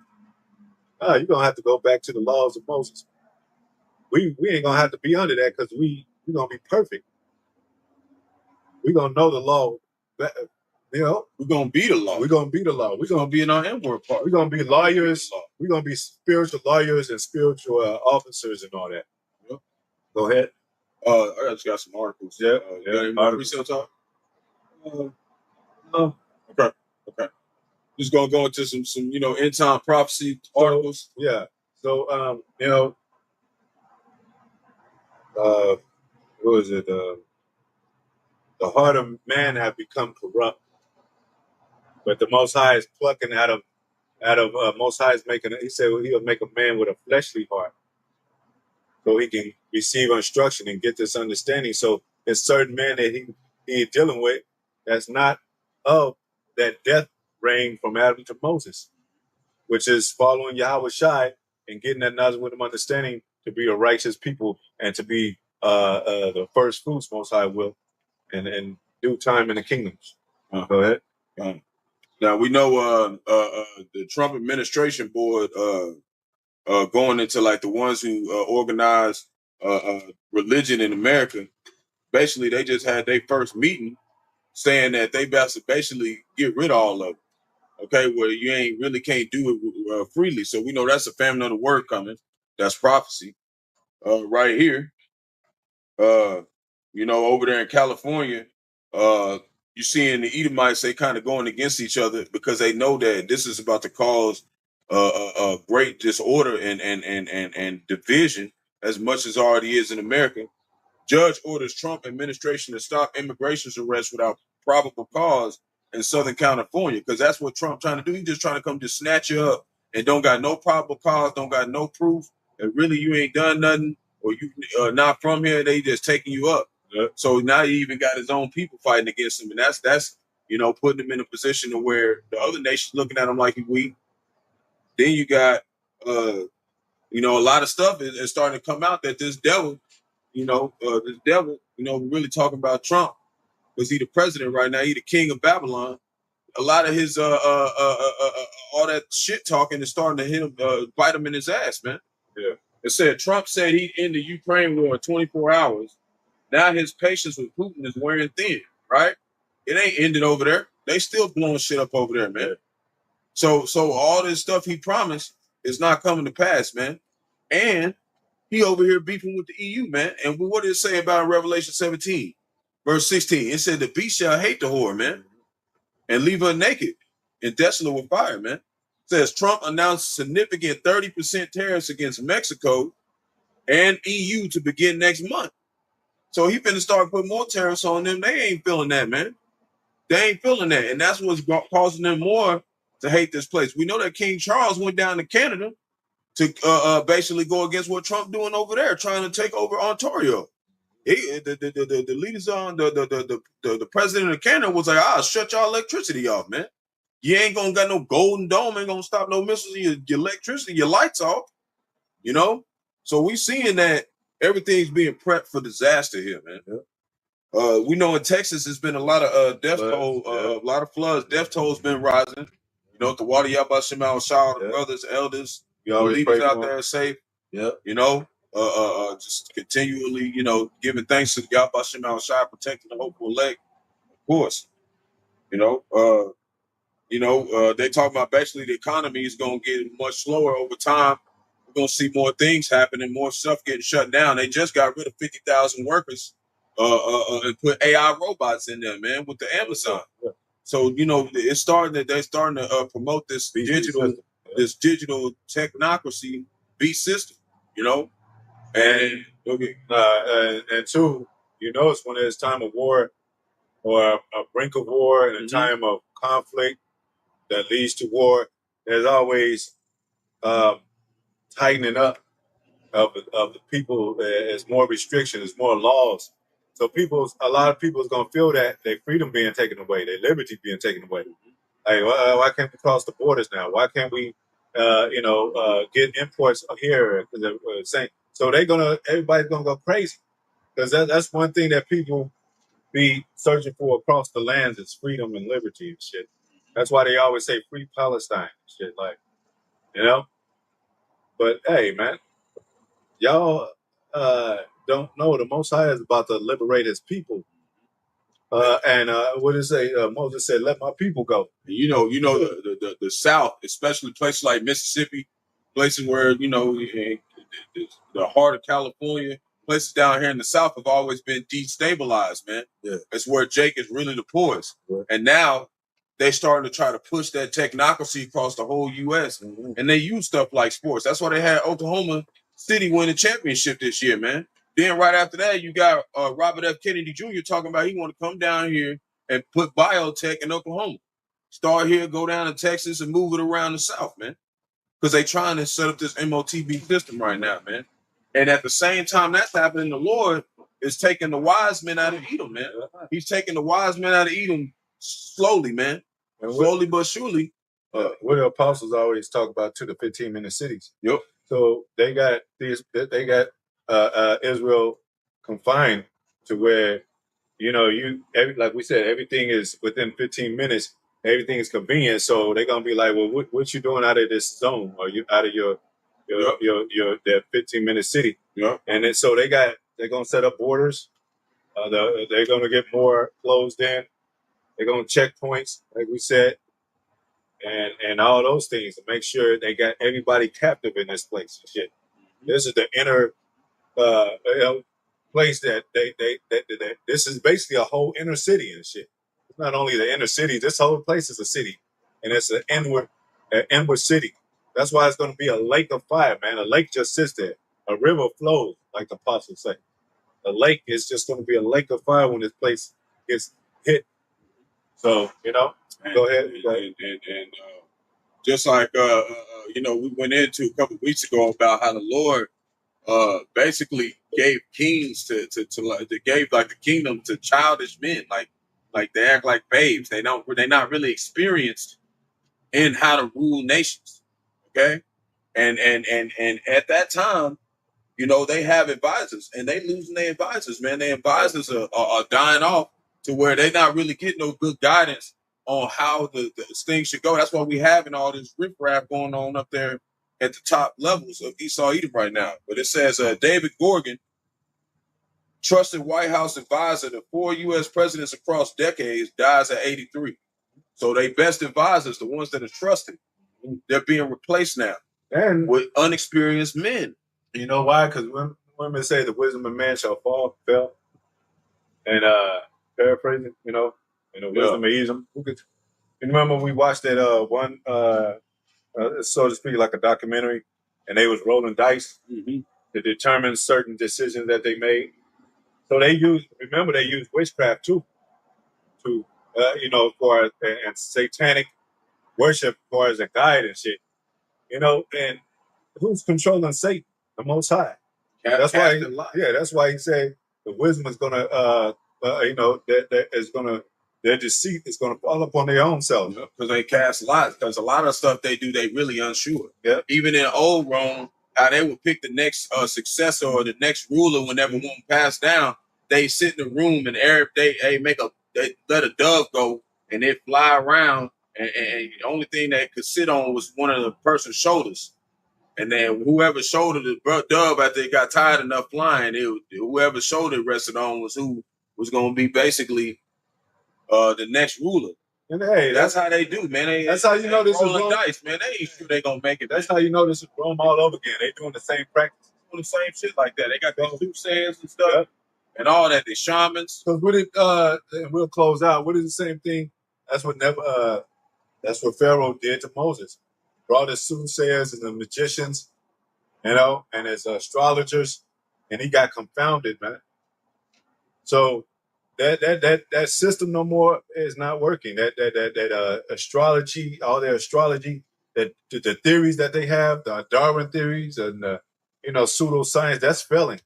You're gonna have to go back to the laws of Moses. We ain't gonna have to be under that because we're gonna be perfect. We're gonna know the law. We're gonna be the law. We're gonna be the law. We're gonna be in our inward part. We're gonna be lawyers. We're gonna be spiritual lawyers and spiritual officers and all that. Yep. Go ahead. I just got some articles. Yeah. Resale talk. No. Okay. Just gonna go into some end time prophecy articles. Yeah. So what is it? The heart of man have become corrupt, but the Most High is plucking out of Most High is making. He said he'll make a man with a fleshly heart, so he can receive instruction and get this understanding. So there's certain men that he dealing with that's not of that death reign from Adam to Moses, which is following Yahawashi and getting that knowledge with them understanding to be a righteous people and to be the first fruits Most High will and due time in the kingdoms. Go ahead. Now we know the Trump administration board going into like the ones who organize religion in America. Basically, they just had their first meeting saying that they basically get rid of all of it. Okay, where you ain't really can't do it freely. So we know that's a famine of the word coming. That's prophecy right here. Over there in California, you're seeing the Edomites, they kind of going against each other because they know that this is about to cause great disorder and division as much as already is in America. Judge orders Trump administration to stop immigration arrests without probable cause in Southern California, because that's what Trump trying to do. He's just trying to come just snatch you up and don't got no probable cause, don't got no proof, and really you ain't done nothing, or you not from here. They just taking you up. Yeah. So now he even got his own people fighting against him, and that's putting him in a position to where the other nations looking at him like he's weak. Then you got a lot of stuff is starting to come out that this devil. We're really talking about Trump because he the president right now. He the king of Babylon. A lot of his all that shit talking is starting to hit him, bite him in his ass, man. Yeah. It said Trump said he'd end the Ukraine war in 24 hours. Now his patience with Putin is wearing thin, right? It ain't ended over there. They still blowing shit up over there, man. Yeah. So all this stuff he promised is not coming to pass, man. And he over here beefing with the EU, man. And what did it say about Revelation 17, verse 16? It said the beast shall hate the whore, man, and leave her naked and desolate with fire, man. It says Trump announced significant 30% tariffs against Mexico and EU to begin next month. So he finna start putting more tariffs on them. They ain't feeling that, man. They ain't feeling that. And that's what's causing them more to hate this place. We know that King Charles went down to Canada to basically go against what Trump doing over there, trying to take over Ontario. The leaders on the president of Canada was like, "I'll shut y'all electricity off, man. You ain't gonna got no golden dome, ain't gonna stop no missiles, your electricity, your lights off." So we seeing that everything's being prepped for disaster here, man. Yeah. We know in Texas there's been a lot of death toll, a lot of floods. Death toll's been rising. The water Bahasham, the brothers, elders, leaders out there are safe. Yeah. Just continually, giving thanks to Bahasham, protecting the hopeful elect, of course. They talk about basically the economy is going to get much slower over time. We're going to see more things happening, more stuff getting shut down. They just got rid of 50,000 workers and put AI robots in there, man, with the Amazon. Yeah. So, they're starting to promote this digital technocracy beast system, And okay. And two, it's when there's time of war or a brink of war and a time of conflict that leads to war, there's always tightening up of the people. There's more restrictions, more laws So a lot of people is gonna feel that their freedom being taken away, their liberty being taken away. Like, why can't we cross the borders now? Why can't we, get imports here? So everybody's gonna go crazy because that's one thing that people be searching for across the lands is freedom and liberty and shit. That's why they always say free Palestine and shit, like, you know. But hey, man, y'all don't know the Most High is about to liberate His people. And what did it say? Moses said, "Let my people go." You know, the South, especially places like Mississippi, places where the heart of California, places down here in the South have always been destabilized, man. Yeah. That's where Jake is really the poorest. Yeah. And now they're starting to try to push that technocracy across the whole U.S. Mm-hmm. And they use stuff like sports. That's why they had Oklahoma City win the championship this year, man. Then right after that, you got Robert F. Kennedy Jr. talking about he want to come down here and put biotech in Oklahoma. Start here, go down to Texas, and move it around the South, man. Because they trying to set up this MOTB system right now, man. And at the same time that's happening, the Lord is taking the wise men out of Edom, man. He's taking the wise men out of Edom slowly, man. And slowly but surely. What the apostles always talk about too, the 15-minute cities. Yep. So they got Israel confined to where, like we said, everything is within 15 minutes. Everything is convenient. So they're gonna be like, well, what you doing out of this zone? Or you out of your that 15-minute city? Yeah. And then so they're gonna set up borders. They're gonna get more closed in. They're gonna check points, like we said, and all those things to make sure they got everybody captive in this place and shit. This is the inner place that this is basically a whole inner city and shit. It's not only the inner city, this whole place is a city, and it's an inward city. That's why it's going to be a lake of fire, man. A lake just sits there. A river flows, like the apostles say. A lake is just going to be a lake of fire when this place gets hit. So, go ahead. And just like we went into a couple of weeks ago about how the Lord basically gave kings to gave like the kingdom to childish men, like they act like babes. They're not really experienced in how to rule nations. Okay, and at that time, they have advisors and they losing their advisors, man. Their advisors are dying off to where they're not really getting no good guidance on how the things should go. That's why we having all this riffraff going on up there at the top levels of Esau Edom right now. But it says David Gorgon, trusted White House advisor to 4 U.S. presidents across decades, dies at 83. So they best advisors, the ones that are trusted, they're being replaced now And with unexperienced men. You know why? Because women say the wisdom of man shall fail. And paraphrasing, and the wisdom of Edom. You remember we watched that one, so to speak, like a documentary, and they was rolling dice to determine certain decisions that they made. So they used witchcraft too, to for and satanic worship for as a guide and shit. And who's controlling Satan? The Most High. That's why he said the wisdom is gonna, their deceit is gonna fall upon their own selves. Because they cast lots. Because a lot of stuff they do, they really unsure. Yeah. Even in old Rome, how they would pick the next successor or the next ruler whenever one passed down. They sit in the room and they let a dove go and it fly around, and the only thing that could sit on was one of the person's shoulders. And then whoever shoulder the dove after it got tired enough flying, whoever shoulder it rested on was who was going to be basically the next ruler. And hey, that's how they do, man. That's how you know this is rolling dice, man. They ain't sure they gonna make it. That's how you know this is Rome all over again. They doing the same practice, doing the same shit like that. They got these soothsayers and stuff and all that. They shamans. Because and we'll close out. What is the same thing? That's what Pharaoh did to Moses. Brought his soothsayers and the magicians, and his astrologers, and he got confounded, man. So that system no more is not working. That astrology, all their astrology, that the theories that they have, the Darwin theories and pseudoscience, that's failing.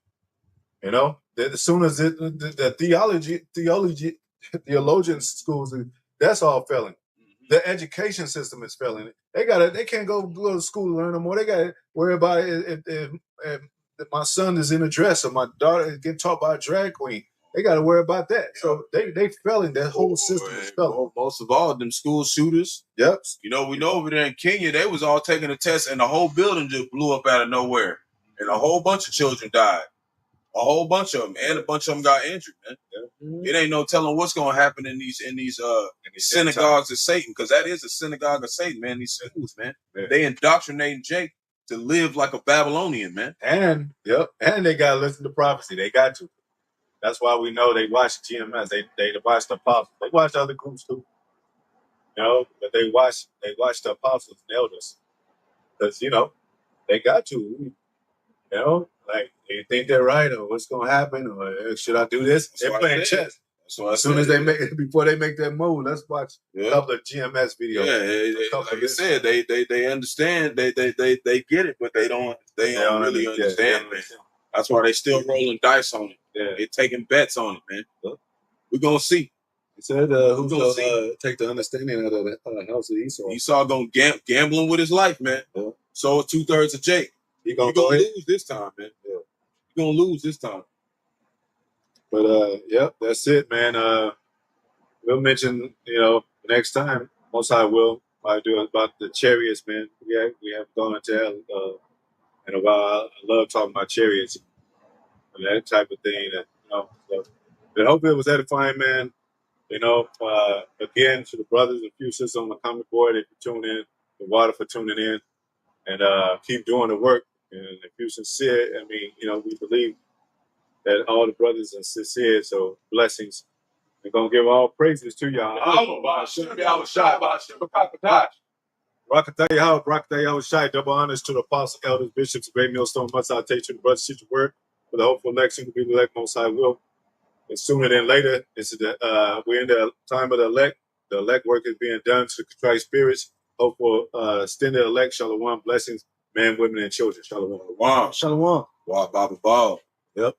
as soon as the theologian schools, that's all failing. The education system is failing. They can't go to school to learn no more. They got to worry about if my son is in a dress or my daughter is getting taught by a drag queen. They got to worry about that. So they failing. That whole system is failing. Most of all, them school shooters. Yep. You know, we know over there in Kenya, they was all taking a test and the whole building just blew up out of nowhere. And a whole bunch of children died. A whole bunch of them. And a bunch of them got injured, man. It ain't no telling what's going to happen in these synagogues of Satan, because that is a synagogue of Satan, man. These schools, man. Yeah. They indoctrinating Jake to live like a Babylonian, man. And they got to listen to prophecy. They got to. That's why we know they watch GMS. They watch the apostles. They watch other groups too. You know, but they watch the apostles and elders. Because, you know, they got to. You know, like, do you think they're right, or what's going to happen, or should I do this? They're playing chess. So as soon as before they make that move, let's watch a couple of GMS videos. Yeah, like I said, they understand, they get it, but they don't really understand, man. That's why they still rolling dice on it. Yeah. They taking bets on it, man. We're gonna see. He said, who's gonna take the understanding out of the house of Esau? Esau gonna gambling with his life, man. Yeah. So 2/3 of Jake. You're gonna lose this time, man. Yeah. You're gonna lose this time. But yep, that's it, man. We'll mention, you know, next time. Most I will probably do about the chariots, man. We have gone into that in a while. I love talking about chariots and that type of thing. That, you know, so, but hopefully it was edifying, man. You know, again, to the brothers and few sisters on the comment board, if you tune in, the water for tuning in, and keep doing the work. And if you're sincere, I mean, you know, we believe that all the brothers are sincere, so blessings. We're going to give all praises to Yahawah. Bahasham, Yahawashi, Bahasham, Qadash. Rawchaa, Yahawah, Barak, Yahawashi. Double honors to the apostles, elders, bishops, great millstone, much I take to the brothers, teach the word. For the hopeful election to be the elect, most I will. And sooner than later, we're in the time of the elect. The elect work is being done to the contrite spirits. Hopeful, extended elect, shalom, blessings, men, women, and children. Shalom. Wow. Shalom. Wow, Baba Ball. Yep.